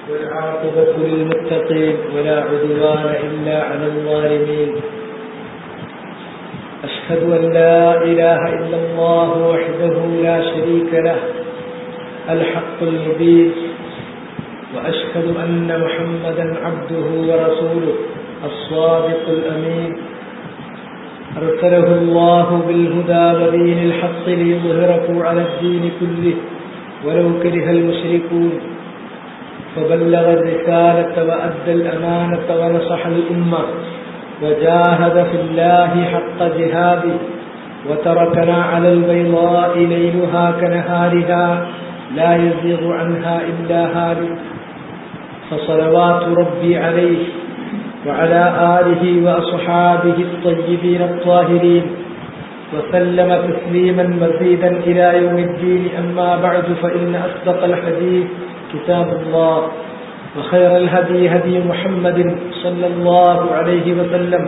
والعاقبة للمتقين ولا عدوان إلا على الظالمين. أشهد أن لا إله إلا الله وحده لا شريك له الحق المبين، وأشهد أن محمدا عبده ورسوله الصادق الأمين، أرسله الله بالهدى ودين الحق ليظهره على الدين كله ولو كره المشركون، فبلغ الرسالة وأدى الأمانة ونصح الأمة وجاهد في الله حق جهاده، وتركنا على البيضاء ليلها كنهارها لا يزيغ عنها إلا هالك، فصلوات ربي عليه وعلى آله وأصحابه الطيبين الطاهرين، وسلم تسليما مزيدا إلى يوم الدين. أما بعد، فإن أصدق الحديث كتاب الله، وخير الهدي هدي محمد صلى الله عليه وسلم،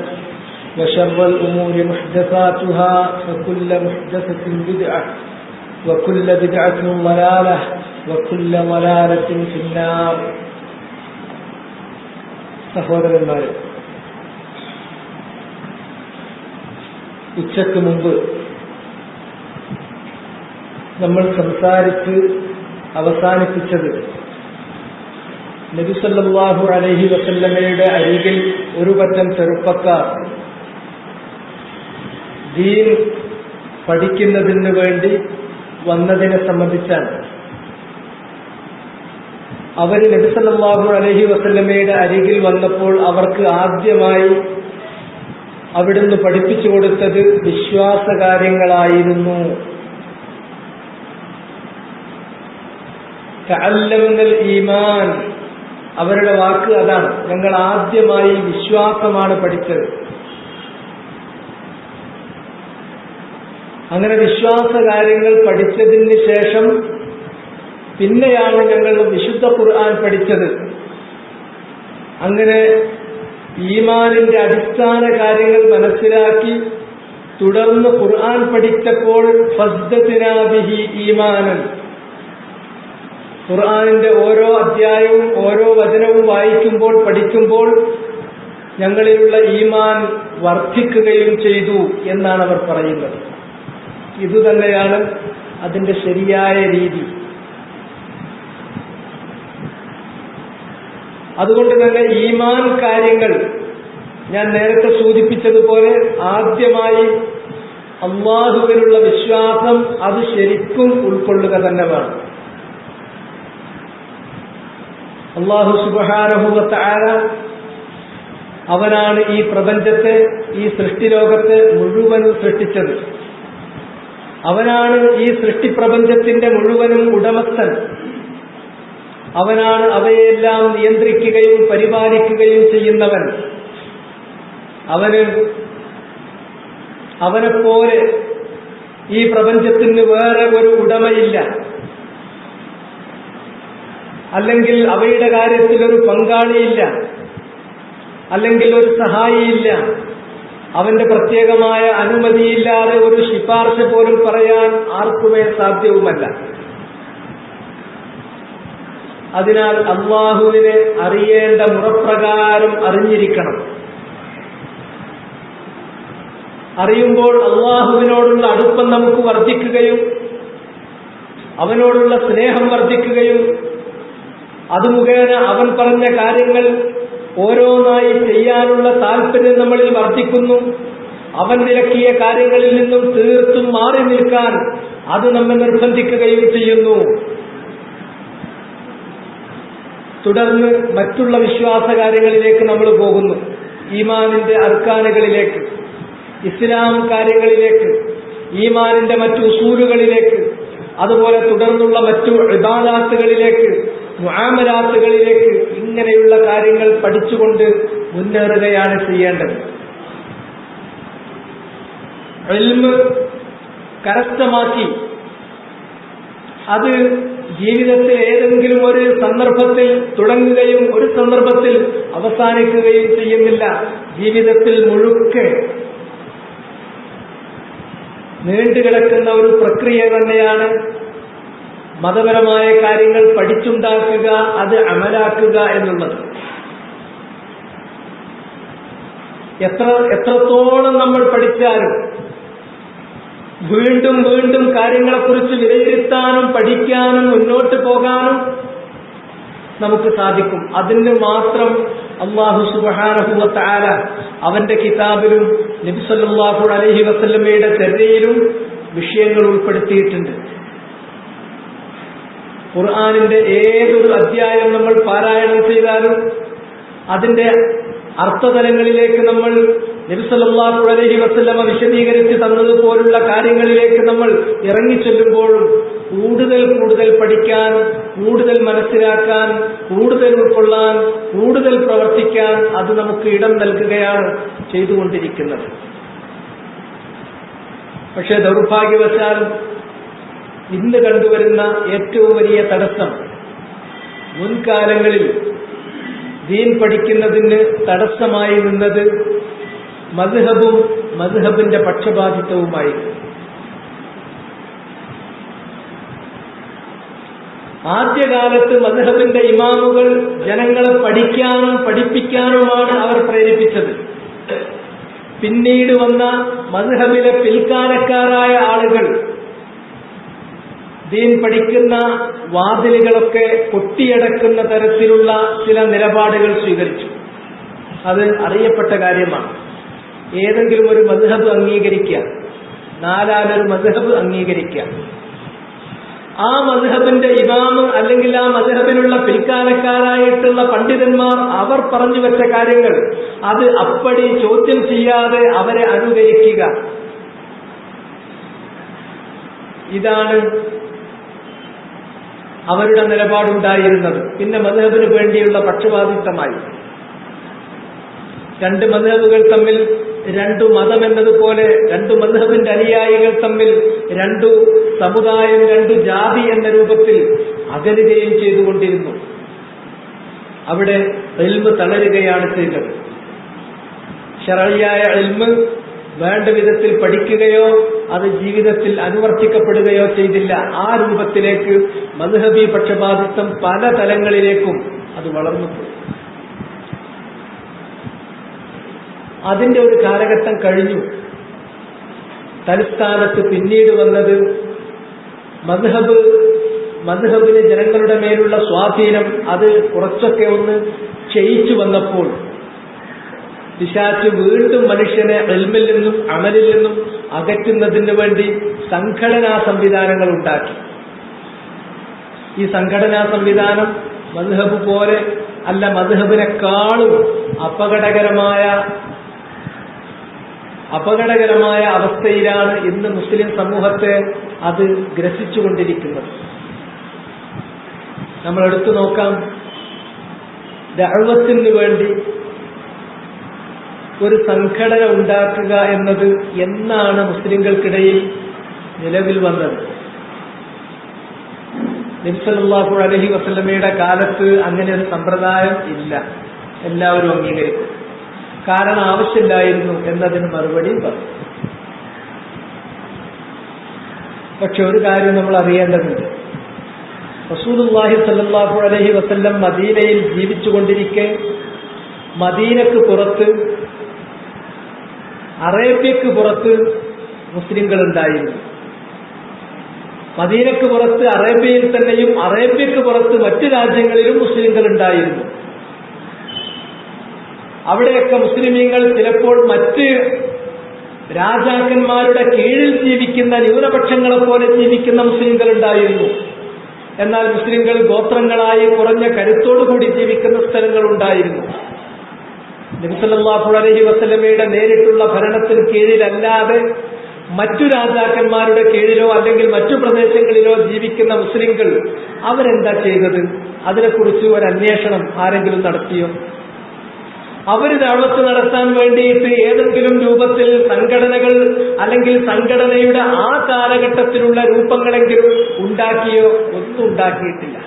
وشر الأمور محدثاتها، فكل محدثة بدعة، وكل بدعة ضلالة، وكل ضلالة في النار. സഹോദരന്മാരെ, ഉച്ചയ്ക്ക് മുമ്പ് നമ്മൾ സംസാരിച്ച് അവസാനിപ്പിച്ചത് നബി സല്ലല്ലാഹു അലൈഹി വസല്ലമയുടെ അരികിൽ ഒരു പറ്റം ചെറുപ്പക്കാർ ദീൻ പഠിക്കുന്നതിന് വേണ്ടി വന്നതിനെ സംബന്ധിച്ചാണ്. അവർ നബി സല്ലല്ലാഹു അലൈഹി വസല്ലമയുടെ അരികിൽ വന്നപ്പോൾ അവർക്ക് ആദ്യമായി അവിടുന്ന് പഠിപ്പിച്ചു കൊടുത്തത് വിശ്വാസകാര്യങ്ങളായിരുന്നു. തഅല്ലംനൽ ഈമാൻ, അവരുടെ വാക്ക് അതാണ്, ഞങ്ങൾ ആദ്യമായി വിശ്വാസമാണ് പഠിച്ചത്. അങ്ങനെ വിശ്വാസകാര്യങ്ങൾ പഠിച്ചതിന് ശേഷം പിന്നെയാണ് ഞങ്ങൾ വിശുദ്ധ ഖുർആൻ പഠിച്ചത്. അങ്ങനെ ഈമാനിന്റെ അടിസ്ഥാന കാര്യങ്ങൾ മനസ്സിലാക്കി തുടർന്ന് ഖുർആൻ പഠിച്ചപ്പോൾ ഫസ്ദത്നാ ബിഹി ഈമാനൻ, ഖുർആനിന്റെ ഓരോ അധ്യായവും ഓരോ വചനവും വായിക്കുമ്പോൾ പഠിക്കുമ്പോൾ ഞങ്ങളിലുള്ള ഈമാൻ വർദ്ധിക്കുകയും ചെയ്തു എന്നാണ് അവർ പറയുന്നത്. ഇതുതന്നെയാണ് അതിന്റെ ശരിയായ രീതി. അതുകൊണ്ട് തന്നെ ഈമാൻ കാര്യങ്ങൾ ഞാൻ നേരത്തെ സൂചിപ്പിച്ചതുപോലെ ആദ്യമായി അല്ലാഹുവിലുള്ള വിശ്വാസം അത് ശരിക്കും ഉൾക്കൊള്ളുക തന്നെ വേണം. അല്ലാഹു സുബ്ഹാനഹു വ തആല അവനാണ് ഈ പ്രപഞ്ചത്തെ, ഈ സൃഷ്ടിലോകത്തെ മുഴുവനും സൃഷ്ടിച്ചത്. അവനാണ് ഈ സൃഷ്ടിപ്രപഞ്ചത്തിന്റെ മുഴുവനും ഉടമസ്ഥൻ. അവനാണ് അവയെല്ലാം നിയന്ത്രിക്കുകയും പരിപാലിക്കുകയും ചെയ്യുന്നവൻ. അവനെപ്പോലെ ഈ പ്രപഞ്ചത്തിന് വേറെ ഒരു ഉടമയില്ല, അല്ലെങ്കിൽ അവയുടെ കാര്യത്തിൽ ഒരു പങ്കാളിയില്ല, അല്ലെങ്കിൽ ഒരു സഹായിയില്ല. അവന്റെ പ്രത്യേകമായ അനുമതിയില്ലാതെ ഒരു ശുപാർശ പോലും പറയാൻ ആർക്കുമേ സാധ്യവുമല്ല. അതിനാൽ അല്ലാഹുവിനെ അറിയേണ്ട മുറപ്രകാരം അറിഞ്ഞിരിക്കണം. അറിയുമ്പോൾ അല്ലാഹുവിനോടുള്ള അടുപ്പം നമുക്ക് വർദ്ധിക്കുകയും അവനോടുള്ള സ്നേഹം വർദ്ധിക്കുകയും അത് മുഖേന അവൻ പറഞ്ഞ കാര്യങ്ങൾ ഓരോന്നായി ചെയ്യാനുള്ള താല്പര്യം നമ്മളിൽ വർദ്ധിക്കുന്നു. അവൻ വിലക്കിയ കാര്യങ്ങളിൽ നിന്നും തീർത്തും മാറി നിൽക്കാൻ അത് നമ്മെ നിർബന്ധിക്കുകയും ചെയ്യുന്നു. തുടർന്ന് മറ്റുള്ള വിശ്വാസകാര്യങ്ങളിലേക്ക് നമ്മൾ പോകുന്നു. ഈമാനിന്റെ അർക്കാനുകളിലേക്ക്, ഇസ്ലാം കാര്യങ്ങളിലേക്ക്, ഈമാനിന്റെ മറ്റു ഉസൂലുകളിലേക്ക്, അതുപോലെ തുടർന്നുള്ള മറ്റു ഇബാദാത്തുകളിലേക്ക്, മുആമലാത്തുകളിലേക്ക്, ഇങ്ങനെയുള്ള കാര്യങ്ങൾ പഠിച്ചുകൊണ്ട് മുന്നേറുകയാണ് ചെയ്യേണ്ടത്. ഇൽമ് കരസ്ഥമാക്കി അത് ജീവിതത്തിൽ ഏതെങ്കിലും ഒരു സന്ദർഭത്തിൽ തുടങ്ങുകയും ഒരു സന്ദർഭത്തിൽ അവസാനിക്കുകയും ചെയ്യുന്നില്ല. ജീവിതത്തിൽ മുഴുക്കെ നീണ്ടുകിടക്കുന്ന ഒരു പ്രക്രിയ തന്നെയാണ് മതപരമായ കാര്യങ്ങൾ പഠിച്ചുണ്ടാക്കുക, അത് അമലാക്കുക എന്നുള്ളത്. എത്രത്തോളം നമ്മൾ പഠിച്ചാലും വീണ്ടും വീണ്ടും കാര്യങ്ങളെക്കുറിച്ച് വിലയിരുത്താനും പഠിക്കാനും മുന്നോട്ട് പോകാനും നമുക്ക് സാധിക്കും. അതിന് മാത്രം അല്ലാഹു സുബ്ഹാനഹു വ തആല അവന്റെ കിതാബിലും നബി സല്ലല്ലാഹു അലൈഹി വസല്ലമയുടെ ചര്യയിലും വിഷയങ്ങൾ ഉൾപ്പെടുത്തിയിട്ടുണ്ട്. ഖുർആനിന്റെ ഏതൊരു അധ്യായം നമ്മൾ പാരായണം ചെയ്താലും അതിന്റെ അർത്ഥതലങ്ങളിലേക്ക് നമ്മൾ നബി സല്ലല്ലാഹു അലൈഹി വസല്ലമ വിശദീകരിച്ച് തന്നതുപോലുള്ള കാര്യങ്ങളിലേക്ക് നമ്മൾ ഇറങ്ങിച്ചെല്ലുമ്പോഴും കൂടുതൽ കൂടുതൽ പഠിക്കാൻ, കൂടുതൽ മനസ്സിലാക്കാൻ, കൂടുതൽ ഉൾക്കൊള്ളാൻ, കൂടുതൽ പ്രവർത്തിക്കാൻ അത് നമുക്ക് ഇടം നൽകുകയാണ് ചെയ്തുകൊണ്ടിരിക്കുന്നത്. പക്ഷേ ദൗർഭാഗ്യവശാൽ ഇന്ന് കണ്ടുവരുന്ന ഏറ്റവും വലിയ തടസ്സം, മുൻകാലങ്ങളിൽ ദീൻ പഠിക്കുന്നതിന് തടസ്സമായി നിന്നത് മദ്ഹബും മദ്ഹബിന്റെ പക്ഷപാതിത്വവുമായിരുന്നു. ആദ്യകാലത്ത് മദ്ഹബിന്റെ ഇമാമുകൾ ജനങ്ങളെ പഠിക്കാനും പഠിപ്പിക്കാനുമാണ് അവർ പ്രേരിപ്പിച്ചത്. പിന്നീട് വന്ന മദ്ഹബിലെ പിൽക്കാലക്കാരായ ആളുകൾ ദീൻ പഠിക്കുന്ന വാതിലുകളൊക്കെ കൊട്ടിയടക്കുന്ന തരത്തിലുള്ള ചില നിലപാടുകൾ സ്വീകരിച്ചു. അത് അറിയപ്പെട്ട കാര്യമാണ്. ഏതെങ്കിലും ഒരു മദ്ഹബ് അംഗീകരിക്കുക, നാലാലൊരു മദ്ഹബ് അംഗീകരിക്കുക, ആ മദ്ഹബിന്റെ ഇമാമ് അല്ലെങ്കിൽ ആ മദ്ഹബിലുള്ള പിൽക്കാലക്കാരായിട്ടുള്ള പണ്ഡിതന്മാർ അവർ പറഞ്ഞു വെച്ച കാര്യങ്ങൾ അത് അപ്പടി ചോദ്യം ചെയ്യാതെ അവരെ അനുകരിക്കുക, ഇതാണ് അവരുടെ നിലപാടുണ്ടായിരുന്നത്. പിന്നെ മദ്ഹബിന് വേണ്ടിയുള്ള പക്ഷപാതിത്വമായി. രണ്ട് മദ്ഹബുകൾ തമ്മിൽ, രണ്ടു മതം എന്നതുപോലെ രണ്ടു മദ്ഹബിന്റെ അനുയായികൾ തമ്മിൽ രണ്ടു സമുദായം, രണ്ടു ജാതി എന്ന രൂപത്തിൽ അകലുകയും ചെയ്തുകൊണ്ടിരുന്നു. അവിടെ ഇൽമ് തളരുകയാണ് ചെയ്തത്. ശർഈയായ ഇൽമ് വേണ്ട വിധത്തിൽ പഠിക്കുകയോ അത് ജീവിതത്തിൽ അനുവർത്തിക്കപ്പെടുകയോ ചെയ്തില്ല. ആ രൂപത്തിലേക്ക് മദ്ഹബി പക്ഷപാതിത്വം പല തലങ്ങളിലേക്കും അത് വളർന്നുപോയി. അതിന്റെ ഒരു കാലഘട്ടം കഴിഞ്ഞു. തലസ്ഥാനത്ത് പിന്നീട് വന്നത് മദ്ഹബിന് ജനങ്ങളുടെ മേലുള്ള സ്വാധീനം അത് കുറച്ചൊക്കെ ഒന്ന് ക്ഷയിച്ചു വന്നപ്പോൾ പിശാച് വീണ്ടും മനുഷ്യനെ ഇൽമിൽ നിന്നും അമലിൽ നിന്നും അകറ്റുന്നതിന് വേണ്ടി സംഘടനാ സംവിധാനങ്ങൾ ഉണ്ടാക്കി. ഈ സംഘടനാ സംവിധാനം മദ്ഹബ് പോലെ അല്ല, മദ്ഹബിനെക്കാളും അപകടകരമായ അവസ്ഥയിലാണ് ഇന്ന് മുസ്ലിം സമൂഹത്തെ അത് ഗ്രസിച്ചുകൊണ്ടിരിക്കുന്നത്. നമ്മൾ എടുത്തു നോക്കാം, ദഅവത്തിന് വേണ്ടി ഒരു സംഘടന ഉണ്ടാക്കുക എന്നത് എന്നാണ് മുസ്ലിങ്ങൾക്കിടയിൽ നിലവിൽ വന്നത്? നബി സല്ലല്ലാഹു അലൈഹി വസല്ലമയുടെ കാലത്ത് അങ്ങനെ ഒരു സമ്പ്രദായം ഇല്ല. എല്ലാവരും അംഗീകരിക്കും. കാരണം ആവശ്യമില്ലായിരുന്നു എന്നതിന് മറുപടി പറഞ്ഞു. പക്ഷെ ഒരു കാര്യം നമ്മൾ അറിയേണ്ടതുണ്ട്. റസൂലുള്ളാഹി സ്വല്ലല്ലാഹു അലൈഹി വസല്ലം മദീനയിൽ ജീവിച്ചുകൊണ്ടിരിക്കെ മദീനക്ക് പുറത്ത്, അറേബ്യക്ക് പുറത്ത് മുസ്ലിങ്ങൾ ഉണ്ടായിരുന്നു. മദീനക്ക് പുറത്ത് അറേബ്യയിൽ തന്നെയും അറേബ്യക്ക് പുറത്ത് മറ്റു രാജ്യങ്ങളിലും മുസ്ലിങ്ങൾ ഉണ്ടായിരുന്നു. അവിടെയൊക്കെ മുസ്ലിമീങ്ങൾ ചിലപ്പോൾ മറ്റ് രാജാക്കന്മാരുടെ കീഴിൽ ജീവിക്കുന്ന ന്യൂനപക്ഷങ്ങളെ പോലെ ജീവിക്കുന്ന മുസ്ലിങ്ങൾ ഉണ്ടായിരുന്നു. എന്നാൽ മുസ്ലിങ്ങൾ ഗോത്രങ്ങളായി കുറഞ്ഞ കരുത്തോടുകൂടി ജീവിക്കുന്ന സ്ഥലങ്ങൾ ഉണ്ടായിരുന്നു. നബി സല്ലല്ലാഹു അലൈഹി വസല്ലമയുടെ നേരിട്ടുള്ള ഭരണത്തിന് കീഴിലല്ലാതെ മറ്റു രാജാക്കന്മാരുടെ കീഴിലോ അല്ലെങ്കിൽ മറ്റു പ്രദേശങ്ങളിലോ ജീവിക്കുന്ന മുസ്ലിങ്ങൾ അവരെന്താ ചെയ്തത്? അതിനെക്കുറിച്ച് ഒരു അന്വേഷണം ആരെങ്കിലും നടത്തിയോ? അവര് ദഅവത്ത് നടത്താൻ വേണ്ടിയിട്ട് ഏതെങ്കിലും രൂപത്തിൽ സംഘടനകൾ അല്ലെങ്കിൽ സംഘടനയുടെ ആ കാലഘട്ടത്തിലുള്ള രൂപങ്ങളെങ്കിലും ഉണ്ടാക്കിയോ? ഒന്നും ഉണ്ടാക്കിയിട്ടില്ല.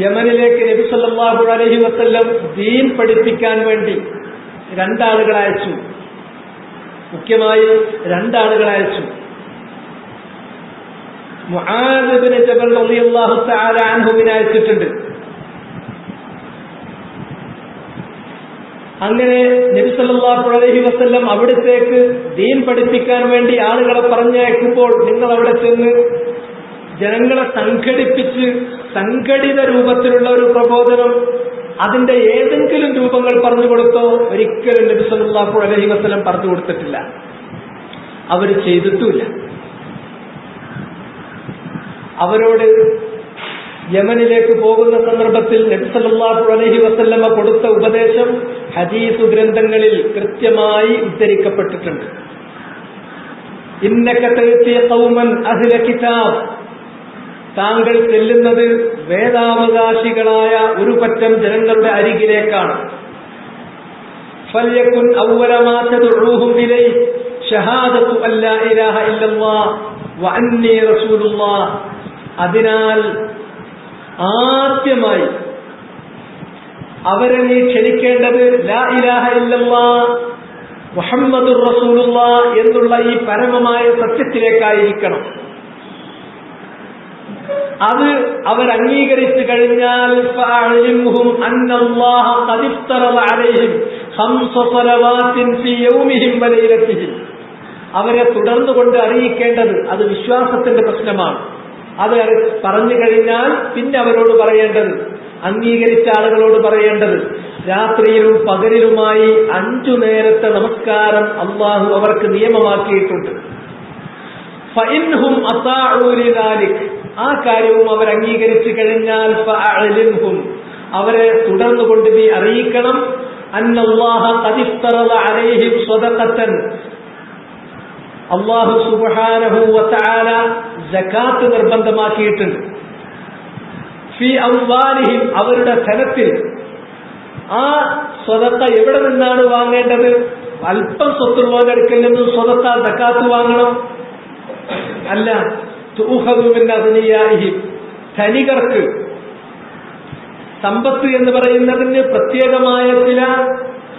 യമനിലേക്ക് നബി സല്ലല്ലാഹു അലൈഹി വസല്ലം ദീൻ പഠിപ്പിക്കാൻ വേണ്ടി രണ്ടാളുകളെ അയച്ചു. മുഖ്യമായി 2 ആളുകളെ അയച്ചു. മുആദ് ഇബ്നു ജബൽ റളിയല്ലാഹു തആല അൻഹുവിനെ അയച്ചിട്ടുണ്ട്. അങ്ങനെ നബി സല്ലല്ലാഹു അലൈഹി വസല്ലം അവിടത്തേക്ക് ദീൻ പഠിപ്പിക്കാൻ വേണ്ടി ആളുകളെ പറഞ്ഞയക്കുമ്പോൾ നിങ്ങൾ അവിടെ ചെന്ന് ജനങ്ങളെ സംഘടിപ്പിച്ച് സംഘടിത രൂപത്തിലുള്ള ഒരു പ്രബോധനം അതിന്റെ ഏതെങ്കിലും രൂപങ്ങൾ പറഞ്ഞു കൊടുത്തോ? ഒരിക്കലും നബി സല്ലല്ലാഹു അലൈഹി വസല്ലം പറഞ്ഞു കൊടുത്തിട്ടില്ല. അവർ ചെയ്തിട്ടുമില്ല. അവരോട് യമനിലേക്ക് പോകുന്ന സന്ദർഭത്തിൽ നബി സല്ലല്ലാഹു അലൈഹി വസല്ലമ കൊടുത്ത ഉപദേശം ഹദീസ് ഗ്രന്ഥങ്ങളിൽ കൃത്യമായി ഉദ്ധരിക്കപ്പെട്ടിട്ടുണ്ട്. ഇന്നക തഅതി ഖൗമൻ അഹ്ല കിതാബ്, താങ്കൾ ചെല്ലുന്നത് വേദാവകാശികളായ ഒരു പറ്റം ജനങ്ങളുടെ അരികിലേക്കാണ്. ഫൽയകുൻ അവ്വല മാ തദ്ഉഹും ഇലൈഹി ഷഹാദതു അല്ലാ ഇലാഹ ഇല്ലല്ലാഹ് വ അന്നി റസൂലുള്ളാഹ്. അതിനാൽ ആദ്യമായി അവരെ നീ ക്ഷണിക്കേണ്ടത് ലാ ഇലാഹ ഇല്ലല്ലാഹ് മുഹമ്മദുർ റസൂലുള്ളാഹ് എന്നുള്ള ഈ പരമമായ സത്യത്തിലേക്കായിരിക്കണം. അത് അവർ അംഗീകരിച്ചു കഴിഞ്ഞാൽ ഫഅലിംഹും അന്നല്ലാഹ ഖദ് ഇഫ്തറദ അലൈഹിം 5 സ്വലവാത്തിൻ ഫീ യൗമിഹിം വ ലൈലതിഹിം. അവരെ തുടർന്നുകൊണ്ട് അറിയിക്കേണ്ടത് അത് വിശ്വാസത്തിന്റെ പ്രശ്നമാണ്. അത് പറഞ്ഞു കഴിഞ്ഞാൽ പിന്നെ അവരോട് പറയേണ്ടത്, അംഗീകരിച്ച ആളുകളോട് പറയേണ്ടത്, രാത്രിയിലും പകലിലുമായി 5 നേരത്തെ നമസ്കാരം അല്ലാഹു അവർക്ക് നിയമമാക്കിയിട്ടുണ്ട്. ഫഇൻഹും അതാഉ ലിദാലിക്, ആ കാര്യവും അവർ അംഗീകരിച്ചു കഴിഞ്ഞാൽ ഫഅലിംഹും, അവരെ തുടർന്നുകൊണ്ട് നീ അറിയിക്കണം, അന്നല്ലാഹ ഖദ് ഇഫ്തറദ അലൈഹിം സ്വദഖത്തൻ, അല്ലാഹു സുബ്ഹാനഹു വ തആല സകാത്ത് നിർബന്ധമാക്കിയിട്ടുണ്ട്. ഫീ അംവാലിഹിം, അവരുടെ ധനത്തിൽ. ആ സ്വദഖ എവിടെ നിന്നാണ് വാങ്ങേണ്ടത്? അല്പം സ്വത്തുള്ളവന്റെ അടുക്കൽ നിന്ന് സ്വദഖ സകാത്ത് വാങ്ങണം? അല്ല, തുഖദു മിൻ അഗ്നിയാഹിം, ധനികർക്ക്. സമ്പത്ത് എന്ന് പറയുന്നതിന് പ്രത്യേകമായ ചില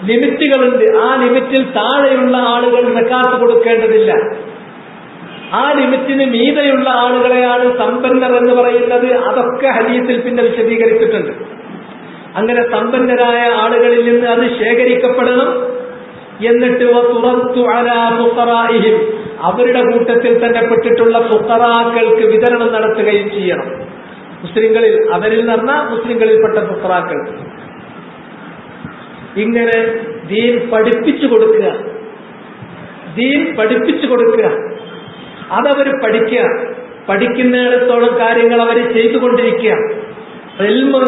ലിമിറ്റുകളുണ്ട്. ആ ലിമിറ്റിൽ താഴെയുള്ള ആളുകൾ സകാത്ത് കൊടുക്കേണ്ടതില്ല. ആ ലിമിറ്റിന് മീതെയുള്ള ആളുകളെയാണ് സമ്പന്നർ എന്ന് പറയുന്നത്. അതൊക്കെ ഹദീസിൽ പിന്നെ വിശദീകരിച്ചിട്ടുണ്ട്. അങ്ങനെ സമ്പന്നരായ ആളുകളിൽ നിന്ന് അത് ശേഖരിക്കപ്പെടണം. എന്നിട്ട് തുറത്തു അലാ ഫുഖറാഇഹിം, അവരുടെ കൂട്ടത്തിൽ തന്നെ പെട്ടിട്ടുള്ള ഫുഖറാക്കൾക്ക് വിതരണം നടത്തുകയും ചെയ്യണം. മുസ്ലിങ്ങളിൽ, അവരിൽ നടന്ന മുസ്ലിങ്ങളിൽപ്പെട്ട ഫുഖറാക്കൾക്ക് ഇങ്ങനെ ദീൻ പഠിപ്പിച്ചു കൊടുക്കുക. ദീൻ പഠിപ്പിച്ചു കൊടുക്കുക, അതവർ പഠിക്കുക. പഠിക്കുന്നിടത്തോളം കാര്യങ്ങൾ അവർ ചെയ്തുകൊണ്ടിരിക്കുക. ഇൽമ്,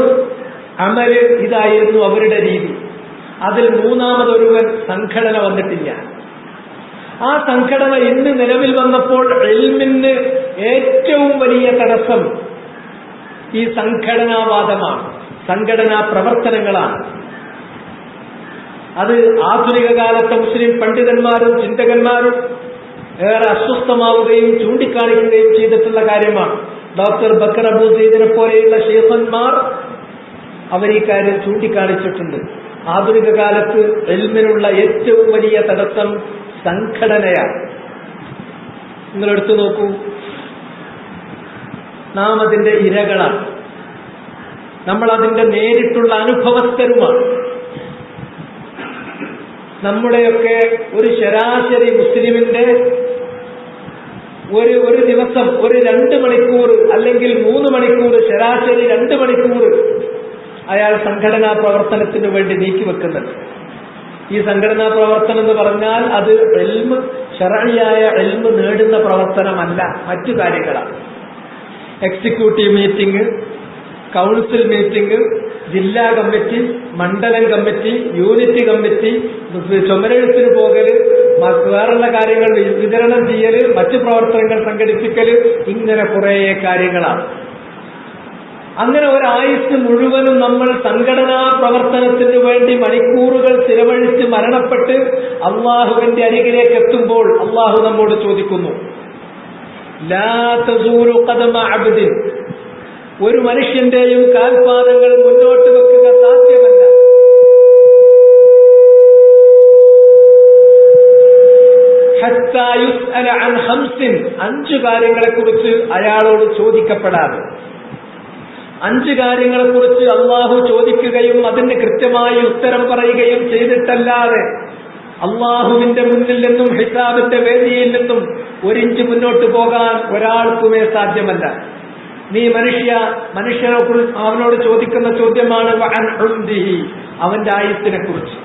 അമല്, ഇതായിരുന്നു അവരുടെ രീതി. അതിൽ മൂന്നാമതൊരുവൻ സംഘടന വന്നിട്ടില്ല. ആ സംഘടന ഇന്ന് നിലവിൽ വന്നപ്പോൾ ഇൽമിന് ഏറ്റവും വലിയ തടസ്സം ഈ സംഘടനാവാദമാണ്, സംഘടനാ പ്രവർത്തനങ്ങളാണ്. അത് ആധുനിക കാലത്തെ മുസ്ലിം പണ്ഡിതന്മാരും ചിന്തകന്മാരും ഏറെ അസ്വസ്ഥമാവുകയും ചൂണ്ടിക്കാണിക്കുകയും ചെയ്തിട്ടുള്ള കാര്യമാണ്. ഡോക്ടർ ബക്കർ അബൂ സയ്യിദിനെ പോലെയുള്ള ശൈഖന്മാർ അവർ ഈ കാര്യം ചൂണ്ടിക്കാണിച്ചിട്ടുണ്ട്. ആധുനിക കാലത്ത് ഇൽമിനുള്ള ഏറ്റവും വലിയ തടസ്സം സംഘടനയാണ്. നിങ്ങളെടുത്തു നോക്കൂ, നാം അതിന്റെ ഇരകളാണ്, നമ്മൾ അതിന്റെ നേരിട്ടുള്ള അനുഭവസ്ഥരുമാണ്. നമ്മുടെയൊക്കെ ഒരു ശരാശരി മുസ്ലിമിന്റെ ഒരു ദിവസം ഒരു 2 മണിക്കൂർ അല്ലെങ്കിൽ 3 മണിക്കൂർ, ശരാശരി 2 മണിക്കൂർ അയാൾ സംഘടനാ പ്രവർത്തനത്തിന് വേണ്ടി നീക്കിവെക്കുന്നുണ്ട്. ഈ സംഘടനാ പ്രവർത്തനം എന്ന് പറഞ്ഞാൽ അത് ഇൽമ്, ശർഈയായ ഇൽമ് നേടുന്ന പ്രവർത്തനമല്ല, മറ്റു കാര്യങ്ങളാണ്. എക്സിക്യൂട്ടീവ് മീറ്റിംഗ്, കൗൺസിൽ മീറ്റിംഗ്, ജില്ലാ കമ്മിറ്റി, മണ്ഡലം കമ്മിറ്റി, യൂണിറ്റ് കമ്മിറ്റി, ചുമരെഴുത്തിന് പോകല്, വേറുള്ള കാര്യങ്ങൾ വിതരണം ചെയ്യല്, മറ്റു പ്രവർത്തനങ്ങൾ സംഘടിപ്പിക്കല്, ഇങ്ങനെ കുറേ കാര്യങ്ങളാണ്. അങ്ങനെ ഒരായുസ് മുഴുവനും നമ്മൾ സംഘടനാ പ്രവർത്തനത്തിന് വേണ്ടി മണിക്കൂറുകൾ ചിലവഴിച്ച് മരണപ്പെട്ട് അള്ളാഹുവിന്റെ അരികിലേക്ക് എത്തുമ്പോൾ അള്ളാഹു നമ്മോട് ചോദിക്കുന്നു, ലാ തസൂലു ഖദമ അബ്ദിൻ, ഒരു മനുഷ്യന്റെയും കാൽപാദങ്ങൾ മുന്നോട്ട് വെക്കുക സാധ്യമല്ല. ഹത്താ യുസ്അല അൻ ഖംസിൻ, 5 കാര്യങ്ങളെക്കുറിച്ച് അയാളോട് ചോദിക്കപ്പെടാതെ, 5 കാര്യങ്ങളെക്കുറിച്ച് അള്ളാഹു ചോദിക്കുകയും അതിന് കൃത്യമായി ഉത്തരം പറയുകയും ചെയ്തിട്ടല്ലാതെ അള്ളാഹുവിന്റെ മുന്നിൽ നിന്നും ഹിസാബിന്റെ വേദിയിൽ നിന്നും 1 ഇഞ്ച് മുന്നോട്ട് പോകാൻ ഒരാൾക്കുമേ സാധ്യമല്ല. നീ മനുഷ്യനെ കുറിച്ച് അവനോട് ചോദിക്കുന്ന ചോദ്യമാണ് വഅൻ ഉംദിഹി, അവന്റെ ആയുസ്സിനെ കുറിച്ച്.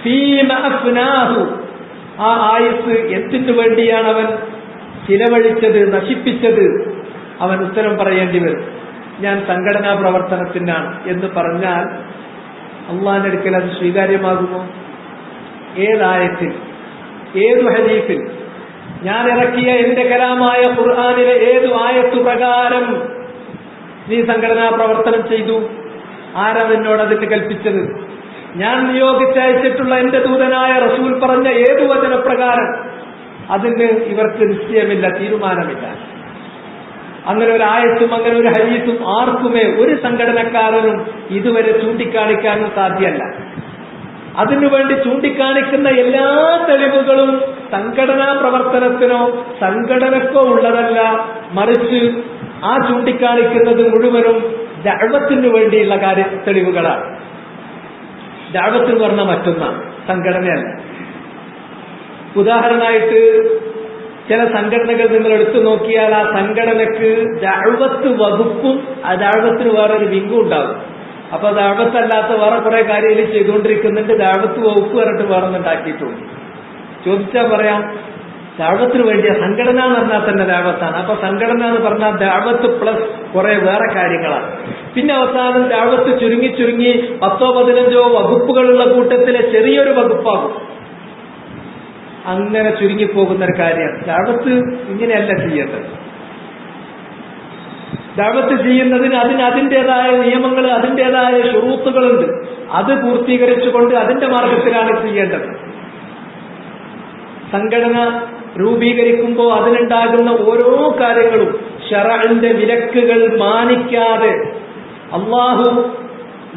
ഫീമ അഫ്നാഹു, ആ ആയുസ് എന്തിനു വേണ്ടിയാണ് അവൻ ചിലവഴിച്ചത്, നശിപ്പിച്ചത്? അവൻ ഉത്തരം പറയേണ്ടി വരും, ഞാൻ സംഘടനാ പ്രവർത്തനത്തിനാണ് എന്ന് പറഞ്ഞാൽ അള്ളാഹിന്റെ അടുക്കൽ അത് സ്വീകാര്യമാകുമോ? ഏതായത്തിൽ, ഏതു ഹദീസിൽ, ഞാൻ ഇറക്കിയ എന്റെ കലാമായ ഖുർആനിലെ ഏതു ആയത്തു പ്രകാരം നീ സംഘടനാ പ്രവർത്തനം ചെയ്തു? ആരാ എന്നോട് അതിന് കൽപ്പിച്ചത്? ഞാൻ നിയോഗിച്ചയച്ചിട്ടുള്ള എന്റെ ദൂതനായ റസൂൽ പറഞ്ഞ ഏതു വചനപ്രകാരം? അതിന് ഇവർക്ക് നിശ്ചയമില്ല, തീരുമാനമില്ല. അങ്ങനെ ഒരു ആയത്തും അങ്ങനെ ഒരു ഹദീസും ആർക്കുമേ ഒരു സംഘടനക്കാരനും ഇതുവരെ ചൂണ്ടിക്കാണിക്കാനും സാധ്യമല്ല. അതിനുവേണ്ടി ചൂണ്ടിക്കാണിക്കുന്ന എല്ലാ തെളിവുകളും സംഘടനാ പ്രവർത്തനത്തിനോ സംഘടനക്കോ ഉള്ളതല്ല, മറിച്ച് ആ ചൂണ്ടിക്കാണിക്കുന്നത് മുഴുവനും ദഅവത്തിന് വേണ്ടിയുള്ള തെളിവുകളാണ്. ദഅവത്ത് എന്ന് പറഞ്ഞാൽ മറ്റൊന്നാണ്, സംഘടനയല്ല. ഉദാഹരണമായിട്ട് ചില സംഘടനകൾ നിങ്ങൾ എടുത്തു നോക്കിയാൽ ആ സംഘടനക്ക് ദഅവത്ത് വകുപ്പും ആ ദഅവത്തിന് വേറൊരു വിംഗും ഉണ്ടാകും. അപ്പൊ ദഅവത്തല്ലാത്ത വേറെ കുറെ കാര്യങ്ങൾ ചെയ്തുകൊണ്ടിരിക്കുന്നുണ്ട്, ദഅവത്ത് വകുപ്പ് പറഞ്ഞിട്ട് വേറെ ഉണ്ടാക്കിയിട്ടുണ്ട്. ചോദിച്ചാൽ പറയാം, ദഅവത്തിന് വേണ്ടിയ സംഘടന എന്ന് പറഞ്ഞാൽ തന്നെ ദഅവത്താണ്. അപ്പൊ സംഘടന എന്ന് പറഞ്ഞാൽ ദഅവത്ത് പ്ലസ് കുറെ വേറെ കാര്യങ്ങളാണ്. പിന്നെ അവസാനം ദഅവത്ത് ചുരുങ്ങി 10-15 വകുപ്പുകളുള്ള കൂട്ടത്തിലെ ചെറിയൊരു വകുപ്പാകും. അങ്ങനെ ചുരുങ്ങിപ്പോകുന്ന ഒരു കാര്യമാണ്. ദഅവത്ത് ഇങ്ങനെയല്ല ചെയ്യേണ്ടത്. ദഅവത്ത് ചെയ്യുന്നതിന് അതിൻ്റെതായ നിയമങ്ങൾ, അതിൻ്റെതായ ശുറൂത്തുകളുണ്ട്. അത് പൂർത്തീകരിച്ചുകൊണ്ട് അതിന്റെ മാർഗത്തിലാണ് ചെയ്യേണ്ടത്. സംഘടന രൂപീകരിക്കുമ്പോൾ അതിനുണ്ടാകുന്ന ഓരോ കാര്യങ്ങളും ശറഅന്റെ വിലക്കുകൾ മാനിക്കാതെ അള്ളാഹു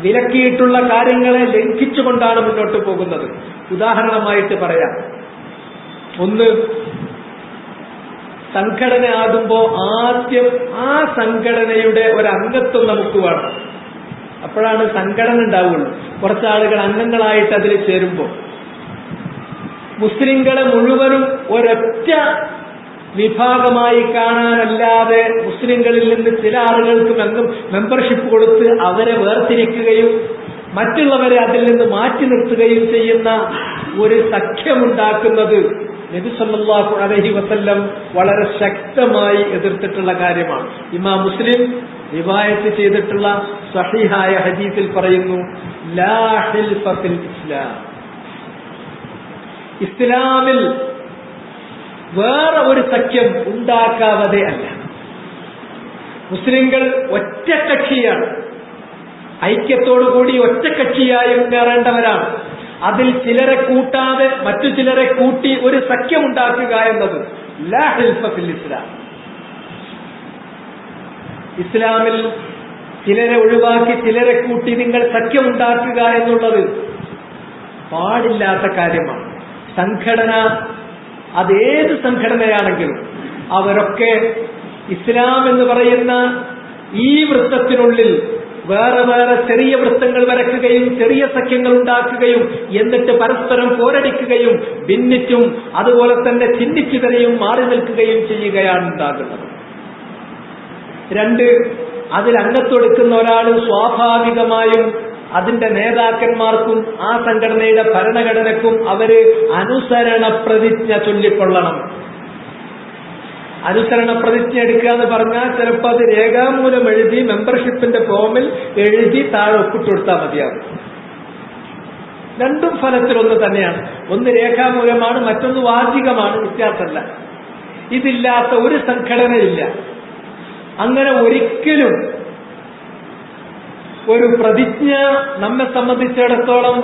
വിലക്കിയിട്ടുള്ള കാര്യങ്ങളെ ലംഘിച്ചുകൊണ്ടാണ് മുന്നോട്ട് പോകുന്നത്. ഉദാഹരണമായിട്ട് പറയാം, ഒന്ന്, സംഘടന ആകുമ്പോൾ ആദ്യം ആ സംഘടനയുടെ ഒരംഗത്വം നമുക്ക് വേണം. അപ്പോഴാണ് സംഘടന ഉണ്ടാവുള്ളൂ. കുറച്ചാളുകൾ അംഗങ്ങളായിട്ട് അതിൽ ചേരുമ്പോൾ മുസ്ലിങ്ങളെ മുഴുവനും ഒരൊറ്റ വിഭാഗമായി കാണാനല്ലാതെ മുസ്ലിങ്ങളിൽ നിന്ന് ചില ആളുകൾക്ക് മെമ്പർഷിപ്പ് കൊടുത്ത് അവരെ വേർതിരിക്കുകയും മറ്റുള്ളവരെ അതിൽ നിന്ന് മാറ്റി നിർത്തുകയും ചെയ്യുന്ന ഒരു സഖ്യമുണ്ടാക്കുന്നത് നബി സല്ലല്ലാഹു അലൈഹി വസല്ലം വളരെ ശക്തമായി എതിർത്തിട്ടുള്ള കാര്യമാണ്. ഇമാം മുസ്ലിം റിവായത്ത് ചെയ്തിട്ടുള്ള സ്വഹീഹായ ഹദീസിൽ പറയുന്നു, ലാ ഹിൽഫ ഫിൽ ഇസ്ലാം, ഇസ്ലാമിൽ വേറെ ഒരു സഖ്യം ഉണ്ടാക്കാവതേ അല്ല. മുസ്ലിങ്ങൾ ഒറ്റക്കക്ഷിയാണ്, ഐക്യത്തോടുകൂടി ഒറ്റക്കക്ഷിയായി മുന്നേറേണ്ടവരാണ്. അതിൽ ചിലരെ കൂട്ടാതെ മറ്റു ചിലരെ കൂട്ടി ഒരു സഖ്യമുണ്ടാക്കുക എന്നത് ലാ ഹിൽഫ ഫിൽ ഇസ്ലാം. ഇസ്ലാമിൽ ചിലരെ ഒഴിവാക്കി ചിലരെ കൂട്ടി നിങ്ങൾ സഖ്യമുണ്ടാക്കുക എന്നുള്ളത് പാടില്ലാത്ത കാര്യമാണ്. സംഘടന, അതേത് സംഘടനയാണെങ്കിലും അവരൊക്കെ ഇസ്ലാം എന്ന് പറയുന്ന ഈ വൃത്തത്തിനുള്ളിൽ വേറെ വേറെ ചെറിയ വൃത്തങ്ങൾ വരയ്ക്കുകയും ചെറിയ സഖ്യങ്ങൾ ഉണ്ടാക്കുകയും എന്നിട്ട് പരസ്പരം പോരടിക്കുകയും ഭിന്നിച്ചും അതുപോലെ തന്നെ ചിഹ്നിച്ചിതരെയും മാറി നിൽക്കുകയും ചെയ്യുകയാണ് ഉണ്ടാകുന്നത്. 2, അതിൽ അംഗത്വെടുക്കുന്ന ഒരാൾ സ്വാഭാവികമായും അതിന്റെ നേതാക്കന്മാർക്കും ആ സംഘടനയുടെ ഭരണഘടനക്കും അവര് അനുസരണ പ്രതിജ്ഞ ചൊല്ലിക്കൊള്ളണം. അനുസരണ പ്രതിജ്ഞ എടുക്കുക എന്ന് പറഞ്ഞാൽ ചിലപ്പോൾ അത് രേഖാമൂലം എഴുതി മെമ്പർഷിപ്പിന്റെ ഫോമിൽ എഴുതി താഴെ ഒപ്പിട്ട് കൊടുത്താൽ മതിയാകും. രണ്ടും ഫലത്തിലൊന്ന് തന്നെയാണ്. ഒന്ന് രേഖാമൂലമാണ്, മറ്റൊന്ന് വാചികമാണ്, വ്യത്യാസമല്ല. ഇതില്ലാത്ത ഒരു സംഘടനയില്ല. അങ്ങനെ ഒരിക്കലും ഒരു പ്രതിജ്ഞ നമ്മെ സംബന്ധിച്ചിടത്തോളം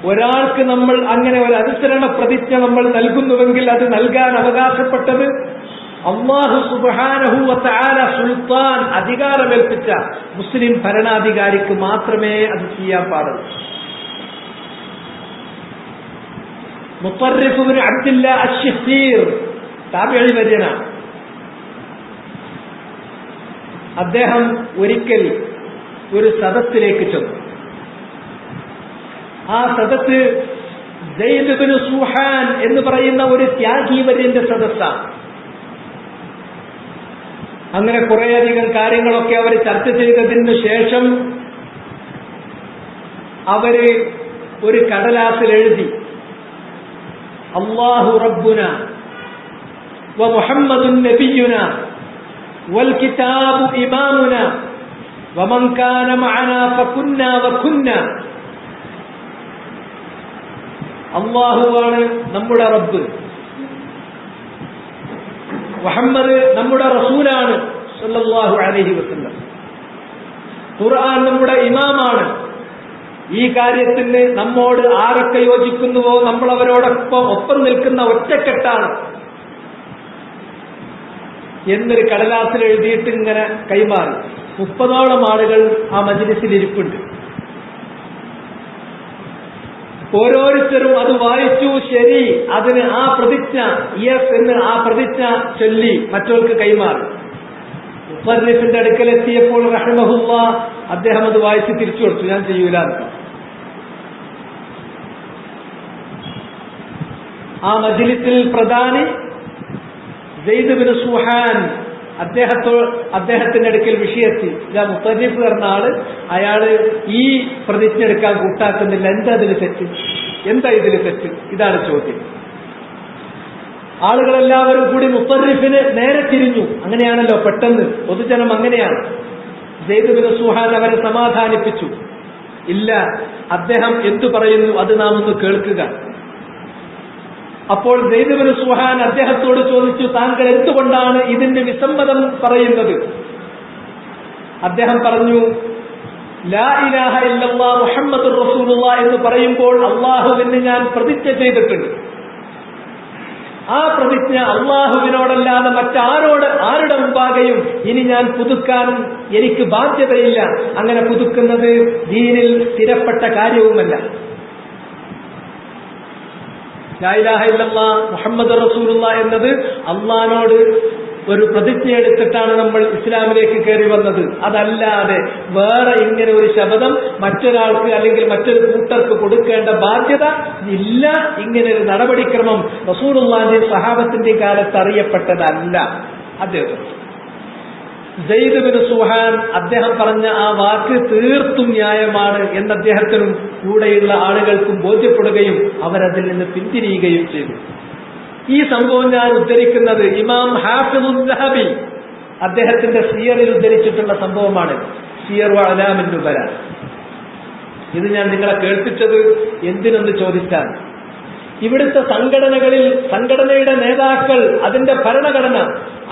ഒരാൾക്ക് നമ്മൾ അങ്ങനെ ഒരു അനുസരണ പ്രതിജ്ഞ നമ്മൾ നൽകുന്നുവെങ്കിൽ അത് നൽകാൻ അവകാശപ്പെട്ടത് അല്ലാഹു സുബ്ഹാനഹു വ തആല സുൽത്താൻ അധികാരമേൽപ്പിച്ച മുസ്ലിം ഭരണാധികാരിക്ക് മാത്രമേ അത് ചെയ്യാൻ പാടുള്ളൂ. മുത്തർരിഫ് ഇബ്നു അബ്ദില്ല അശ്ശിഹീർ താബിഈ വര്യനാണ്. അദ്ദേഹം ഒരിക്കൽ ഒരു സദസ്സിലേക്ക് ചെന്നു. ആ സദസ്സ് സയ്യിദ് ഇബ്നു സുഹാൻ എന്ന് പറയുന്ന ഒരു ത്യാഗീവര്യന്റെ സദസ്സാണ്. അങ്ങനെ കുറേയധികം കാര്യങ്ങളൊക്കെ അവർ ചർച്ച ചെയ്തതിനു ശേഷം അവര് ഒരു കടലാസിൽ എഴുതി, അല്ലാഹു റബ്ബുന വ മുഹമ്മദുൻ നബിയുന വൽ കിതാബു ഇമാമുന വമൻ കാന മഅനാ ഫകുന്നാ വകുന്നാ. അല്ലാഹുവാണ് നമ്മുടെ റബ്ബ്, മുഹമ്മദ് നമ്മുടെ റസൂലാണ് സല്ലല്ലാഹു അലൈഹി വസല്ലം, ഖുർആൻ നമ്മുടെ ഇമാമാണ്. ഈ കാര്യത്തിന് നമ്മോട് ആരൊക്കെ യോജിക്കുന്നുവോ നമ്മൾ അവരോടൊപ്പം നിൽക്കുന്ന ഒറ്റക്കെട്ടാണ് എന്നൊരു കടലാസിൽ എഴുതിയിട്ട് ഇങ്ങനെ കൈമാറി. 30ഓളം ആളുകൾ ആ മജ്‌ലിസിൽ ഇരിപ്പുണ്ട്. ഓരോരുത്തരും അത് വായിച്ചു. ശരി, അതിന് ആ പ്രതിജ്ഞ യെസ് എന്ന് ആ പ്രതിജ്ഞ ചൊല്ലി മറ്റവർക്ക് കൈമാറി. മുത്തർരിഫിന്റെ അടുക്കലെത്തിയപ്പോൾ റഹിമഹുല്ലാ അദ്ദേഹം അത് വായിച്ച് തിരിച്ചു കൊടുത്തു, ഞാൻ ചെയ്യൂല. ആ മജ്‌ലിസിൽ പ്രധാനി സയ്യിദ് ഇബ്നു സുഹാൻ അദ്ദേഹത്തിന്റെ അടുക്കൽ വിഷയത്തിൽ മുത്തർരിഫ് പറഞ്ഞ ആള് അയാള് ഈ പ്രതിജ്ഞ എടുക്കാൻ കൂട്ടാക്കുന്നില്ല, എന്താ ഇതിന് തെറ്റ്, എന്താ ഇതിന് തെറ്റ്, ഇതാണ് ചോദ്യം. ആളുകളെല്ലാവരും കൂടി മുത്തർരിഫിന് നേരെ തിരിഞ്ഞു. അങ്ങനെയാണല്ലോ പെട്ടെന്ന് പൊതുജനം അങ്ങനെയാണ്. സയ്യിദ് ഇബ്നു സുഹാൻ അവരെ സമാധാനിപ്പിച്ചു. ഇല്ല, അദ്ദേഹം എന്തു പറയുന്നു അത് നാം ഒന്ന് കേൾക്കുക. അപ്പോൾ സയ്യിദ് ഇബ്നു സുഹാൻ അദ്ദേഹത്തോട് ചോദിച്ചു, താങ്കൾ എന്തുകൊണ്ടാണ് ഇതിന്റെ വിസമ്മതം പറയുന്നത്? അദ്ദേഹം പറഞ്ഞു, ലാ ഇലാഹ ഇല്ലല്ലാഹ് മുഹമ്മദുർ റസൂലുള്ളാഹ് എന്ന് പറയുമ്പോൾ അള്ളാഹുവിന് ഞാൻ പ്രതിജ്ഞ ചെയ്തിട്ടുണ്ട്. ആ പ്രതിജ്ഞ അള്ളാഹുവിനോടല്ലാതെ ആരുടെ മുമ്പാകെയും ഇനി ഞാൻ പുതുക്കാൻ എനിക്ക് ബാധ്യതയില്ല. അങ്ങനെ പുതുക്കുന്നത് ദീനിൽ സ്ഥിരപ്പെട്ട കാര്യവുമല്ല. ലാ ഇലാഹ ഇല്ലല്ലാഹ് മുഹമ്മദുർ റസൂലുള്ളാഹ് എന്നത് അള്ളാഹിനോട് ഒരു പ്രതിജ്ഞ എടുത്തിട്ടാണ് നമ്മൾ ഇസ്ലാമിലേക്ക് കയറി വന്നത്. അതല്ലാതെ വേറെ ഇങ്ങനെ ഒരു ശബ്ദം മറ്റൊരാൾക്ക് അല്ലെങ്കിൽ മറ്റൊരു കൂട്ടർക്ക് കൊടുക്കേണ്ട ബാധ്യത ഇല്ല. ഇങ്ങനെ ഒരു നടപടിക്രമം റസൂലുള്ളാഹിന്റെ സഹാബത്തിന്റെ കാലത്ത് അറിയപ്പെട്ടതല്ല. അദ്ദേഹം സയ്യിദ് ഇബ്നു സുഹാൻ അദ്ദേഹം പറഞ്ഞ ആ വാക്ക് തീർത്തും ന്യായമാണ് എന്ന് അദ്ദേഹത്തിനും കൂടെയുള്ള ആളുകൾക്കും ബോധ്യപ്പെടുകയും അവരതിൽ നിന്ന് പിന്തിരിയുകയും ചെയ്തു. ഈ സംഭവം ഞാൻ ഉദ്ധരിക്കുന്നത് ഇമാം ഹാഫിദുൽ ദഹബി അദ്ദേഹത്തിന്റെ സിയറിൽ ഉദ്ധരിച്ചിട്ടുള്ള സംഭവമാണ്. സിയർ അഅ്ലാമിൻ നുബല. ഇത് ഞാൻ നിങ്ങളെ കേൾപ്പിച്ചത് എന്തിനെന്ന് ചോദിച്ചാൽ, ഇവിടുത്തെ സംഘടനയുടെ നേതാക്കൾ, അതിന്റെ ഭരണഘടന,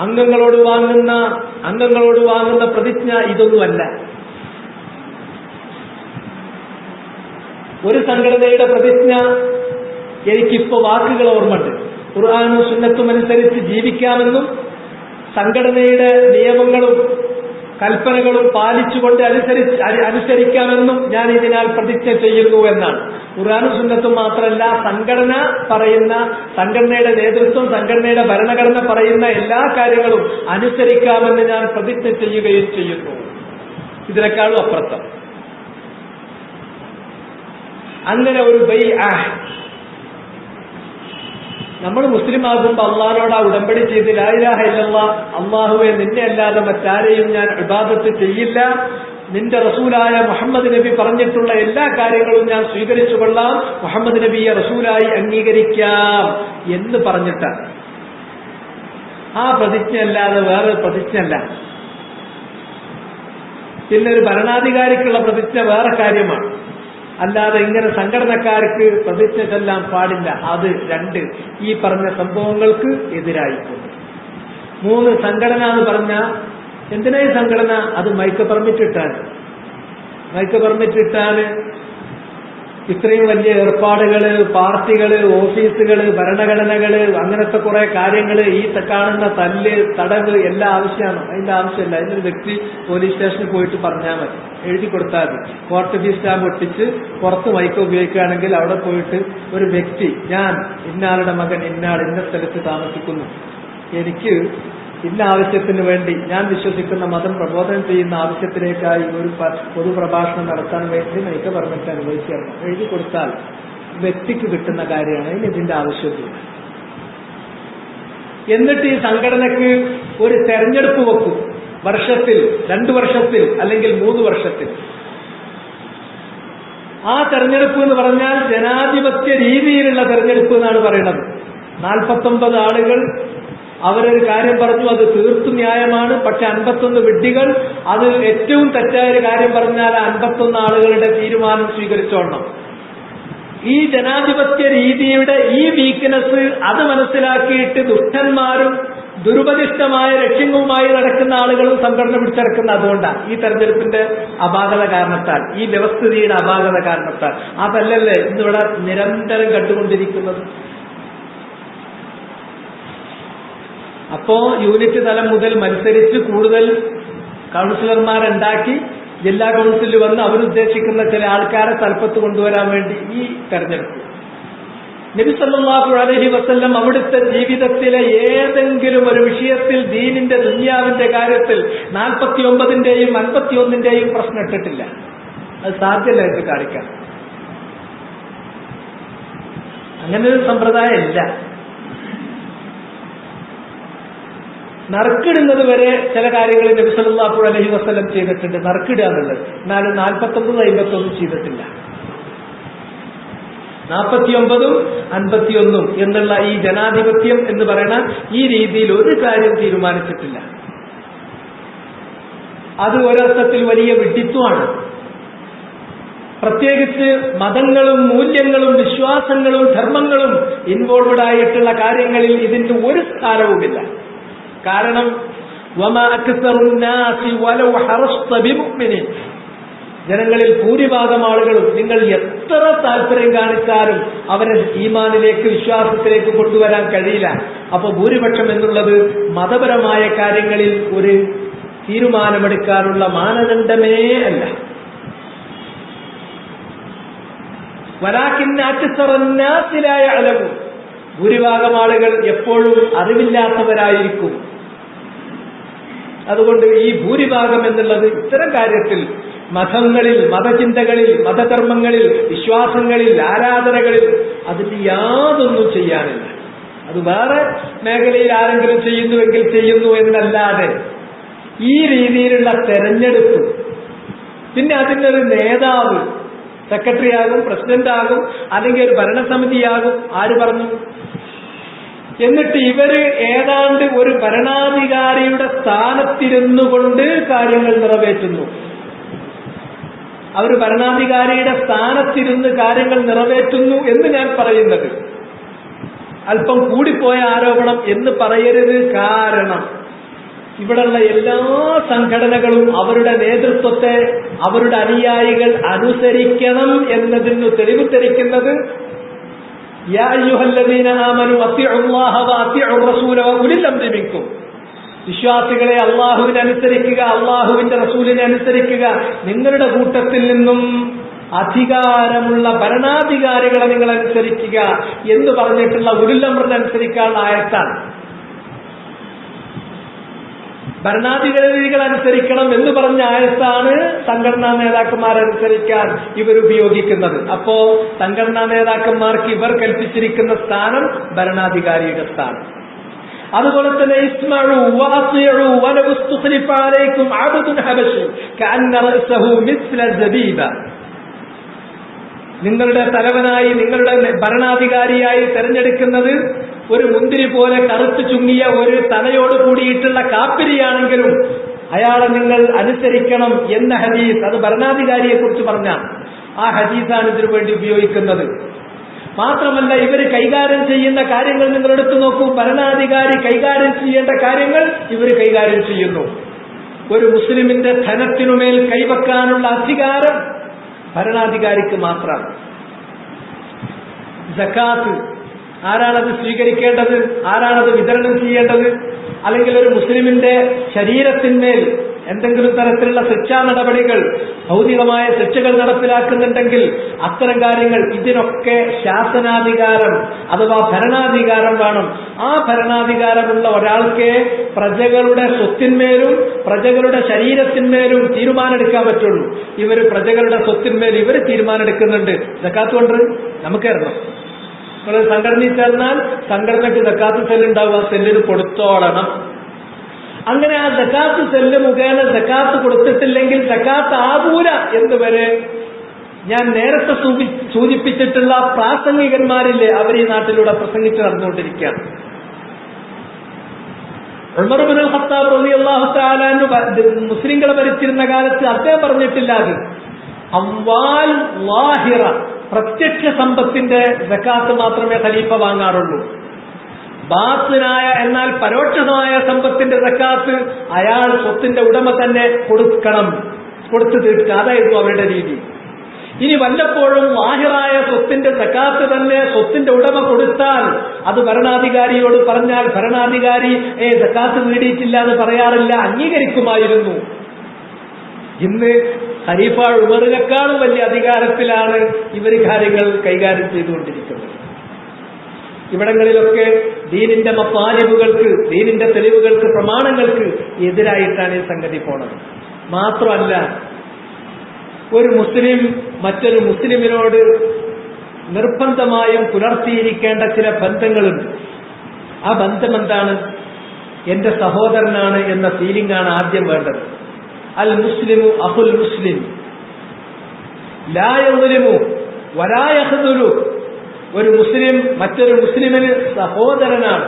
അംഗങ്ങളോട് വാങ്ങുന്ന പ്രതിജ്ഞ ഇതൊന്നുമല്ല. ഒരു സംഘടനയുടെ പ്രതിജ്ഞ എനിക്കിപ്പോ വാക്കുകൾ ഓർമ്മയുണ്ട്. ഖുർആനും സുന്നത്തും അനുസരിച്ച് ജീവിക്കാമെന്നും സംഘടനയുടെ നിയമങ്ങളും കൽപ്പനകളും പാലിച്ചുകൊണ്ട് അനുസരിക്കാമെന്നും ഞാൻ ഇതിനാൽ പ്രതിജ്ഞ ചെയ്യുന്നു എന്നാണ്. ഖുർആനും സുന്നത്തും മാത്രമല്ല, സംഘടന പറയുന്ന, സംഘടനയുടെ നേതൃത്വം, സംഘടനയുടെ ഭരണഘടന പറയുന്ന എല്ലാ കാര്യങ്ങളും അനുസരിക്കാമെന്ന് ഞാൻ പ്രതിജ്ഞ ചെയ്യുകയും ചെയ്യുന്നു. ഇതിനേക്കാളും അപ്പുറത്ത് അങ്ങനെ ഒരു നമ്മൾ മുസ്ലിം ആകുമ്പോൾ അള്ളാഹിനോട് ആ ഉടമ്പടി ചെയ്ത് ലാ ഇലാഹ ഇല്ലല്ലാഹ് അള്ളാഹുവെ നിന്നെ അല്ലാതെ മറ്റാരെയും ഞാൻ ഇബാദത്ത് ചെയ്യില്ല, നിന്റെ റസൂലായ മുഹമ്മദ് നബി പറഞ്ഞിട്ടുള്ള എല്ലാ കാര്യങ്ങളും ഞാൻ സ്വീകരിച്ചു കൊള്ളാം, മുഹമ്മദ് നബിയെ റസൂലായി അംഗീകരിക്കാം എന്ന് പറഞ്ഞിട്ടാണ്. ആ പ്രതിജ്ഞ അല്ലാതെ വേറെ പ്രതിജ്ഞയല്ല. പിന്നെ ഒരു ഭരണാധികാരിക്കുള്ള പ്രതിജ്ഞ വേറെ കാര്യമാണ്. അല്ലാതെ ഇങ്ങനെ സംഘടനക്കാർക്ക് പ്രതിജ്ഞ ചെല്ലാൻ പാടില്ല. അത് 2 ഈ പറഞ്ഞ സംഭവങ്ങൾക്ക് എതിരായിട്ടുണ്ട്. 3 സംഘടന എന്ന് പറഞ്ഞ എന്തിനായി സംഘടന? അത് മൈക്ക് പെർമിറ്റ് ഇട്ടാണ് ഇത്രയും വലിയ ഏർപ്പാടുകള്, പാർട്ടികള്, ഓഫീസുകള്, ഭരണഘടനകള്, അങ്ങനത്തെ കുറെ കാര്യങ്ങള്, ഈ കാണുന്ന തല്ല്, തടവ് എല്ലാം ആവശ്യമാണ്. അതിന്റെ ആവശ്യമില്ല. അതിനൊരു വ്യക്തി പോലീസ് സ്റ്റേഷനിൽ പോയിട്ട് പറഞ്ഞാൽ മതി. എഴുതി കൊടുത്താൽ മതി. കോർട്ട് ഫീസ് സ്റ്റാമ്പ് ഒട്ടിച്ച് പുറത്ത് മൈക്ക് ഉപയോഗിക്കുകയാണെങ്കിൽ അവിടെ പോയിട്ട് ഒരു വ്യക്തി, ഞാൻ ഇന്നാളുടെ മകൻ ഇന്നാൾ ഇന്ന സ്ഥലത്ത് താമസിക്കുന്നു, എനിക്ക് ഇന്ന ആവശ്യത്തിന് വേണ്ടി ഞാൻ വിശ്വസിക്കുന്ന മതം പ്രബോധനം ചെയ്യുന്ന ആവശ്യത്തിലേക്കായി ഒരു പൊതുപ്രഭാഷണം നടത്താൻ വേണ്ടി മൈക്ക് പെർമിറ്റ് അനുവദിക്കണം, എഴുതി കൊടുത്താൽ വ്യക്തിക്ക് കിട്ടുന്ന കാര്യമാണ്. അതിന് ഇതിന്റെ ആവശ്യമില്ല. എന്നിട്ട് ഈ സംഘടനക്ക് ഒരു തെരഞ്ഞെടുപ്പ് വെക്കും, വർഷത്തിൽ 2 വർഷത്തിൽ അല്ലെങ്കിൽ 3 വർഷത്തിൽ. ആ തെരഞ്ഞെടുപ്പ് എന്ന് പറഞ്ഞാൽ ജനാധിപത്യ രീതിയിലുള്ള തെരഞ്ഞെടുപ്പ് എന്നാണ് പറയുന്നത്. 49 ആളുകൾ അവരൊരു കാര്യം പറഞ്ഞു, അത് തീർത്തും ന്യായമാണ്. പക്ഷെ 51 വിഡ്ഢികൾ അത് ഏറ്റവും തെറ്റായ ഒരു കാര്യം പറഞ്ഞാൽ 51 ആളുകളുടെ തീരുമാനം സ്വീകരിച്ചോളണം. ഈ ജനാധിപത്യ രീതിയുടെ ഈ വീക്ക്നെസ് അത് മനസ്സിലാക്കിയിട്ട് ദുഷ്ടന്മാരും ദുരുപദിഷ്ടമായ ലക്ഷ്യങ്ങളുമായി നടക്കുന്ന ആളുകളും സംഘടന പിടിച്ചെടുക്കുന്ന അതുകൊണ്ടാണ്. ഈ തെരഞ്ഞെടുപ്പിന്റെ അപാകത കാരണത്താൽ, ഈ വ്യവസ്ഥിതിയുടെ അപാകത കാരണത്താൽ. അതല്ലല്ലേ ഇന്നിവിടെ നിരന്തരം കണ്ടുകൊണ്ടിരിക്കുന്നത്. അപ്പോ യൂണിറ്റ് തലം മുതൽ മത്സരിച്ച് കൂടുതൽ കൗൺസിലർമാരുണ്ടാക്കി ജില്ലാ കൗൺസിലിൽ വന്ന് അവരുദ്ദേശിക്കുന്ന ചില ആൾക്കാരെ തലപ്പത്ത് കൊണ്ടുവരാൻ വേണ്ടി ഈ തെരഞ്ഞെടുപ്പ്. നബി സല്ലല്ലാഹു അലൈഹി വസല്ലം അവിടുത്തെ ജീവിതത്തിലെ ഏതെങ്കിലും ഒരു വിഷയത്തിൽ ദീനിന്റെ ദുനിയാവിന്റെ കാര്യത്തിൽ 49ന്റെയും 51ന്റെയും പ്രശ്നം ഇട്ടിട്ടില്ല. അത് സാധ്യമല്ല എന്ന് കാണിക്കാം. അങ്ങനെ ഒരു സമ്പ്രദായം ഇല്ല. നറുക്കിടുന്നത് വരെ ചില കാര്യങ്ങൾ നബി സല്ലല്ലാഹു അലൈഹി വസല്ലം ചെയ്തിട്ടുണ്ട്, നറുക്കിടുക എന്നുള്ളത്. എന്നാലും 49, 51 ചെയ്തിട്ടില്ല. 49ഉം 51ഉം എന്നുള്ള ഈ ജനാധിപത്യം എന്ന് പറയുന്ന ഈ രീതിയിൽ ഒരു കാര്യം തീരുമാനിച്ചിട്ടില്ല. അത് ഒരർത്ഥത്തിൽ വലിയ വിഡ്ഢിത്വമാണ്. പ്രത്യേകിച്ച് മതങ്ങളും മൂല്യങ്ങളും വിശ്വാസങ്ങളും ധർമ്മങ്ങളും ഇൻവോൾവഡ് ആയിട്ടുള്ള കാര്യങ്ങളിൽ ഇതിന്റെ ഒരു സ്ഥാനവുമില്ല. കാരണം വമാ അക്സറു നാസി വലൗ ഹറസ്ത ബിമുഅ്മിനീൻ, ജനങ്ങളിൽ ഭൂരിഭാഗം ആളുകളും നിങ്ങൾ എത്ര താല്പര്യം കാണിച്ചാലും അവരെ ഈമാനിലേക്ക് വിശ്വാസത്തിലേക്ക് കൊണ്ടുവരാൻ കഴിയില്ല. അപ്പൊ ഭൂരിപക്ഷം എന്നുള്ളത് മതപരമായ കാര്യങ്ങളിൽ ഒരു തീരുമാനമെടുക്കാനുള്ള മാനദണ്ഡമേ അല്ല. വലാകിന്ന അക്സറൻ നാസി ലാ യഅലമൂൻ, ഭൂരിഭാഗം ആളുകൾ എപ്പോഴും അറിവില്ലാത്തവരായിരിക്കും. അതുകൊണ്ട് ഈ ഭൂരിഭാഗം എന്നുള്ളത് ഇത്തരം കാര്യത്തിൽ മതങ്ങളിൽ, മതചിന്തകളിൽ, മതകർമ്മങ്ങളിൽ, വിശ്വാസങ്ങളിൽ, ആരാധനകളിൽ അതിന് യാതൊന്നും ചെയ്യാനില്ല. അത് വേറെ മേഖലയിൽ ആരെങ്കിലും ചെയ്യുന്നുവെങ്കിൽ ചെയ്യുന്നു എന്നല്ലാതെ ഈ രീതിയിലുള്ള തെരഞ്ഞെടുപ്പ്, പിന്നെ അതിൻ്റെ ഒരു നേതാവ് സെക്രട്ടറി ആകും, പ്രസിഡന്റ് ആകും, അല്ലെങ്കിൽ ഒരു ഭരണസമിതിയാകും. ആര് പറഞ്ഞു? എന്നിട്ട് ഇവര് ഏതാണ്ട് ഒരു ഭരണാധികാരിയുടെ സ്ഥാനത്തിരുന്നു കൊണ്ട് കാര്യങ്ങൾ നിറവേറ്റുന്നു. അവർ ഭരണാധികാരിയുടെ സ്ഥാനത്തിരുന്ന് കാര്യങ്ങൾ നിറവേറ്റുന്നു എന്ന് ഞാൻ പറയുന്നത് അല്പം കൂടിപ്പോയ ആരോപണം എന്ന് പറയരുത്. കാരണം ഇവിടെയുള്ള എല്ലാ സംഘടനകളും അവരുടെ നേതൃത്വത്തെ അവരുടെ അനുയായികൾ അനുസരിക്കണം എന്നതിന് തെളിവ് തെളിക്കുന്നത് യാ അയ്യുഹല്ലദീന ആമനു അത്തിഉല്ലാഹ വഅത്തിഉർ റസൂല വഉലിൽ അംരി മിൻകും, വിശ്വാസികളെ അള്ളാഹുവിനെ അനുസരിക്കുക, അള്ളാഹുവിന്റെ റസൂലിനെ അനുസരിക്കുക, നിങ്ങളുടെ കൂട്ടത്തിൽ നിന്നും അധികാരമുള്ള ഭരണാധികാരികളെ നിങ്ങൾ അനുസരിക്കുക എന്ന് പറഞ്ഞിട്ടുള്ള ഉലുൽ അംറിനെ അനുസരിക്കാനുള്ള ആയത്താണ്. ഭരണാധികാരികൾ അനുസരിക്കണം എന്ന് പറഞ്ഞ ആയത്താണ് സംഘടനാ നേതാക്കന്മാരനുസരിക്കാൻ ഇവരുപയോഗിക്കുന്നത്. അപ്പോ സംഘടനാ നേതാക്കന്മാർക്ക് ഇവർ കൽപ്പിച്ചിരിക്കുന്ന സ്ഥാനം ഭരണാധികാരിയുടെ സ്ഥാനം. അതുപോലെ തന്നെ ഇസ്മഉ വഅതിഉ വലൗ ഇസ്തുഖ്ലിഫ അലൈക്കും അബ്ദുൻ ഹബശി കഅന്ന റഅസഹു മിസ്ല സബീബ, നിങ്ങളുടെ തലവനായി, നിങ്ങളുടെ ഭരണാധികാരിയായി തെരഞ്ഞെടുക്കുന്നത് ഒരു മുന്തിരി പോലെ കറുത്തു ചുങ്ങിയ ഒരു തലയോട് കൂടിയിട്ടുള്ള കാപ്പിരിയാണെങ്കിലും അയാളെ നിങ്ങൾ അനുസരിക്കണം എന്ന ഹദീസ്, അത് ഭരണാധികാരിയെ കുറിച്ച് പറഞ്ഞ ആ ഹദീസാണ് ഇതിനു വേണ്ടി ഉപയോഗിക്കുന്നത്. മാത്രമല്ല ഇവര് കൈകാര്യം ചെയ്യുന്ന കാര്യങ്ങൾ നിങ്ങൾ എടുത്തു നോക്കൂ. ഭരണാധികാരി കൈകാര്യം ചെയ്യേണ്ട കാര്യങ്ങൾ ഇവർ കൈകാര്യം ചെയ്യുന്നു. ഒരു മുസ്ലിമിന്റെ ധനത്തിനുമേൽ കൈവെക്കാനുള്ള അധികാരം ഭരണാധികാരിക്ക് മാത്രമാണ്. സക്കാത്ത് ആരാണത് സ്വീകരിക്കേണ്ടത്, ആരാണത് വിതരണം ചെയ്യേണ്ടത്, അല്ലെങ്കിൽ ഒരു മുസ്ലിമിന്റെ ശരീരത്തിന്മേൽ എന്തെങ്കിലും തരത്തിലുള്ള ശിക്ഷാ നടപടികൾ, ഭൗതികമായ ശിക്ഷകൾ നടപ്പിലാക്കുന്നുണ്ടെങ്കിൽ അത്തരം കാര്യങ്ങൾ, ഇതിനൊക്കെ ശാസനാധികാരം അഥവാ ഭരണാധികാരം വേണം. ആ ഭരണാധികാരമുള്ള ഒരാൾക്ക് പ്രജകളുടെ സ്വത്തിന്മേലും പ്രജകളുടെ ശരീരത്തിന്മേലും തീരുമാനമെടുക്കാൻ പറ്റുള്ളൂ. ഇവര് പ്രജകളുടെ സ്വത്തിന്മേൽ ഇവർ തീരുമാനമെടുക്കുന്നുണ്ട്. സക്കാത്ത് കൊണ്ട് നമുക്കറിയണം. നിങ്ങൾ സംഘടനയിൽ ചേർന്നാൽ സംഘടനയ്ക്ക് സക്കാത്ത് സെല്ലുണ്ടാവുക, സെല്ലിന് കൊടുത്തോളണം. അങ്ങനെ ആ സക്കാത്ത് സെല്ല് മുഖേന സക്കാത്ത് കൊടുത്തിട്ടില്ലെങ്കിൽ സക്കാത്ത് ആകൂല എന്ന് വരെ ഞാൻ നേരത്തെ സൂചിപ്പിച്ചിട്ടുള്ള പ്രാസംഗികന്മാരില്ലേ, അവർ ഈ നാട്ടിലൂടെ പ്രസംഗിച്ച് നടന്നുകൊണ്ടിരിക്കുകയാണ്. ഉമർ ഇബ്നുൽ ഖത്താബ് റളിയല്ലാഹു തആല അൻഹു മുസ്ലിങ്ങളെ ഭരിച്ചിരുന്ന കാലത്ത് അദ്ദേഹം പറഞ്ഞിട്ടില്ല, അത് അംവാൽ ലാഹിറ, പ്രത്യക്ഷ സമ്പത്തിന്റെ സക്കാത്ത് മാത്രമേ ഖലീഫ വാങ്ങാറുള്ളൂ. ബാത്തിനായ എന്നാൽ പരോക്ഷമായ സമ്പത്തിന്റെ സക്കാത്ത് അയാൾ സ്വത്തിന്റെ ഉടമ തന്നെ കൊടുത്തു തീർക്കുക. അതായിരുന്നു അവരുടെ രീതി. ഇനി വല്ലപ്പോഴും ലാഹിറായ സ്വത്തിന്റെ സക്കാത്ത് തന്നെ സ്വത്തിന്റെ ഉടമ കൊടുത്താൽ അത് ഭരണാധികാരിയോട് പറഞ്ഞാൽ ഭരണാധികാരി സക്കാത്ത് നേടിയിട്ടില്ല എന്ന് പറയാറില്ല, അംഗീകരിക്കുമായിരുന്നു. ഇന്ന് ഖലീഫ ഉമറിനേക്കാളും വലിയ അധികാരത്തിലാണ് ഇവർ കാര്യങ്ങൾ കൈകാര്യം ചെയ്തുകൊണ്ടിരിക്കുന്നത്. ഇവിടങ്ങളിലൊക്കെ ദീനിന്റെ മത്താലിബുകൾക്ക്, ദീനിന്റെ തെളിവുകൾക്ക്, പ്രമാണങ്ങൾക്ക് എതിരായിട്ടാണ് ഈ സംഗതി പോണത്. മാത്രമല്ല, ഒരു മുസ്ലിം മറ്റൊരു മുസ്ലിമിനോട് നിർബന്ധമായും പുലർത്തിയിരിക്കേണ്ട ചില ബന്ധങ്ങളുണ്ട്. ആ ബന്ധം എന്താണ്? എന്റെ സഹോദരനാണ് എന്ന ഫീലിംഗ് ആണ് ആദ്യം വേണ്ടത്. അൽ മുസ്ലിമു അഖുൽ മുസ്ലിം ലാ യദ്ലിമു വലാ യഖ്ദുലു. ഒരു മുസ്ലിം മറ്റൊരു മുസ്ലിമിന് സഹോദരനാണ്.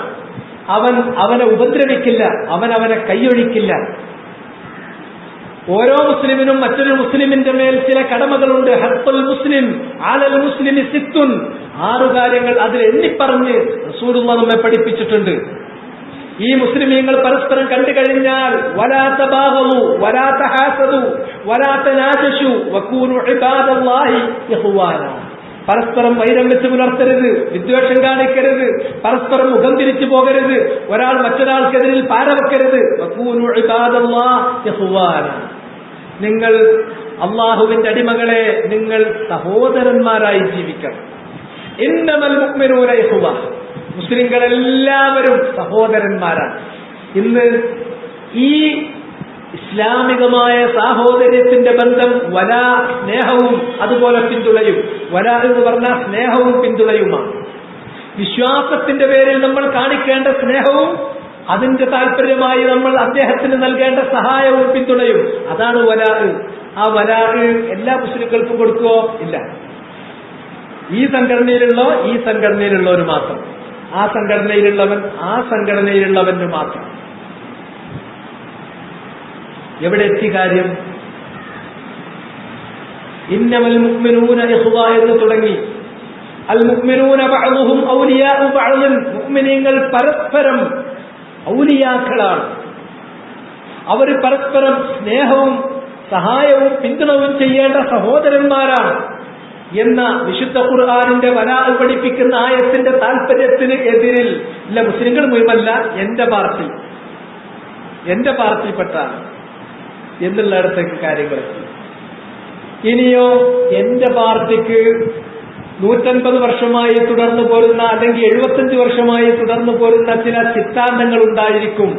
അവനെ ഉപദ്രവിക്കില്ല, അവനെ കൈയൊഴിക്കില്ല. ഓരോ മുസ്ലിമിനും മറ്റൊരു മുസ്ലിമിന്റെ മേൽ ചില കടമകളുണ്ട്. ഹഖ്ഖുൽ മുസ്ലിം അലൽ മുസ്ലിമി സിത്തുൻ, 6 കാര്യങ്ങൾ അതിൽ എണ്ണിപ്പറഞ്ഞ് റസൂലുള്ളാഹി നമ്മെ പഠിപ്പിച്ചിട്ടുണ്ട്. ഈ മുസ്ലിമീങ്ങൾ പരസ്പരം കണ്ടു കഴിഞ്ഞാൽ വലാ തബാഗളു വലാ തഹാസദു വലാ തനാജശു വകൂനു ഇബാദല്ലാഹി ഇഖ്വാന. പരസ്പരം വൈരം വെച്ച് പുലർത്തരുത്, വിദ്വേഷം കാണിക്കരുത്, പരസ്പരം മുഖം തിരിച്ചു പോകരുത്, ഒരാൾ മറ്റൊരാൾക്കെതിരിൽ പാരവെക്കരുത്. വകൂനു ഇബാദല്ലാഹി ഇഖ്വാന. നിങ്ങൾ അല്ലാഹുവിന്റെ അടിമകളെ, നിങ്ങൾ സഹോദരന്മാരായി ജീവിക്കണം. ഇന്നമൽ മുഅ്മിനൂന ഇഖ്വ, മുസ്ലിങ്ങളെല്ലാവരും സഹോദരന്മാരാണ്. ഇന്ന് ഈ ഇസ്ലാമികമായ സാഹോദര്യത്തിന്റെ ബന്ധം വലാ, സ്നേഹവും അതുപോലെ പിന്തുണയും. വലാ എന്ന് പറഞ്ഞാൽ സ്നേഹവും പിന്തുണയുമാണ്. വിശ്വാസത്തിന്റെ പേരിൽ നമ്മൾ കാണിക്കേണ്ട സ്നേഹവും അതിന്റെ താല്പര്യമായി നമ്മൾ അദ്ദേഹത്തിന് നൽകേണ്ട സഹായവും പിന്തുണയും, അതാണ് വലാ. ആ വലാ എല്ലാ മുസ്ലിങ്ങൾക്കും കൊടുക്കുവോ? ഇല്ല. ഈ സംഘടനയിലുള്ളവർ മാത്രം, ആ സംഘടനയിലുള്ളവന് മാത്രം. എവിടെ എത്തി കാര്യം? ഇന്നമൽ മുഅ്മിനൂന ഇഖ്വ എന്ന് തുടങ്ങി. അൽ മുഅ്മിനൂന ബഅ്ദുഹും ഔലിയാഉ ബഅ്ദിൻ, മുഅ്മിനീങ്ങൾ പരസ്പരം ഔലിയാക്കളാണ്. അവർ പരസ്പരം സ്നേഹവും സഹായവും പിന്തുണവും ചെയ്യേണ്ട സഹോദരന്മാരാണ് എന്ന വിശുദ്ധ ഖുർആനിന്റെ വലാ പഠിപ്പിക്കുന്ന ആയത്തിന്റെ താല്പര്യത്തിന് എതിരിൽ ഇല്ല. മുസ്ലിങ്ങൾ മുഴുവല്ല, എന്റെ പാർട്ടിയിൽപ്പെട്ടാണ് എന്നുള്ളിടത്തേക്ക് കാര്യങ്ങൾ. ഇനിയോ എന്റെ പാർട്ടിക്ക് 150 വർഷമായി തുടർന്നു പോരുന്ന അല്ലെങ്കിൽ 75 വർഷമായി തുടർന്നു പോരുന്ന ചില സിദ്ധാന്തങ്ങൾ ഉണ്ടായിരിക്കും.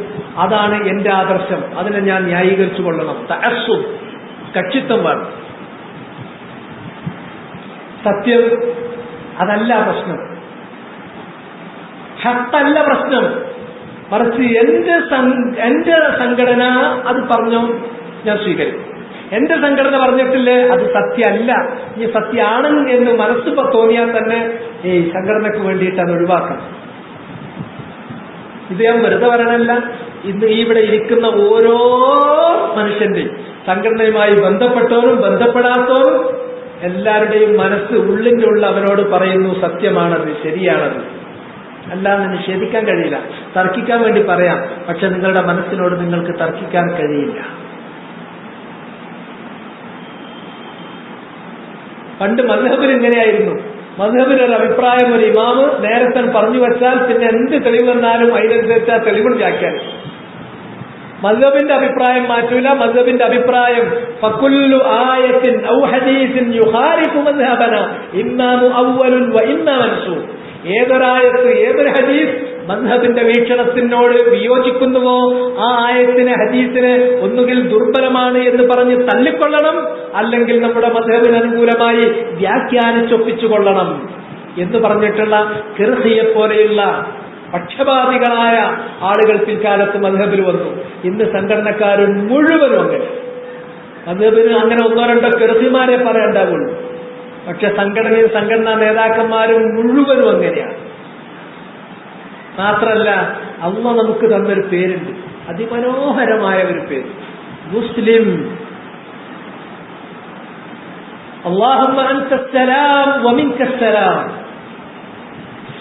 അതാണ് എന്റെ ആദർശം, അതിനെ ഞാൻ ന്യായീകരിച്ചു കൊള്ളണം. തഅസ്സുബ്, കക്ഷിത്വം വേണം. സത്യം അതല്ല പ്രശ്നം, ഹത്തല്ല പ്രശ്നം. മറിച്ച് എന്റെ സംഘടന അത് പറഞ്ഞോ, ഞാൻ സ്വീകരിക്കും. എന്റെ സംഘടന പറഞ്ഞിട്ടില്ലേ, അത് സത്യമല്ല. ഈ സത്യമാണ് എന്ന് മനസ്സ് തോന്നിയാൽ തന്നെ ഈ സംഘടനക്ക് വേണ്ടിയിട്ട് അത് ഒഴിവാക്കണം. ഇത് ഞാൻ വെറുതെ പറയണല്ല. ഇന്ന് ഇവിടെ ഇരിക്കുന്ന ഓരോ മനുഷ്യന്റെയും, സംഘടനയുമായി ബന്ധപ്പെട്ടവരും ബന്ധപ്പെടാത്തവരും എല്ലാവരുടെയും മനസ്സ് ഉള്ളിന്റെ ഉള്ള അവനോട് പറയുന്നു സത്യമാണത്, ശരിയാണത്. അല്ലാതെ നിഷേധിക്കാൻ കഴിയില്ല. തർക്കിക്കാൻ വേണ്ടി പറയാം, പക്ഷെ നിങ്ങളുടെ മനസ്സിനോട് നിങ്ങൾക്ക് തർക്കിക്കാൻ കഴിയില്ല. പണ്ട് മദ്ഹബിൽ ഇങ്ങനെയായിരുന്നു. മദ്ഹബിലൊരു അഭിപ്രായം ഒരു ഇമാമ് നേരത്തെ പറഞ്ഞു വെച്ചാൽ പിന്നെ എന്ത് തെളിവ് വന്നാലും അതിനനുസരിച്ച് ആ തെളിവ് വ്യാഖ്യാനിക്കും. മദ്ഹബിന്റെ അഭിപ്രായം മാറ്റൂല. മദ്ഹബിന്റെ അഭിപ്രായം ഫകുല്ലു ആയത്തിൻ ഔ ഹദീസിൻ യുഖാരിഫു മദ്ഹബന ഇമ്മാ മുഅവ്വലുൻ വ ഇമ്മാ മൻസൂഖ്. ഏതൊരായത്ത് ഏതൊരു ഹദീസ് മദ്ഹബിന്റെ വീക്ഷണത്തിനോട് വിയോജിക്കുന്നുവോ ആ ആയത്തിനെ ഹദീസിനെ ഒന്നുകിൽ ദുർബലമാണ് എന്ന് പറഞ്ഞ് തള്ളിക്കൊള്ളണം, അല്ലെങ്കിൽ നമ്മുടെ മദ്ഹബിന് അനുകൂലമായി വ്യാഖ്യാനിച്ചൊപ്പിച്ചുകൊള്ളണം എന്ന് പറഞ്ഞിട്ടുള്ള കിർഹിയെ പോലെയുള്ള പക്ഷപാതികളായ ആളുകൾ പിൽക്കാലത്ത് മദ്ഹബിൽ വന്നു. ഇന്ന് സംഘടനക്കാരും മുഴുവനും അങ്ങനെ. മദ്ഹബിന് അങ്ങനെ ഒന്നോ രണ്ടോ കിർഹിമാരെ പറയണ്ടാവുള്ളൂ, പക്ഷെ സംഘടനയും സംഘടനാ നേതാക്കന്മാരും മുഴുവനും അങ്ങനെയാണ്. മാത്രല്ല അള്ളാഹ് നമുക്ക് തന്നൊരു പേരുണ്ട്, അതിമനോഹരമായ ഒരു പേര്, മുസ്ലിം. അല്ലാഹുമ്മ അൻതസ്സലാം വമിൻകസ്സലാം.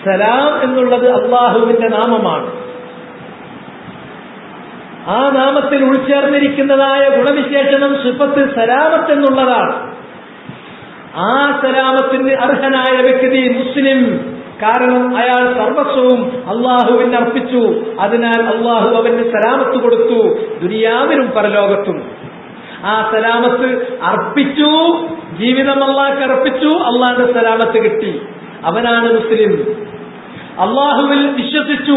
സലാം എന്നുള്ളത് അള്ളാഹുവിന്റെ നാമമാണ്. ആ നാമത്തിൽ ഉൾച്ചേർന്നിരിക്കുന്നതായ ഗുണവിശേഷണം സിഫത്ത് സലാമത്ത് എന്നുള്ളതാണ്. ആ സലാമത്തിന് അർഹനായ വ്യക്തി മുസ്ലിം. കാരണം അയാൾ സർവസ്വവും അള്ളാഹുവിന് അർപ്പിച്ചു. അതിനാൽ അള്ളാഹു അവന് സലാമത്ത് കൊടുത്തു, ദുനിയാവിലും പരലോകത്തും. ആ സലാമത്ത് അർപ്പിച്ചു, ജീവിതം അള്ളാഹ്ക്ക് അർപ്പിച്ചു, അള്ളാഹുന്റെ സലാമത്ത് കിട്ടി. അവനാണ് മുസ്ലിം. അള്ളാഹുവിൽ വിശ്വസിച്ചു.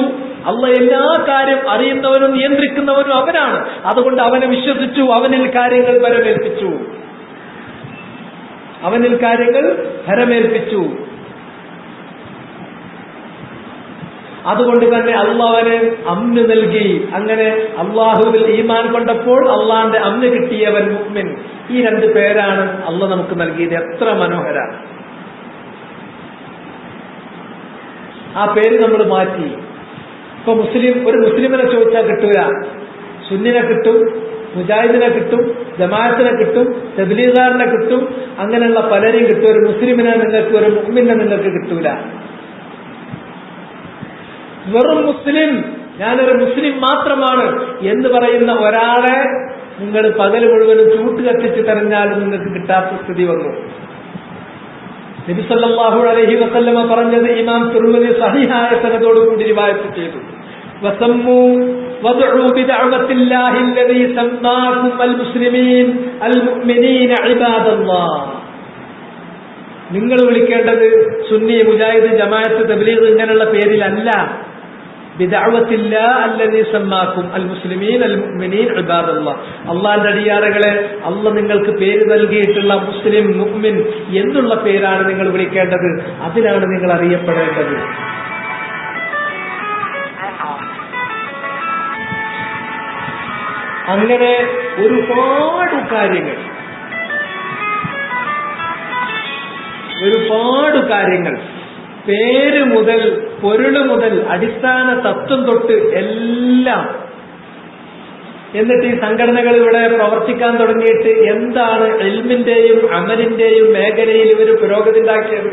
അള്ളാഹ് എല്ലാ കാര്യം അറിയുന്നവനും നിയന്ത്രിക്കുന്നവനും അവനാണ്. അതുകൊണ്ട് അവനെ വിശ്വസിച്ചു, അവനിൽ കാര്യങ്ങൾ ഭരമേൽപ്പിച്ചു. അതുകൊണ്ട് തന്നെ അള്ളാഹുവിന് അമ്ന് നൽകി. അങ്ങനെ അള്ളാഹുവിൽ ഈമാൻ കൊണ്ടപ്പോൾ അള്ളാഹിന്റെ അമ്ന് കിട്ടിയവൻ മുഅ്മിൻ. ഈ രണ്ട് പേരാണ് അള്ളാഹ് നമുക്ക് നൽകിയത്. എത്ര മനോഹരാണ്. ആ പേര് നമ്മൾ മാറ്റി. ഇപ്പൊ ഒരു മുസ്ലിമിനെ ചോദിച്ചാൽ കിട്ടൂല. സുന്നിനെ കിട്ടും, മുജാഹിദിനെ കിട്ടും, ജമാഅത്തിനെ കിട്ടും, തബ്ലീഗുകാരനെ കിട്ടും, അങ്ങനെയുള്ള പലരെയും കിട്ടും. ഒരു മുസ്ലിമിനെ നിങ്ങൾക്ക്, ഒരു മുഅ്മിനെ നിങ്ങൾക്ക് കിട്ടൂല. വെറും മുസ്ലിം, ഞാനൊരു മുസ്ലിം മാത്രമാണ് എന്ന് പറയുന്ന ഒരാളെ നിങ്ങൾ പകൽ മുഴുവനും ചൂട്ട് കത്തിച്ച് തെരഞ്ഞാലും നിങ്ങൾക്ക് കിട്ടാത്ത സ്ഥിതി വന്നു. നബി സല്ലല്ലാഹു അലൈഹി വസല്ലമ പറഞ്ഞത് ഇമാം തുർമുദി സഹീഹായ സനദോട് കൂടി റിവായത്ത് ചെയ്തു. വസമ്മു വദഉ ബിദഅവത്തില്ലാഹി അല്ലദീ സമ്മാകും അൽ മുസ്ലിമീൻ അൽ മുഅ്മിനീന ഇബാദല്ലാഹ്. നിങ്ങൾ വിളിക്കേണ്ടത് സുന്നി, മുജാഹിദ്, ജമാഅത്ത്, തബ്ലീഗ് ഇങ്ങനെയുള്ള പേരിലല്ല. ബിദഅവത്തില്ലാഹി അല്ലദീ സമ്മാകും അൽ മുസ്ലിമീൻ അൽ മുഅ്മിനീൻ ഇബാദല്ലാഹ്. അല്ലാഹുവിന്റെ അടിയാറുകളെ അല്ലാഹ് നിങ്ങൾക്ക് പേര് നൽകിയിട്ടുള്ള മുസ്ലിം, മുഅ്മിൻ എന്നുള്ള പേരാണ് നിങ്ങൾ വിളിക്കേണ്ടത്. അതിലാണ് നിങ്ങൾ അറിയപ്പെടേണ്ടത്. അങ്ങനെ ഒരുപാട് കാര്യങ്ങൾ പേര് മുതൽ പൊരുള് മുതൽ അടിസ്ഥാന തത്വം തൊട്ട് എല്ലാം. എന്നിട്ട് ഈ സംഘടനകൾ ഇവിടെ പ്രവർത്തിക്കാൻ തുടങ്ങിയിട്ട് എന്താണ് ഇൽമിന്റെയും അമലിന്റെയും മേഖലയിൽ ഇവർ പുരോഗതി ഉണ്ടാക്കിയത്?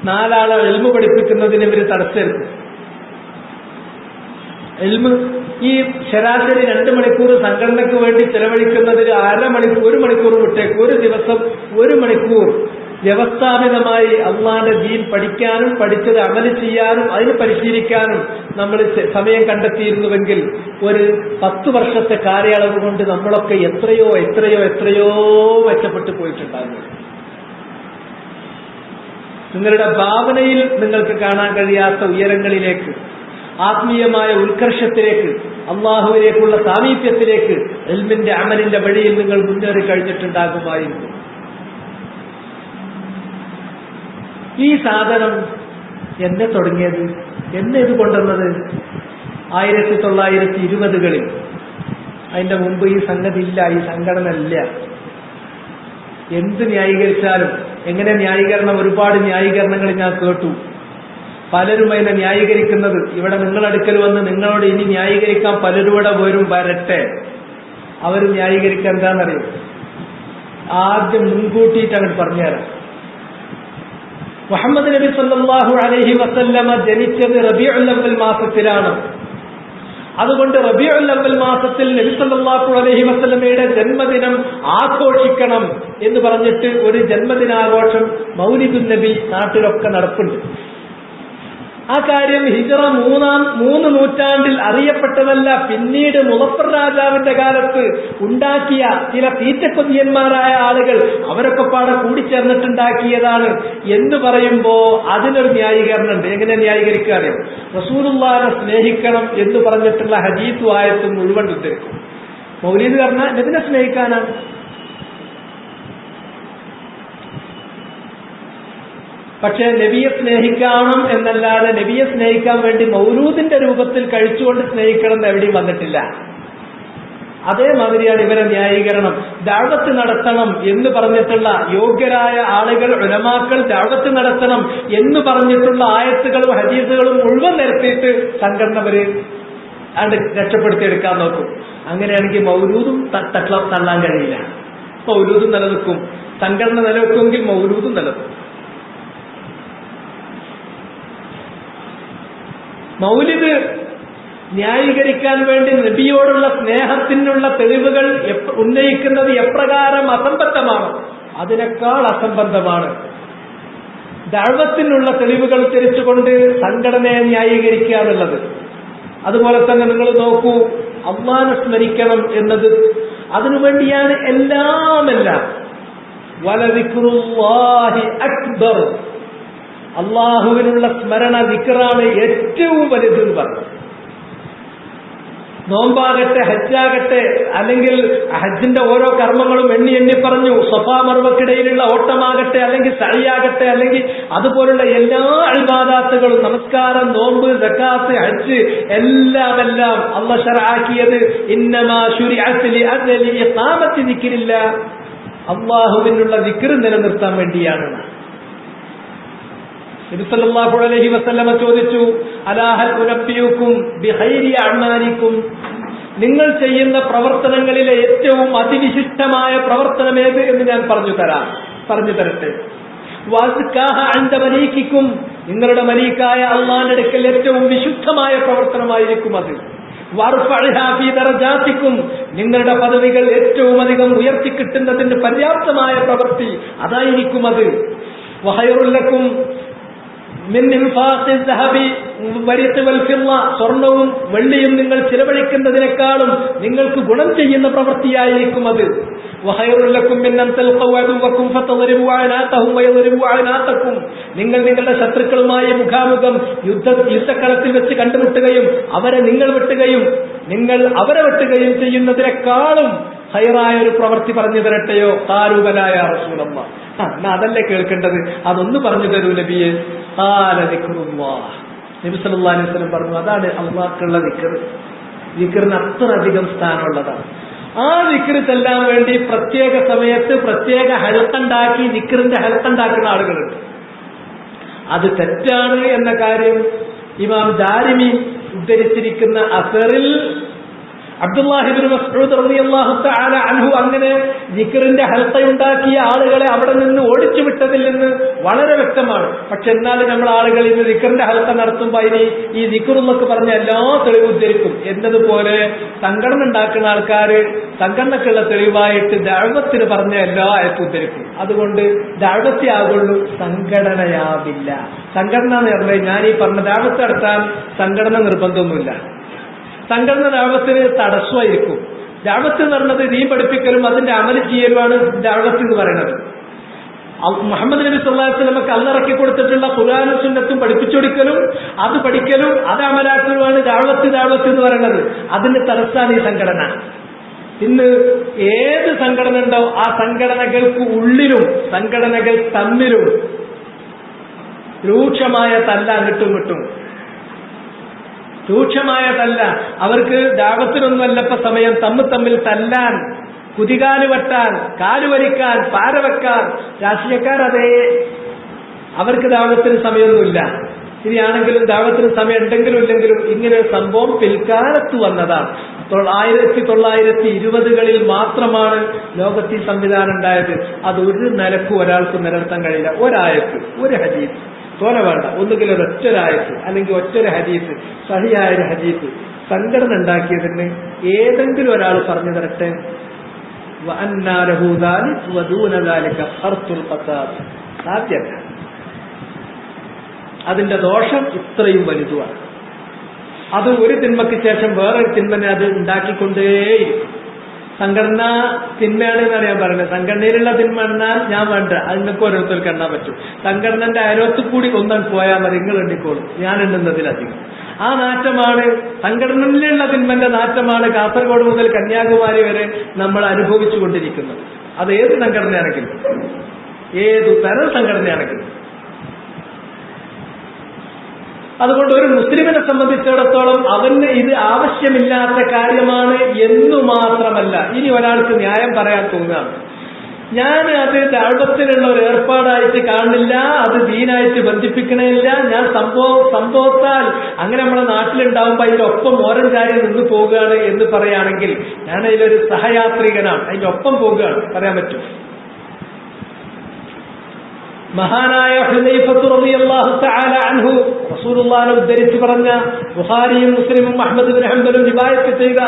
4 ആളെ ഇൽമു പഠിപ്പിക്കുന്നതിന് ഇവർ തടസ്സെടുക്കും. ഇൽമ് ഈ ശരാശരി 2 മണിക്കൂർ സംഘടനയ്ക്ക് വേണ്ടി ചെലവഴിക്കുന്നതിൽ 1 മണിക്കൂർ വിട്ടേക്ക്. ഒരു ദിവസം 1 മണിക്കൂർ വ്യവസ്ഥാപിതമായി അള്ളാന്റെ ദീൻ പഠിക്കാനും പഠിച്ചത് അമല് ചെയ്യാനും അതിന് പരിശീലിക്കാനും നമ്മൾ സമയം കണ്ടെത്തിയിരുന്നുവെങ്കിൽ ഒരു 10 വർഷത്തെ കാലയളവ് കൊണ്ട് നമ്മളൊക്കെ എത്രയോ മെച്ചപ്പെട്ടു പോയിട്ടുണ്ടാകും. നിങ്ങളുടെ ഭാവനയിൽ നിങ്ങൾക്ക് കാണാൻ കഴിയാത്ത ഉയരങ്ങളിലേക്ക്, ആത്മീയമായ ഉത്കർഷത്തിലേക്ക്, അള്ളാഹുവിലേക്കുള്ള സാമീപ്യത്തിലേക്ക് ഇൽമിന്റെ അമലിന്റെ വഴിയിൽ നിങ്ങൾ മുന്നേറി കഴിഞ്ഞിട്ടുണ്ടാകുമായിരുന്നു. ഈ സാധനം എന്നെ തുടങ്ങിയത്, എന്നെ ഇത് കൊണ്ടുവന്നത് 1920കളിൽ. അതിന്റെ മുമ്പ് ഈ സംഗതി ഇല്ല, ഈ സംഘടന ഇല്ല. എന്ത് ന്യായീകരിച്ചാലും, എങ്ങനെ ന്യായീകരണം, ഒരുപാട് ന്യായീകരണങ്ങൾ ഞാൻ കേട്ടു. പലരും അതിനെ ന്യായീകരിക്കുന്നത്, ഇവിടെ നിങ്ങളടുക്കൽ വന്ന് നിങ്ങളോട് ഇനി ന്യായീകരിക്കാൻ പലരുടെ വരും, വരട്ടെ. അവർ ന്യായീകരിക്കാൻ എന്താണെന്നറിയും? ആദ്യം മുൻകൂട്ടിയിട്ട് അങ്ങോട്ട് പറഞ്ഞുതരാം. മുഹമ്മദ് നബി സല്ലല്ലാഹു അലൈഹി വസല്ലമ ജനിച്ചത് റബീഉൽ അവ്വൽ മാസത്തിലാണ്. അതുകൊണ്ട് റബീഉൽ അവ്വൽ മാസത്തിൽ നബി സല്ലല്ലാഹു അലൈഹി വസല്ലമയുടെ ജന്മദിനം ആഘോഷിക്കണം എന്ന് പറഞ്ഞിട്ട് ഒരു ജന്മദിനാഘോഷം മൗലിദുൻ നബി നാട്ടിലൊക്കെ നടപ്പുണ്ട്. ആ കാര്യം ഹിജ്റ 3 നൂറ്റാണ്ടിൽ അറിയപ്പെട്ടതല്ല. പിന്നീട് മുളഫർ രാജാവിന്റെ കാലത്ത് ഉണ്ടാക്കിയ ചില തീറ്റക്കൊതിയന്മാരായ ആളുകൾ അവരൊക്കെ പാടെ കൂടിച്ചേർന്നിട്ടുണ്ടാക്കിയതാണ് എന്ന് പറയുമ്പോ അതിനൊരു ന്യായീകരണമുണ്ട്. എങ്ങനെ ന്യായീകരിക്കുക അറിയാം? റസൂലുള്ളാഹിനെ സ്നേഹിക്കണം എന്ന് പറഞ്ഞിട്ടുള്ള ഹദീസും ആയത്തും മുഴുവൻ ഉദ്ധരിക്കും. മൗലീദ് പറഞ്ഞാൽ നബിനെ സ്നേഹിക്കാനാണ്. പക്ഷേ നബിയെ സ്നേഹിക്കണം എന്നല്ലാതെ നബിയെ സ്നേഹിക്കാൻ വേണ്ടി മൗലൂദിന്റെ രൂപത്തിൽ കഴിച്ചുകൊണ്ട് സ്നേഹിക്കണം എന്ന് എവിടെയും വന്നിട്ടില്ല. അതേമാതിരിയാണ് ഇവരെ ന്യായീകരണം. ദഅവത്ത് നടത്തണം എന്ന് പറഞ്ഞിട്ടുള്ള യോഗ്യരായ ആളുകൾ, ഉലമാക്കൾ ദഅവത്ത് നടത്തണം എന്ന് പറഞ്ഞിട്ടുള്ള ആയത്തുകളും ഹദീസുകളും മുഴുവൻ നിരത്തിയിട്ട് സംഘടനവര് രക്ഷപ്പെടുത്തിയെടുക്കാൻ നോക്കും. അങ്ങനെയാണെങ്കിൽ മൗലൂദും തള്ളാൻ കഴിയില്ല. മൗലൂദും നിലനിൽക്കും. സംഘടന നിലനിൽക്കുമെങ്കിൽ മൗലൂദും നിലനിൽക്കും. മൗലിദ് ന്യായീകരിക്കാൻ വേണ്ടി നബിയോടുള്ള സ്നേഹത്തിനുള്ള തെളിവുകൾ ഉന്നയിക്കുന്നത് എപ്രകാരം അസംബന്ധമാണ്, അതിനേക്കാൾ അസംബന്ധമാണ് ദഅവത്തിനുള്ള തെളിവുകൾ തിരിച്ചുകൊണ്ട് സംഘടനയെ ന്യായീകരിക്കുക എന്നുള്ളത്. അതുപോലെ തന്നെ നിങ്ങൾ നോക്കൂ, അല്ലാഹനെ സ്മരിക്കണം എന്നത് അതിനുവേണ്ടിയാണ് എല്ലാം. വലദിക്റുല്ലാഹി അക്ബർ, അള്ളാഹുവിനുള്ള സ്മരണ ദിക്റാണ് ഏറ്റവും വലുതെന്ന് പറഞ്ഞു. നോമ്പാകട്ടെ, ഹജ്ജാകട്ടെ, അല്ലെങ്കിൽ ഹജ്ജിന്റെ ഓരോ കർമ്മങ്ങളും എണ്ണി എണ്ണി പറഞ്ഞു. സഫാ മർവക്കിടയിലുള്ള ഓട്ടമാകട്ടെ, അല്ലെങ്കിൽ സഅയാകട്ടെ, അല്ലെങ്കിൽ അതുപോലുള്ള എല്ലാ ഇബാദത്തുകളും, നമസ്കാരം, നോമ്പ്, സക്കാത്ത്, ഹജ്ജ്, എല്ലാം അല്ലാഹ് ശർആക്കിയത് ഇന്നമാ ശുരിഅത് ലിഅജ്ലി ഇഖാമത്തി ദിക്രില്ലാ, അള്ളാഹുവിനുള്ള ദിക്ർ നിലനിർത്താൻ വേണ്ടിയാണ്. നബി സല്ലല്ലാഹു അലൈഹി വസല്ലമ ചോദിച്ചു, അലാ ഹൽ ഉനബ്ബിയുക്കും ബിഖൈരി അഅമാലിക്കും, നിങ്ങൾ ചെയ്യുന്ന പ്രവർത്തനങ്ങളിലെ ഏറ്റവും അതിവിശിഷ്ടമായ പ്രവർത്തനം ഏത് എന്ന് ഞാൻ പറഞ്ഞു തരട്ടെ. വസ്കാഹ അൻദ മലീകിക്കും, നിങ്ങളുടെ മലീക്കായ അല്ലാഹുവിന്റെ അടുക്കൽ ഏറ്റവും വിശുദ്ധമായ പ്രവർത്തനമായിരിക്കും അത്. വർഫഅഹാ ഫീ ദറജാതിക്കും, നിങ്ങളുടെ പദവികൾ ഏറ്റവും അധികം ഉയർത്തിക്കിട്ടുന്നതിന് പര്യാപ്തമായ പ്രവൃത്തി അതായിരിക്കും അത്. വഖൈറുൽ ലക്കും മിൻ ഇൻഫാഖി ദഹബി വരിത്ത് വൽ ഫിദ്ദ, സ്വർണവും വെള്ളിയും നിങ്ങൾ ചിലവഴിക്കുന്നതിനേക്കാളും നിങ്ങൾക്ക് ഗുണം ചെയ്യുന്ന പ്രവൃത്തിയായിരിക്കും അത്. വഖൈറുൽ ലക്കും മിൻ അൻ തൽഖൂ അദുവക്കും ഫതദ്രിബു അനാതഹും വയദ്രിബു അനാതക്കും, നിങ്ങൾ നിങ്ങളുടെ ശത്രുക്കളുമായി മുഖാമുഖം യുദ്ധക്കളത്തിൽ വെച്ച് കണ്ടുമുട്ടുകയും അവരെ നിങ്ങൾ വെട്ടുകയും നിങ്ങൾ അവരെ വെട്ടുകയും ചെയ്യുന്നതിനേക്കാളും ഖൈറായ ഒരു പ്രവൃത്തി പറഞ്ഞു തരട്ടെയോ? ഖാലൂ ബലാ യാ റസൂലല്ലാഹ്, അതല്ലേ കേൾക്കേണ്ടത്, അതൊന്ന് പറഞ്ഞു തരൂ നബിയെ. ഖാല ദിക്റുല്ലാഹ്, നബി സല്ലല്ലാഹു അലൈഹി വസല്ലം പറഞ്ഞു, അതാണ് അല്ലാഹുവിനുള്ള ദിക്ർ. ദിക്റിന് അത്ര അധികം സ്ഥാനമുള്ളതാണ്. ആ ദിക്ർ ചെല്ലാൻ വേണ്ടി പ്രത്യേക സമയത്ത് പ്രത്യേക ഹൽഖുണ്ടാക്കി ദിക്റിന്റെ ഹൽഖുണ്ടാക്കുന്ന ആളുകളുണ്ട്. അത് തെറ്റാണ് എന്ന കാര്യം ഇമാം ദാരിമി ഉദ്ധരിച്ചിരിക്കുന്ന അസറിൽ അബ്ദുല്ലാഹി ഇബ്നു മസ്ഊദ് റളിയല്ലാഹു തആല അൻഹു അങ്ങനെ ദിക്റിന്റെ ഹൽഖയുണ്ടാക്കിയ ആളുകളെ അവിടെ നിന്ന് ഓടിച്ചു വിട്ടതിൽ നിന്ന് വളരെ വ്യക്തമാണ്. പക്ഷെ എന്നാലും നമ്മൾ ആളുകൾ ഇന്ന് ദിക്റിന്റെ ഹൽഖ നടത്തുമ്പോൾ അതിന് ഈ ദിക്റെന്നൊക്കെ പറഞ്ഞ എല്ലാ തെളിവും ഉദ്ധരിക്കും എന്നതുപോലെ സംഘടന ഉണ്ടാക്കുന്ന ആൾക്കാർ സംഘടനക്കുള്ള തെളിവായിട്ട് ദഅവത്തിന് പറഞ്ഞ എല്ലാ ആയത്തും ഉദ്ധരിക്കും. അതുകൊണ്ട് ദഅവത്തിയാകുള്ളൂ, സംഘടനയാവില്ല. സംഘടന എന്ന് പറഞ്ഞാൽ ഞാൻ ഈ പറഞ്ഞ ദഅവത്ത് നടത്താൻ സംഘടന നിർബന്ധമൊന്നുമില്ല. സംഘടന ദഅവത്തിന് തടസ്സമായിരിക്കും. ദഅവത്ത് എന്ന് പറഞ്ഞത് ദീൻ പഠിപ്പിക്കലും അതിന്റെ അമൽ ചെയ്യലുമാണ് ദഅവത്ത് എന്ന് പറയുന്നത്. മുഹമ്മദ് നബി സല്ലല്ലാഹു അലൈഹി വസല്ലമക്ക് അല്ലാഹ് ഇറക്കി കൊടുത്തിട്ടുള്ള ഖുർആനും സുന്നത്തും പഠിപ്പിച്ചു കൊടുക്കലും അത് പഠിക്കലും അത് അമലാക്കലുമാണ് ദഅവത്ത് എന്ന് പറയുന്നത്. അതിന് തടസ്സമാണ് ഈ സംഘടന. ഇന്ന് ഏത് സംഘടന ഉണ്ടോ ആ സംഘടനകൾക്ക് ഉള്ളിലും സംഘടനകൾ തമ്മിലും രൂക്ഷമായ തല്ല അങ്ങോട്ടും ഇങ്ങോട്ടും, രൂക്ഷമായതല്ല. അവർക്ക് ദഅവത്തിനൊന്നുമല്ല ഇപ്പൊ സമയം തമ്മിൽ തല്ലാൻ, കുതികാല് വെട്ടാൻ, കാലുവരിക്കാൻ, പാരവെക്കാൻ. രാഷ്ട്രീയക്കാരതേ, അവർക്ക് ദഅവത്തിന് സമയമൊന്നുമില്ല. ഇനിയാണെങ്കിലും ദഅവത്തിന് സമയം ഉണ്ടെങ്കിലും ഇല്ലെങ്കിലും ഇങ്ങനെ ഒരു സംഭവം പിൽക്കാലത്ത് വന്നതാണ്. 1920കളിൽ മാത്രമാണ് ലോകത്ത് ഈ സംവിധാനം ഉണ്ടായത്. അതൊരു നിലക്കും ഒരാൾക്ക് നിലനിർത്താൻ കഴിയില്ല. ഒരായത്ത്, ഒരു ഹദീസ് തോല വേണ്ട, ഒന്നുകിൽ ഒരൊറ്റൊരായത്ത് അല്ലെങ്കിൽ ഒറ്റൊരു ഹദീസ്, സഹിയായൊരു ഹദീസ് സംഘടന ഉണ്ടാക്കിയതിന് ഏതെങ്കിലും ഒരാൾ പറഞ്ഞു തരട്ടെ. സാധ്യമല്ല. അതിന്റെ ദോഷം ഇത്രയും വലുതുമാണ്. അത് ഒരു തിന്മയ്ക്ക് ശേഷം വേറൊരു തിന്മനെ അത് ഉണ്ടാക്കിക്കൊണ്ടേയിരിക്കും. സംഘടന തിന്മയാണ് എന്നാണ് ഞാൻ പറയുന്നത്. സംഘടനയിലുള്ള തിന്മ എണ്ണാൻ ഞാൻ വേണ്ട, അത് നിങ്ങൾക്ക് ഓരോരുത്തർക്ക് എണ്ണാൻ പറ്റും. സംഘടനന്റെ അയലോത്ത് കൂടി ഒന്നാൻ പോയാൽ മതി, നിങ്ങൾ എണ്ണിക്കോളും, ഞാൻ എണ്ണുന്നതിലധികം. ആ നാറ്റമാണ്, സംഘടനയിലുള്ള തിന്മന്റെ നാറ്റമാണ് കാസർഗോഡ് മുതൽ കന്യാകുമാരി വരെ നമ്മൾ അനുഭവിച്ചു കൊണ്ടിരിക്കുന്നത്. അത് ഏത് സംഘടനയാണെങ്കിലും, ഏതു തരം സംഘടനയാണെങ്കിലും. അതുകൊണ്ട് ഒരു മുസ്ലിമിനെ സംബന്ധിച്ചിടത്തോളം അവന് ഇത് ആവശ്യമില്ലാത്ത കാര്യമാണ് എന്നു മാത്രമല്ല, ഇനി ഒരാൾക്ക് ന്യായം പറയാൻ തോന്നുകയാണ്, ഞാൻ അത് ദഅവത്തിനുള്ള ഒരു ഏർപ്പാടായിട്ട് കാണുന്നില്ല, അത് ദീനായിട്ട് ബന്ധിപ്പിക്കണില്ല, ഞാൻ സംഭവത്താൽ അങ്ങനെ നമ്മുടെ നാട്ടിലുണ്ടാവുമ്പോൾ അതിന്റെ ഒപ്പം ഓരോ കാര്യം നിന്ന് പോവുകയാണ് എന്ന് പറയുകയാണെങ്കിൽ ഞാൻ അതിലൊരു സഹയാത്രികനാണ്, അതിന്റെ ഒപ്പം പോവുകയാണ്, പറയാൻ പറ്റും. മഹാനായ ഹുദൈഫത്ത് റളിയല്ലാഹു തആല അൻഹു റസൂലുള്ളാഹിനെ ഉദ്ധരിച്ച് പറഞ്ഞ, ബുഖാരിയും മുസ്ലിമും അഹ്മദ് ബിൻ ഹംബലും റിവായത്ത് ചെയ്ത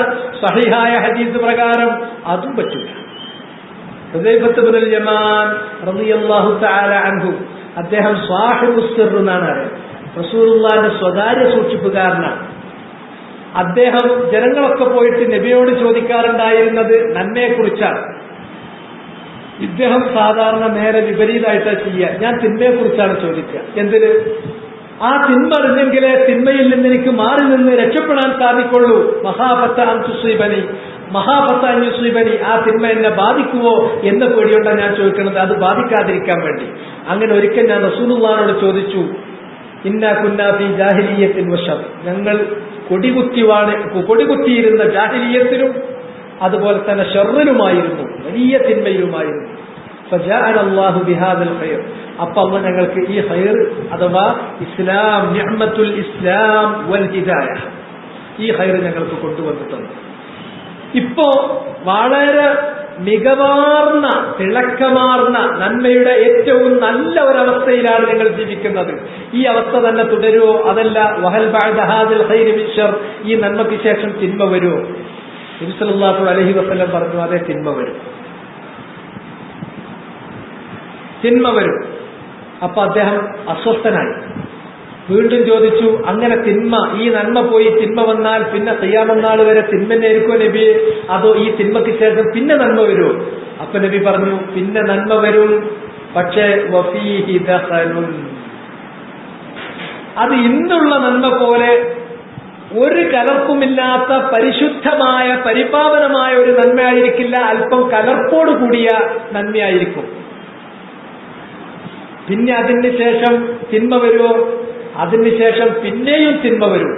സഹീഹായ ഹദീസ് പ്രകാരം അതും പറ്റില്ല. ഹുദൈഫത്ത് ബിനുൽ യമാൻ റളിയല്ലാഹു തആല അൻഹു, അദ്ദേഹം സാഹിബുസ് സിർ എന്നാണ് അറിയുന്നത്, റസൂലുള്ളാഹിന്റെ സ്വകാര്യ സൂക്ഷിപ്പുകാരനാണ്. അദ്ദേഹം ജനങ്ങളൊക്കെ പോയിട്ട് നബിയോട് ചോദിക്കാറുണ്ടായിരുന്നത് നന്മയെക്കുറിച്ചാണ്. ഇദ്ദേഹം സാധാരണ നേരെ വിപരീതമായിട്ടാണ് ചെയ്യുക. ഞാൻ തിന്മയെക്കുറിച്ചാണ് ചോദിക്കുക. എന്തിന്? ആ തിന്മ അറിഞ്ഞെങ്കിലേ തിന്മയിൽ നിന്ന് എനിക്ക് മാറി നിന്ന് രക്ഷപ്പെടാൻ സാധിക്കുള്ളൂ. മഹാഫത്ത അൻസുബനി, ആ തിന്മ എന്നെ ബാധിക്കുവോ എന്ന പേടിയോണ്ടാണ് ഞാൻ ചോദിക്കുന്നത്, അത് ബാധിക്കാതിരിക്കാൻ വേണ്ടി. അങ്ങനെ ഒരിക്കൽ ഞാൻ റസൂലുള്ളാഹിനോട് ചോദിച്ചു, ഇന്നാ കുന്നാ ഫീ ജാഹിലിയ്യത്തിൻ വശർ, ഞങ്ങൾ കൊടികുത്തിയിരുന്ന ജാഹിലിയ്യത്തിലും അതുപോലെ തന്നെ ഷർറിലുമായിരുന്നു, വലിയ തിന്മയിലുമായിരുന്നു. ഫജാഅന അല്ലാഹു ബിഹാദൽ ഖൈർ, അപ്പോൾ അല്ലാഹു ഞങ്ങൾക്ക് ഈ ഖൈർ അഥവാ ഇസ്ലാം, നിഅമത്തുൽ ഇസ്ലാം വൽ ഹിദായ, ഈ ഖൈർ ഞങ്ങൾക്ക് കൊണ്ടുവന്നിട്ടുണ്ട്. ഇപ്പോ വളരെ മികവാർന്ന തിളക്കമാർന്ന നന്മയുടെ ഏറ്റവും നല്ല ഒരവസ്ഥയിലാണ് ഞങ്ങൾ ജീവിക്കുന്നത്. ഈ അവസ്ഥ തന്നെ തുടരുമോ? അതല്ല വഹൽ ബഅദ ഹാദിൽ ഖൈരി മിൻ ശർ, ഈ നന്മയ്ക്ക് ശേഷം തിന്മ വരുമോ? നബി സല്ലല്ലാഹു അലൈഹി വസല്ലം പറഞ്ഞു, അതെ, തിന്മ വരും. അപ്പൊ അദ്ദേഹം അസ്വസ്ഥനായി. വീണ്ടും ചോദിച്ചു, അങ്ങനെ തിന്മ, ഈ നന്മ പോയി തിന്മ വന്നാൽ പിന്നെ ഖിയാമത്ത് നാൾ വരെ തിന്മന്നെയായിരിക്കുമോ നബി, അതോ ഈ തിന്മയ്ക്ക് ശേഷം പിന്നെ നന്മ വരുമോ? അപ്പൊ നബി പറഞ്ഞു, പിന്നെ നന്മ വരും, പക്ഷേ വഫീഹി ദഖലുൻ, അത് ഇന്നുള്ള നന്മ പോലെ ഒരു കലർപ്പുമില്ലാത്ത പരിശുദ്ധമായ പരിപാവനമായ ഒരു നന്മയായിരിക്കില്ല, അല്പം കലർപ്പോട് കൂടിയ നന്മയായിരിക്കും. പിന്നെ അതിന് ശേഷം തിന്മ വരുമോ? അതിനുശേഷം പിന്നെയും തിന്മ വരും.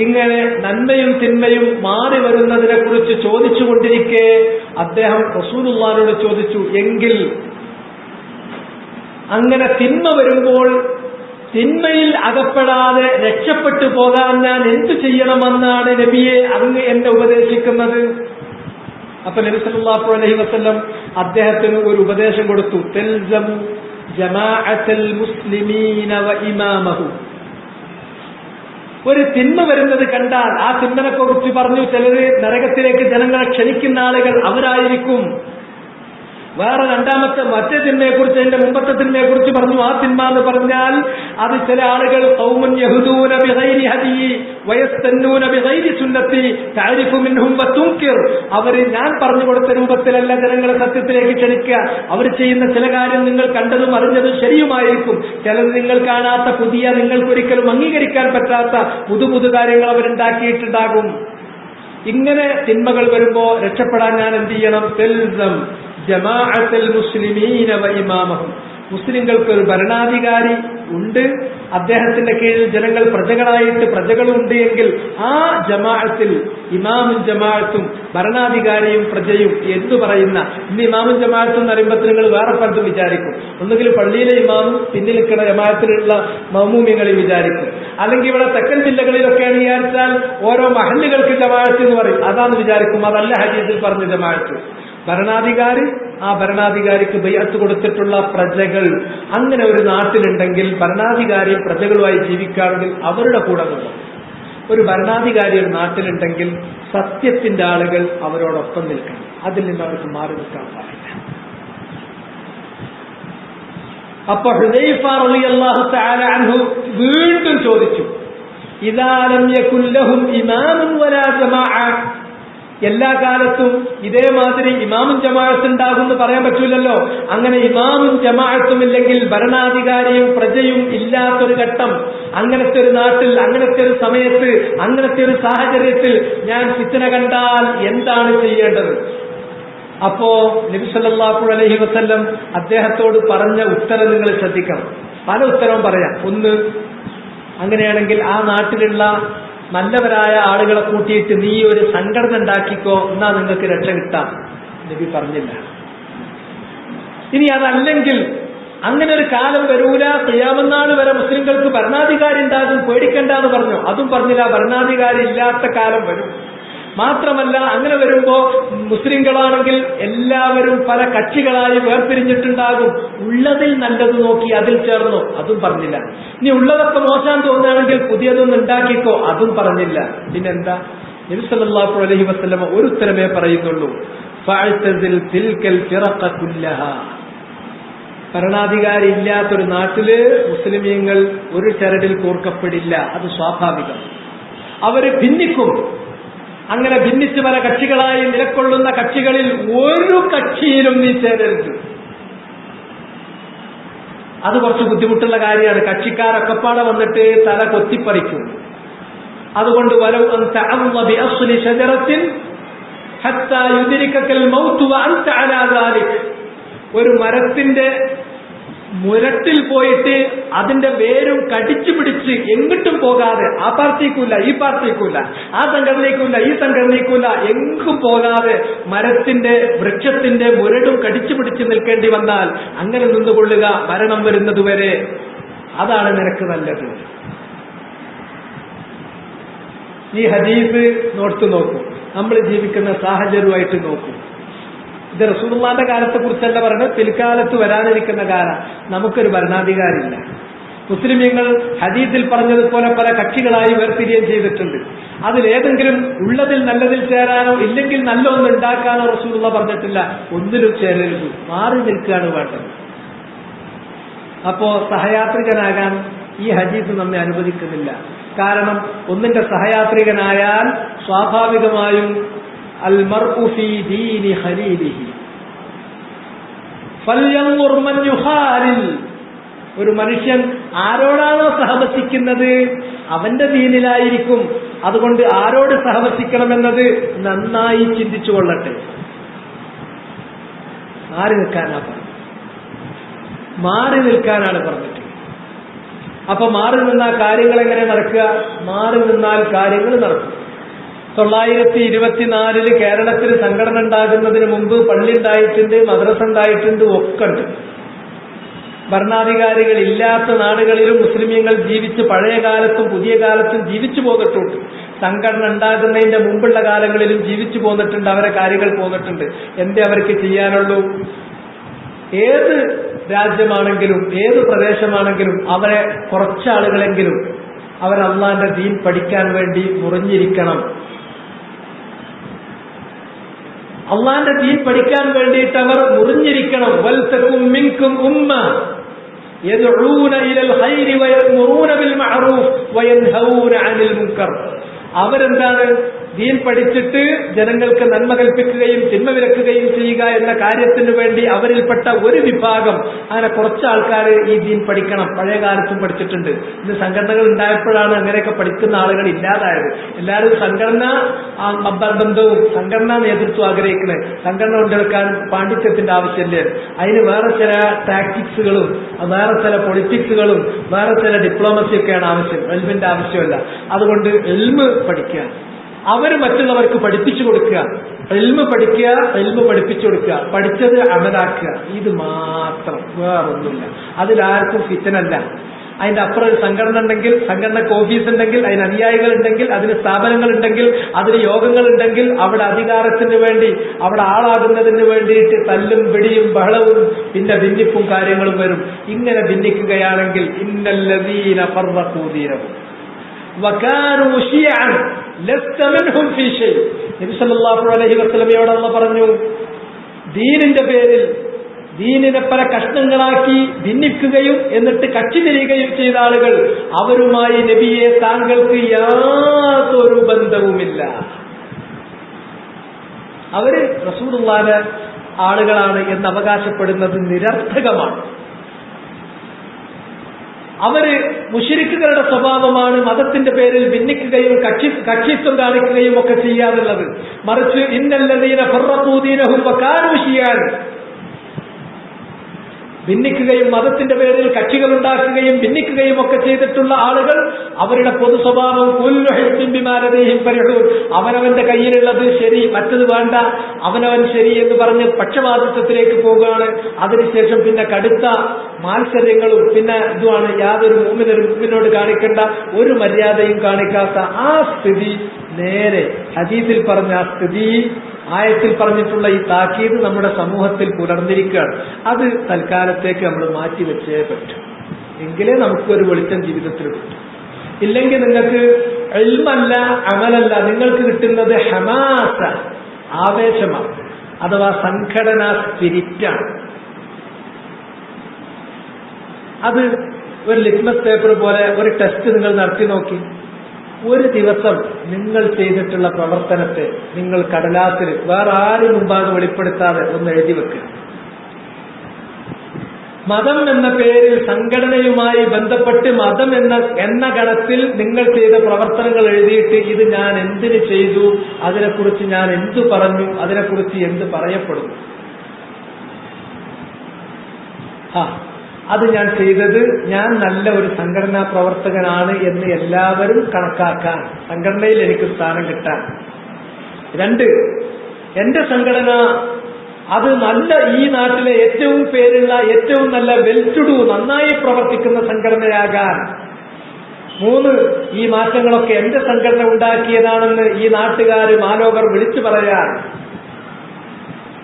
ഇങ്ങനെ നന്മയും തിന്മയും മാറി വരുന്നതിനെ കുറിച്ച് ചോദിച്ചുകൊണ്ടിരിക്കെ അദ്ദേഹം റസൂലുള്ളാഹിനോട് ചോദിച്ചു, എങ്കിൽ അങ്ങനെ തിന്മ വരുമ്പോൾ തിന്മയിൽ അകപ്പെടാതെ രക്ഷപ്പെട്ടു പോകാൻ ഞാൻ എന്തു ചെയ്യണമെന്നാണ് നബിയെ അങ്ങ് എന്നെ ഉപദേശിക്കുന്നത്? അപ്പൊ നബി സല്ലല്ലാഹു അലൈഹി വസല്ലം അദ്ദേഹത്തിന് ഒരു ഉപദേശം കൊടുത്തു, തൽസമു ജമാഅത്തൽ മുസ്ലിമീന വ ഇമാമഹു. ഒരു തിന്മ വരുന്നത് കണ്ടാൽ ആ തിന്മനെ കുറിച്ച് പറഞ്ഞു, ചിലര് നരകത്തിലേക്ക് ജനങ്ങളെ ക്ഷണിക്കുന്ന ആളുകൾ അവരായിരിക്കും. വേറെ മറ്റേ തിന്മയെക്കുറിച്ച്, അതിന്റെ മുമ്പത്തെ തിന്മയെക്കുറിച്ച് പറഞ്ഞു. ആ തിന്മ എന്ന് പറഞ്ഞാൽ അത് ചില ആളുകൾ ഖൗമുൻ യഹ്ദൂന ബിഗൈരി ഹദീ വയസ്തന്നൂന ബിഗൈരി സുന്നത്തി തഅരിഫു മിൻഹും വതുൻകിർ. അവർ ഞാൻ പറഞ്ഞു കൊടുത്ത രൂപത്തിലല്ല ജനങ്ങളെ സത്യത്തിലേക്ക് ക്ഷണിക്കുക. അവർ ചെയ്യുന്ന ചില കാര്യം നിങ്ങൾ കണ്ടതും അറിഞ്ഞതും ശരിയുമായിരിക്കും. ചിലത് നിങ്ങൾ കാണാത്ത പുതിയ, നിങ്ങൾക്കൊരിക്കലും അംഗീകരിക്കാൻ പറ്റാത്ത പുതു കാര്യങ്ങൾ അവരുണ്ടാക്കിയിട്ടുണ്ടാകും. ഇങ്ങനെ തിന്മകൾ വരുമ്പോ രക്ഷപ്പെടാൻ ഞാൻ എന്ത് ചെയ്യണം? തൽസം ജമാഅത്തുൽ മുസ്ലിമീന വ ഇമാമഹും. മുസ്ലിങ്ങൾക്ക് ഒരു ഭരണാധികാരി ഉണ്ട്, അദ്ദേഹത്തിന്റെ കീഴിൽ ജനങ്ങൾ പ്രജകളുണ്ട് എങ്കിൽ ആ ജമാഅത്തിൽ ഇമാമും ജമാഅത്തും ഭരണാധികാരിയും പ്രജയും എന്ന് പറയുന്ന, ഇന്ന് ഇമാമും ജമാഅത്തും എന്ന് പറയുമ്പോൾ നിങ്ങൾ വേറെ പലതും വിചാരിക്കും. ഒന്നുകിൽ പള്ളിയിലെ ഇമാമും പിന്നിൽ നിൽക്കുന്ന ജമാഅത്തിലുള്ള മഅ്മൂമിങ്ങളെ വിചാരിക്കും. അല്ലെങ്കിൽ ഇവിടെ തെക്കൻ ജില്ലകളിലൊക്കെയാണ് വിചാരിച്ചാൽ ഓരോ മഹല്ലുകൾക്ക് ജമാഅത്ത് എന്ന് പറയും, അതാന്ന് വിചാരിക്കും. അതല്ല ഹദീസിൽ പറഞ്ഞ ജമാഅത്ത്. ഭരണാധികാരി, ആ ഭരണാധികാരിക്ക് ബൈഅത്ത് കൊടുത്തിട്ടുള്ള പ്രജകൾ, അങ്ങനെ ഒരു നാട്ടിലുണ്ടെങ്കിൽ ഭരണാധികാരി പ്രജകളുമായി ജീവിക്കുകയാണെങ്കിൽ അവരുടെ കൂടെ നിന്നും. ഒരു ഭരണാധികാരി ഒരു നാട്ടിലുണ്ടെങ്കിൽ സത്യത്തിന്റെ ആളുകൾ അവരോടൊപ്പം നിൽക്കണം, അതിൽ നിന്ന് അവർക്ക് മാറി നിൽക്കാൻ പാടില്ല. അപ്പൊ ഹുദൈഫ റളിയല്ലാഹു തആല അൻഹു വീണ്ടും ചോദിച്ചു, ഇദാ ലം യകുൽ ലഹും ഇമാമുൻ വലാ ജമാഅ, എല്ലാ കാലത്തും ഇതേമാതിരി ഇമാമും ജമാഅത്തും ഉണ്ടാകുമെന്ന് പറയാൻ പറ്റൂലല്ലോ. അങ്ങനെ ഇമാമും ജമാഅത്തും ഇല്ലെങ്കിൽ ഭരണാധികാരിയും പ്രജയും ഇല്ലാത്തൊരു ഘട്ടം, അങ്ങനത്തെ ഒരു നാട്ടിൽ, അങ്ങനത്തെ ഒരു സമയത്ത്, അങ്ങനത്തെ ഒരു സാഹചര്യത്തിൽ ഞാൻ ഫിത്ന കണ്ടാൽ എന്താണ് ചെയ്യേണ്ടത്? അപ്പോ നബി സല്ലല്ലാഹു അലൈഹി വസല്ലം അദ്ദേഹത്തോട് പറഞ്ഞ ഉത്തരം നിങ്ങൾ ശ്രദ്ധിക്കണം. പല ഉത്തരവും പറയാം. ഒന്ന്, അങ്ങനെയാണെങ്കിൽ ആ നാട്ടിലുള്ള നല്ലവരായ ആളുകളെ കൂട്ടിയിട്ട് നീ ഒരു സംഘടന ഉണ്ടാക്കിക്കോ, എന്നാ നിങ്ങൾക്ക് രക്ഷ കിട്ടാം. നബി പറഞ്ഞില്ല. ഇനി അതല്ലെങ്കിൽ അങ്ങനെ ഒരു കാലം വരൂല, ഖിയാമത്ത് വരെ മുസ്ലിങ്ങൾക്ക് ഭരണാധികാരി ഉണ്ടാകും, പേടിക്കണ്ട എന്ന് പറഞ്ഞു. അതും പറഞ്ഞില്ല. ഭരണാധികാരി ഇല്ലാത്ത കാലം വരും. മാത്രമല്ല, അങ്ങനെ വരുമ്പോ മുസ്ലിങ്ങളാണെങ്കിൽ എല്ലാവരും പല കക്ഷികളായി വേർപിരിഞ്ഞിട്ടുണ്ടാകും. ഉള്ളതിൽ നല്ലത് നോക്കി അതിൽ ചേർന്നു. അതും പറഞ്ഞില്ല. ഇനി ഉള്ളതൊക്കെ മോശം തോന്നുകയാണെങ്കിൽ പുതിയതൊന്നും ഉണ്ടാക്കിക്കോ. അതും പറഞ്ഞില്ല. പിന്നെന്താ? നബി സല്ലല്ലാഹു അലൈഹി വസല്ലം ഒരു ഉത്തരമേ പറയുന്നുള്ളൂ, ഫഅ്തസിൽ തിൽകൽ ഫിറഖ കുല്ലഹാ. ഭരണാധികാരി ഇല്ലാത്തൊരു നാട്ടില് മുസ്ലിമീങ്ങൾ ഒരു ചരടിൽ കോർക്കപ്പെടില്ല. അത് സ്വാഭാവികം. അവര് ഭിന്നിക്കും. അങ്ങനെ ഭിന്നിച്ച് പല കക്ഷികളായി നിലകൊള്ളുന്ന കക്ഷികളിൽ ഒരു കക്ഷിയിലും നീ ചേരരുത്. അത് കുറച്ച് ബുദ്ധിമുട്ടുള്ള കാര്യമാണ്. കക്ഷിക്കാരൊക്കെപ്പാടെ വന്നിട്ട് തല കൊത്തിപ്പറിക്കും. അതുകൊണ്ട് വലൗ അൻ തഅമ്മ ബിഅസ്ലി ഷജറത്തിൻ ഹത്താ യുദ്രികകൽ മൗതു വഅൻത അലാ ദാലിക്. ഒരു മരത്തിന്റെ മുരട്ടിൽ പോയിട്ട് അതിന്റെ വേരും കടിച്ചു പിടിച്ച് എങ്ങോട്ടും പോകാതെ, ആ പാർട്ടിക്കൂല ഈ പാർട്ടിക്കൂല, ആ സംഘടനയ്ക്കൂല ഈ സംഘടനയ്ക്കൂല, എങ്ങും പോകാതെ മരത്തിന്റെ വൃക്ഷത്തിന്റെ മുരടും കടിച്ചു പിടിച്ച് നിൽക്കേണ്ടി വന്നാൽ അങ്ങനെ നിന്നുകൊള്ളുക മരണം വരുന്നതുവരെ. അതാണ് നിനക്ക് നല്ലത്. ഈ ഹദീസ് നോട്ട് നോക്കൂ. നമ്മൾ ജീവിക്കുന്ന സാഹചര്യമായിട്ട് നോക്കൂ. ഇത് റസൂലുള്ളാഹിന്റെ കാലത്തെ കുറിച്ചല്ല പറയുന്നത്, പിൽക്കാലത്ത് വരാനിരിക്കുന്ന കാലം. നമുക്കൊരു ഭരണാധികാരിയില്ല. മുസ്ലിമീങ്ങൾ ഹദീസിൽ പറഞ്ഞതുപോലെ പല കക്ഷികളായി വേർപിരിയുകയും ചെയ്തിട്ടുണ്ട്. അതിലേതെങ്കിലും ഉള്ളതിൽ നല്ലതിൽ ചേരാനോ ഇല്ലെങ്കിൽ നല്ല ഒന്ന് ഉണ്ടാക്കാനോ റസൂലുള്ളാഹി പറഞ്ഞിട്ടില്ല. ഒന്നിലും ചേരരുത്, മാറി നിൽക്കുകയാണ് വേണ്ടത്. അപ്പോ സഹയാത്രികനാകാൻ ഈ ഹദീസ് നമ്മെ അനുവദിക്കുന്നില്ല. കാരണം ഒന്നിന്റെ സഹയാത്രികനായാൽ സ്വാഭാവികമായും അൽ മർഉ ഫീ ദീനി ഖലീലിഹി ഫൽയൻദുർ മൻ യുഖാലിൽ. ഒരു മനുഷ്യൻ ആരോടാണോ സഹവസിക്കുന്നത് അവന്റെ ദീനിലായിരിക്കും. അതുകൊണ്ട് ആരോട് സഹവസിക്കണമെന്നത് നന്നായി ചിന്തിച്ചു കൊള്ളട്ടെ. മാറി നിൽക്കാനാണ് പറഞ്ഞിട്ട്. അപ്പൊ മാറി നിന്നാൽ കാര്യങ്ങൾ എങ്ങനെ നടക്കുക? മാറി നിന്നാൽ കാര്യങ്ങൾ നടക്കും. 924 കേരളത്തിൽ സംഘടന ഉണ്ടാകുന്നതിന് മുമ്പ് പള്ളി ഉണ്ടായിട്ടുണ്ട്, മദ്രസ ഉണ്ടായിട്ടുണ്ട്, ഒക്കെ ഉണ്ട്. ഭരണാധികാരികൾ ഇല്ലാത്ത നാടുകളിലും മുസ്ലിമീങ്ങൾ ജീവിച്ച് പഴയ കാലത്തും പുതിയ കാലത്തും ജീവിച്ചു പോന്നിട്ടുണ്ട്. സംഘടന ഉണ്ടാകുന്നതിന്റെ മുമ്പുള്ള കാലങ്ങളിലും ജീവിച്ചു പോന്നിട്ടുണ്ട്. അവരെ കാര്യങ്ങൾ പോന്നിട്ടുണ്ട്. എന്തേ അവർക്ക് ചെയ്യാനുള്ളൂ? ഏത് രാജ്യമാണെങ്കിലും ഏത് പ്രദേശമാണെങ്കിലും അവരെ കുറച്ചാളുകളെങ്കിലും അവർ അള്ളാന്റെ ദീൻ പഠിക്കാൻ വേണ്ടി മുറിഞ്ഞിരിക്കണം. അള്ളാന്റെ ദീൻ പഠിക്കാൻ വേണ്ടിയിട്ട് അവർ മുറിഞ്ഞിരിക്കണം. വൽതകും മിൻകും ഉമ്മ യദ്ഊന ഇലൽ ഖൈരി വയഅ്മുറൂന ബിൽ മഅറൂഫ് വയൻഹൗന അനിൽ മുൻകർ. അവരെന്താണ്? ദീൻ പഠിച്ചിട്ട് ജനങ്ങൾക്ക് നന്മ കൽപ്പിക്കുകയും തിന്മ വിലക്കുകയും ചെയ്യുക എന്ന കാര്യത്തിന് വേണ്ടി അവരിൽപ്പെട്ട ഒരു വിഭാഗം, അങ്ങനെ കുറച്ച് ആൾക്കാർ ഈ ദീൻ പഠിക്കണം. പഴയ കാലത്തും പഠിച്ചിട്ടുണ്ട്. ഇന്ന് സംഘടനകൾ ഉണ്ടായപ്പോഴാണ് അങ്ങനെയൊക്കെ പഠിക്കുന്ന ആളുകൾ ഇല്ലാതായത്. എല്ലാവരും സംഘടന ബന്ധവും സംഘടനാ നേതൃത്വം ആഗ്രഹിക്കുന്നത്. സംഘടന കൊണ്ടെടുക്കാൻ പാണ്ഡിത്യത്തിന്റെ ആവശ്യമില്ല. അതിന് വേറെ ചില ടാക്ടിക്സുകളും വേറെ ചില പൊളിറ്റിക്സുകളും വേറെ ചില ഡിപ്ലോമസിയൊക്കെയാണ് ആവശ്യം. എൽമിന്റെ ആവശ്യമല്ല. അതുകൊണ്ട് എൽമ് പഠിക്കുക, അവര് മറ്റുള്ളവർക്ക് പഠിപ്പിച്ചു കൊടുക്കുക. ഇൽമ് പഠിക്കുക, ഇൽമ് പഠിപ്പിച്ചു കൊടുക്കുക, പഠിച്ചത് അമലാക്കുക. ഇത് മാത്രം, വേറൊന്നുമില്ല. അതിലാർക്കും ഫിത്തനല്ല. അതിന്റെ അപ്പുറം ഒരു സംഘടന ഉണ്ടെങ്കിൽ, സംഘടനക്ക് ഓഫീസ് ഉണ്ടെങ്കിൽ, അതിന് അനുയായികൾ ഉണ്ടെങ്കിൽ, അതിന് സ്ഥാപനങ്ങൾ ഉണ്ടെങ്കിൽ, അതിന് യോഗങ്ങൾ ഉണ്ടെങ്കിൽ, അവിടെ അധികാരത്തിന് വേണ്ടി അവിടെ ആളാകുന്നതിന് വേണ്ടിയിട്ട് തല്ലും പിടിയും ബഹളവും പിന്നെ ഭിന്നിപ്പും കാര്യങ്ങളും വരും. ഇങ്ങനെ ഭിന്നിക്കുകയാണെങ്കിൽ ഇന്നല്ലദീന ഫർറഖൂ ദീനഹും വകാനൂ ശിയഅൻ ലസ്ത മിൻഹും ഫീ ഷൈ. നബി സല്ലല്ലാഹു അലൈഹി വസല്ലമയോട് അല്ലാഹു പറഞ്ഞു, ദീനിന്റെ പേരിൽ ദീനിനെ പല കഷ്ണങ്ങളാക്കി ഭിന്നിക്കുകയും എന്നിട്ട് കക്ഷി തിരിയുകയും ചെയ്ത ആളുകൾ, അവരുമായി നബിയെ താങ്കൾക്ക് യാതൊരു ബന്ധവുമില്ല. അവര് റസൂലുള്ളാഹിന്റെ ആളുകളാണ് എന്ന് അവകാശപ്പെടുന്നത് നിരർത്ഥകമാണ്. അവര് മുശ്രിക്കുകളുടെ സ്വഭാവമാണ് മതത്തിന്റെ പേരിൽ ഭിന്നിക്കുകയും കക്ഷിത്വം കാണിക്കുകയും ഒക്കെ ചെയ്യാറുള്ളത്. മറിച്ച് ഇന്നല്ലദീന ഫറഖൂ ദീനഹും വകാനൂ ശിയാൻ, ഭിന്നിക്കുകയും മതത്തിന്റെ പേരിൽ കക്ഷികൾ ഉണ്ടാക്കുകയും ഭിന്നിക്കുകയും ഒക്കെ ചെയ്തിട്ടുള്ള ആളുകൾ, അവരുടെ പൊതു സ്വഭാവം കുല്ലു ഹിസ്ബിൻ ബിമാ ലദൈഹിം ഫരിഹൂൻ, അവനവന്റെ കയ്യിലുള്ളത് ശരി, മറ്റത് വേണ്ട, അവനവൻ ശരി എന്ന് പറഞ്ഞ് പക്ഷപാതിത്വത്തിലേക്ക് പോവുകയാണ്. അതിനുശേഷം പിന്നെ കടുത്ത മാത്സര്യങ്ങളും പിന്നെ ഇതുമാണ്. യാതൊരു മുഅ്മിനോട് കാണിക്കേണ്ട ഒരു മര്യാദയും കാണിക്കാത്ത ആ സ്ഥിതി, നേരെ ഹദീസിൽ പറഞ്ഞ ആ സ്ഥിതി, ആയത്തിൽ പറഞ്ഞിട്ടുള്ള ഈ താക്കീത് നമ്മുടെ സമൂഹത്തിൽ പുലർന്നിരിക്കുകയാണ്. അത് തൽക്കാലത്തേക്ക് നമ്മൾ മാറ്റിവെച്ചേ പറ്റും. എങ്കിലേ നമുക്കൊരു വെളിച്ചം ജീവിതത്തിൽ കിട്ടും. ഇല്ലെങ്കിൽ നിങ്ങൾക്ക് ഇൽമല്ല, അമലല്ല, നിങ്ങൾക്ക് കിട്ടുന്നത് ഹമാസ, ആവേശമാണ്, അഥവാ സംഘടനാ സ്പിരിറ്റാണ്. അത് ഒരു ലിറ്റ്മസ് പേപ്പർ പോലെ ഒരു ടെസ്റ്റ് നിങ്ങൾ നടത്തി നോക്കി. ഒരു ദിവസം നിങ്ങൾ ചെയ്തിട്ടുള്ള പ്രവർത്തനത്തെ നിങ്ങൾ കടലാസിൽ വേറെ ആരും മുമ്പാകെ വെളിപ്പെടുത്താതെ ഒന്ന് എഴുതി വെക്കുക. മതം എന്ന പേരിൽ സംഘടനയുമായി ബന്ധപ്പെട്ട് മതം എന്ന ഗണത്തിൽ നിങ്ങൾ ചെയ്ത പ്രവർത്തനങ്ങൾ എഴുതിയിട്ട് ഇത് ഞാൻ എന്തിന് ചെയ്തു, അതിനെക്കുറിച്ച് ഞാൻ എന്തു പറഞ്ഞു, അതിനെക്കുറിച്ച് എന്ത് പറയപ്പെടുന്നു. അത് ഞാൻ ചെയ്തത് ഞാൻ നല്ല ഒരു സംഘടനാ പ്രവർത്തകനാണ് എന്ന് എല്ലാവരും കണക്കാക്കാൻ, സംഘടനയിൽ എനിക്ക് സ്ഥാനം കിട്ടാൻ. 2, എന്റെ സംഘടന അത് നല്ല, ഈ നാട്ടിലെ ഏറ്റവും പേരുള്ള ഏറ്റവും നല്ല വെൽറ്റുഡു നന്നായി പ്രവർത്തിക്കുന്ന സംഘടനയാകാൻ. 3, ഈ മാറ്റങ്ങളൊക്കെ എന്റെ സംഘടന ഉണ്ടാക്കിയതാണെന്ന് ഈ നാട്ടുകാര് മാലോകർ വിളിച്ചു പറയാൻ.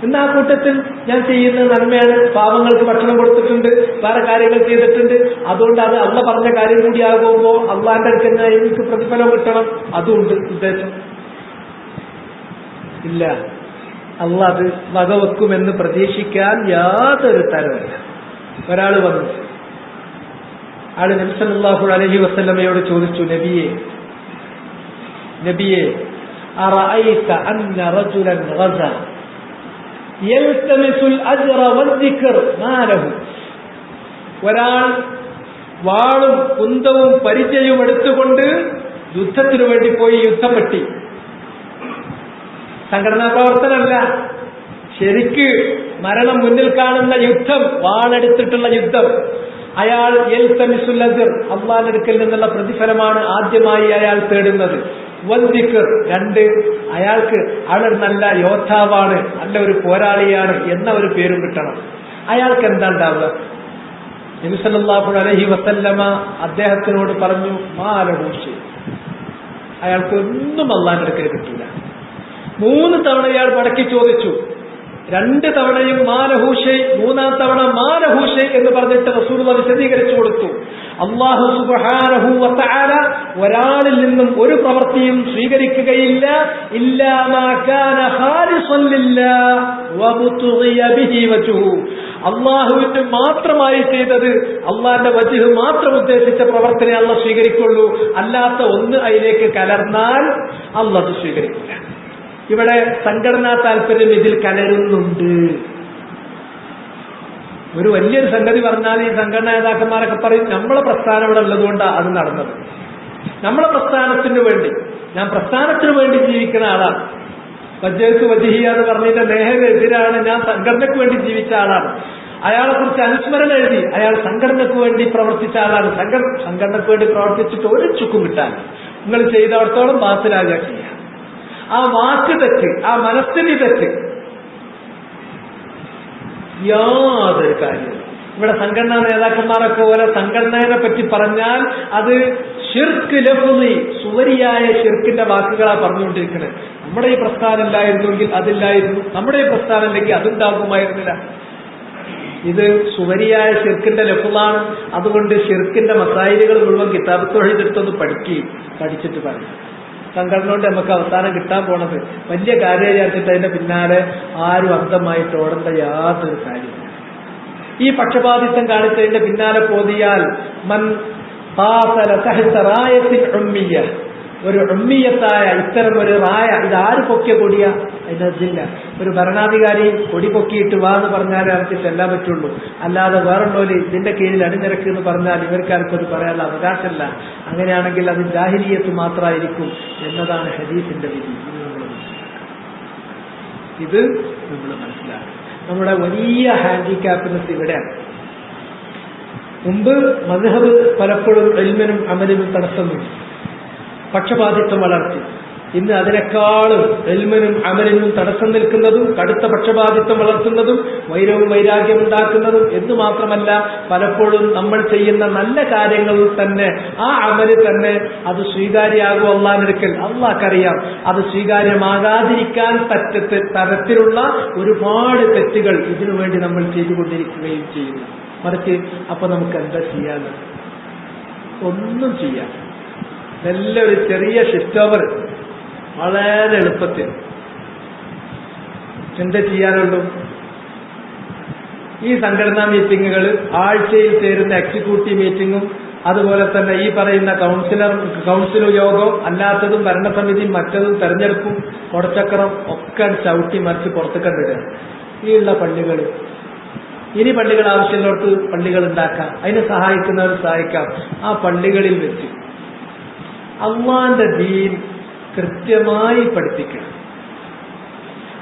ഇന്ന് ആ കൂട്ടത്തിൽ ഞാൻ ചെയ്യുന്ന നന്മയാണ്, പാവങ്ങൾക്ക് ഭക്ഷണം കൊടുത്തിട്ടുണ്ട്, വേറെ കാര്യങ്ങൾ ചെയ്തിട്ടുണ്ട്, അതുകൊണ്ട് അത് അള്ള പറഞ്ഞ കാര്യം കൂടിയാകുമ്പോൾ അള്ളാന്റെ അടുത്ത് എനിക്ക് പ്രതിഫലം കിട്ടണം, അതുകൊണ്ട് ഉദ്ദേശം ഇല്ല. അള്ള അത് വകവെക്കുമെന്ന് പ്രതീക്ഷിക്കാൻ യാതൊരു തരമില്ല. ഒരാൾ വന്നു, ആള് നബി സല്ലല്ലാഹു അലൈഹി വസല്ലമയോട് ചോദിച്ചു, നബിയെ അറഅയ്ത അന്ന റജുലൻ ഗസ യൽതമിസുൽ അജ്റ വദ്ദിക്ർ മാ ലഹു, ഒരാൾ വാളും കുന്തവും പരിചയവും എടുത്തുകൊണ്ട് യുദ്ധത്തിനു വേണ്ടി പോയി യുദ്ധം വെട്ടി. സംഘടനാ പ്രവർത്തനമല്ല, ശരിക്ക് മരണം മുന്നിൽ കാണുന്ന യുദ്ധം, വാളെടുത്തിട്ടുള്ള യുദ്ധം. അയാൾ യൽതമിസുൽ അജ്ർ, അല്ലാഹുവിന്റെ അടുക്കൽ നിന്നുള്ള പ്രതിഫലമാണ് ആദ്യമായി അയാൾ തേടുന്നത്. വദ്ദിക്ർ, 2, അയാൾക്ക് ആളൊരു നല്ല യോദ്ധാവാണ്, നല്ല ഒരു പോരാളിയാണ് എന്ന ഒരു പേരും കിട്ടണം. അയാൾക്ക് എന്താ ഉണ്ടാവുക? നബി സല്ലല്ലാഹു അലൈഹി വസല്ലമ അദ്ദേഹത്തിനോട് പറഞ്ഞു, മാ ലഹു ശൈ, അയാൾക്ക് ഒന്നും അല്ലാഹുവിന്റെ അടുക്കൽ കിട്ടില്ല. 3 തവണ ഇയാൾ മടക്കി ചോദിച്ചു. 2 തവണയും മാ ലഹു ശൈ, 3-ാം തവണ മാ ലഹു ശൈ എന്ന് പറഞ്ഞിട്ട് റസൂലുള്ളാഹി വിശദീകരിച്ചു കൊടുത്തു. അല്ലാഹു സുബ്ഹാനഹു വ തആല ഒരാളിൽ നിന്നും ഒരു പ്രവൃത്തിയും സ്വീകരിക്കുകയില്ല, ഇല്ലാ മാ കാന ഖാലിസൻ ലില്ലാഹ് വ ബുതുഗിയ ബിഹി വജ്ഹു, അല്ലാഹുവിന് മാത്രമായി ചെയ്തത്, അല്ലാഹുവിന്റെ വജ്ഹ് മാത്രം ഉദ്ദേശിച്ച പ്രവർത്തനം അല്ലാഹു സ്വീകരിക്കുള്ളൂ. അല്ലാത്ത ഒന്ന് അതിലേക്ക് കലർന്നാൽ അല്ലാഹു സ്വീകരിക്കില്ല. ഇവിടെ സംഘടനാ താല്പര്യം ഇതിൽ കലരുന്നുണ്ട്. ഒരു വലിയൊരു സംഗതി പറഞ്ഞാൽ ഈ സംഘടനാ നേതാക്കന്മാരൊക്കെ പറയും, നമ്മളെ പ്രസ്ഥാനം ഇവിടെ ഉള്ളതുകൊണ്ടാണ് അത് നടന്നത്, നമ്മളെ പ്രസ്ഥാനത്തിന് വേണ്ടി, ഞാൻ പ്രസ്ഥാനത്തിന് വേണ്ടി ജീവിക്കുന്ന ആളാണ്, വജ്ജത്ത് വജിഹിയ എന്ന് പറഞ്ഞതിന്റെ നേരെതിരാണ്, ഞാൻ സംഘടനയ്ക്ക് വേണ്ടി ജീവിച്ച ആളാണ്. അയാളെ കുറിച്ച് അനുസ്മരണം എഴുതി, അയാൾ സംഘടനയ്ക്ക് വേണ്ടി പ്രവർത്തിച്ച ആളാണ്. സംഘടനയ്ക്ക് വേണ്ടി പ്രവർത്തിച്ചിട്ട് ഒരു ചുക്കും കിട്ടാൻ നിങ്ങൾ ചെയ്തവർത്തോളം ബാത്തിലാകുക ചെയ്യാം. ആ വാക്ക് തെറ്റ്, ആ മനസ്ഥിതി തെറ്റ്, യാതൊരു കാര്യം. ഇവിടെ സംഘടനാ നേതാക്കന്മാരൊക്കെ പോലെ സംഘടനയെ പറ്റി പറഞ്ഞാൽ അത് ശിർക്ക് ലഫ്ളി, സുവരിയായ ശിർക്കിന്റെ വാക്കുകളാണ് പറഞ്ഞുകൊണ്ടിരിക്കുന്നത്. നമ്മുടെ ഈ പ്രസ്ഥാനം ഇല്ലായിരുന്നെങ്കിൽ അതില്ലായിരുന്നു, നമ്മുടെ ഈ പ്രസ്ഥാനം ഇല്ലെങ്കിൽ അതുണ്ടാകുമായിരുന്നില്ല. ഇത് സുവരിയായ ശിർക്കിന്റെ ലഫ്ളാണ്. അതുകൊണ്ട് ശിർക്കിന്റെ മസായിലുകൾ മുഴുവൻ കിതാബ് തൗഹീദ് എടുത്തൊന്ന് പഠിച്ചിട്ട് പറയും. സംഘടന കൊണ്ട് നമുക്ക് അവസാനം കിട്ടാൻ പോണത് വലിയ കാര്യം വിചാരിച്ചിട്ട് അതിന്റെ പിന്നാലെ ആരും അന്ധമായിട്ട് ഓടേണ്ട യാതൊരു കാര്യമില്ല. ഈ പക്ഷപാതിത്വം കാണിച്ചതിന്റെ പിന്നാലെ പോതിയാൽ മൻ ഖാതല തഹ്ത റായത്തിൽ ഉമ്മിയ്യ, ഒരു ഉമ്മിയത്തായ ഇത്തരം ഒരു റായ, ഇതാര് പൊക്കിയ കൊടിയ? അതിനതില്ല. ഒരു ഭരണാധികാരി കൊടി പൊക്കിയിട്ട് വാ എന്ന് പറഞ്ഞാലേ അവർക്ക് ചെല്ലാൻ പറ്റുള്ളൂ. അല്ലാതെ വേറുള്ളവര് ഇതിന്റെ കീഴിൽ അണിനിരക്ക് എന്ന് പറഞ്ഞാൽ ഇവർക്കാർക്കത് പറയാനുള്ള അവകാശമല്ല. അങ്ങനെയാണെങ്കിൽ അത് ജാഹിലിയത്ത് മാത്രമായിരിക്കും എന്നതാണ് ഹദീസിന്റെ വിധി. ഇത് നമ്മൾ മനസ്സിലാക്കും. നമ്മുടെ വലിയ ഹാൻഡിക്യാപ്നെസ് ഇവിടെയാണ്. മുമ്പ് മദ്ഹബ് പലപ്പോഴും ഇൽമിനും അമലിനും തടസ്സമുണ്ട്, പക്ഷപാതിത്വം വളർത്തി. ഇന്ന് അതിനേക്കാളും ഇൽമിനും അമലിനും തടസ്സം നിൽക്കുന്നതും കടുത്ത പക്ഷപാതിത്വം വളർത്തുന്നതും വൈരവും വൈരാഗ്യം ഉണ്ടാക്കുന്നതും എന്ന് മാത്രമല്ല, പലപ്പോഴും നമ്മൾ ചെയ്യുന്ന നല്ല കാര്യങ്ങളിൽ തന്നെ ആ അമല് തന്നെ അത് സ്വീകാര്യമാകും അള്ളാഹിനടുക്കൽ. അള്ളാഹ്ക്കറിയാം അത് സ്വീകാര്യമാകാതിരിക്കാൻ തരത്തിലുള്ള ഒരുപാട് തെറ്റുകൾ ഇതിനു വേണ്ടി നമ്മൾ ചെയ്തുകൊണ്ടിരിക്കുകയും ചെയ്യുന്നു. മറിച്ച് അപ്പൊ നമുക്ക് എന്താ ചെയ്യാൻ? ഒന്നും ചെയ്യാം. നല്ലൊരു ചെറിയ ഷിഫ്റ്റ് ഓവർ വളരെ എളുപ്പത്തിൽ എന്താ ചെയ്യാനുള്ളൂ? ഈ സംഘടനാ മീറ്റിങ്ങുകൾ, ആഴ്ചയിൽ ചേരുന്ന എക്സിക്യൂട്ടീവ് മീറ്റിങ്ങും അതുപോലെ തന്നെ ഈ പറയുന്ന കൗൺസിൽ യോഗവും അല്ലാത്തതും ഭരണസമിതിയും മറ്റതും തെരഞ്ഞെടുപ്പും കൊടച്ചക്രം ഒക്കെ ചവിട്ടി മറിച്ച് പുറത്തു കണ്ടിടുക. ഈ ഉള്ള പള്ളികൾ, ഇനി പള്ളികൾ ആവശ്യമുള്ളവർക്ക് പള്ളികൾ ഉണ്ടാക്കാം, അതിനെ സഹായിക്കുന്നവർ സഹായിക്കാം. ആ പള്ളികളിൽ വെച്ച് അള്ളാന്റെ ദീൻ കൃത്യമായി പഠിപ്പിക്കണം.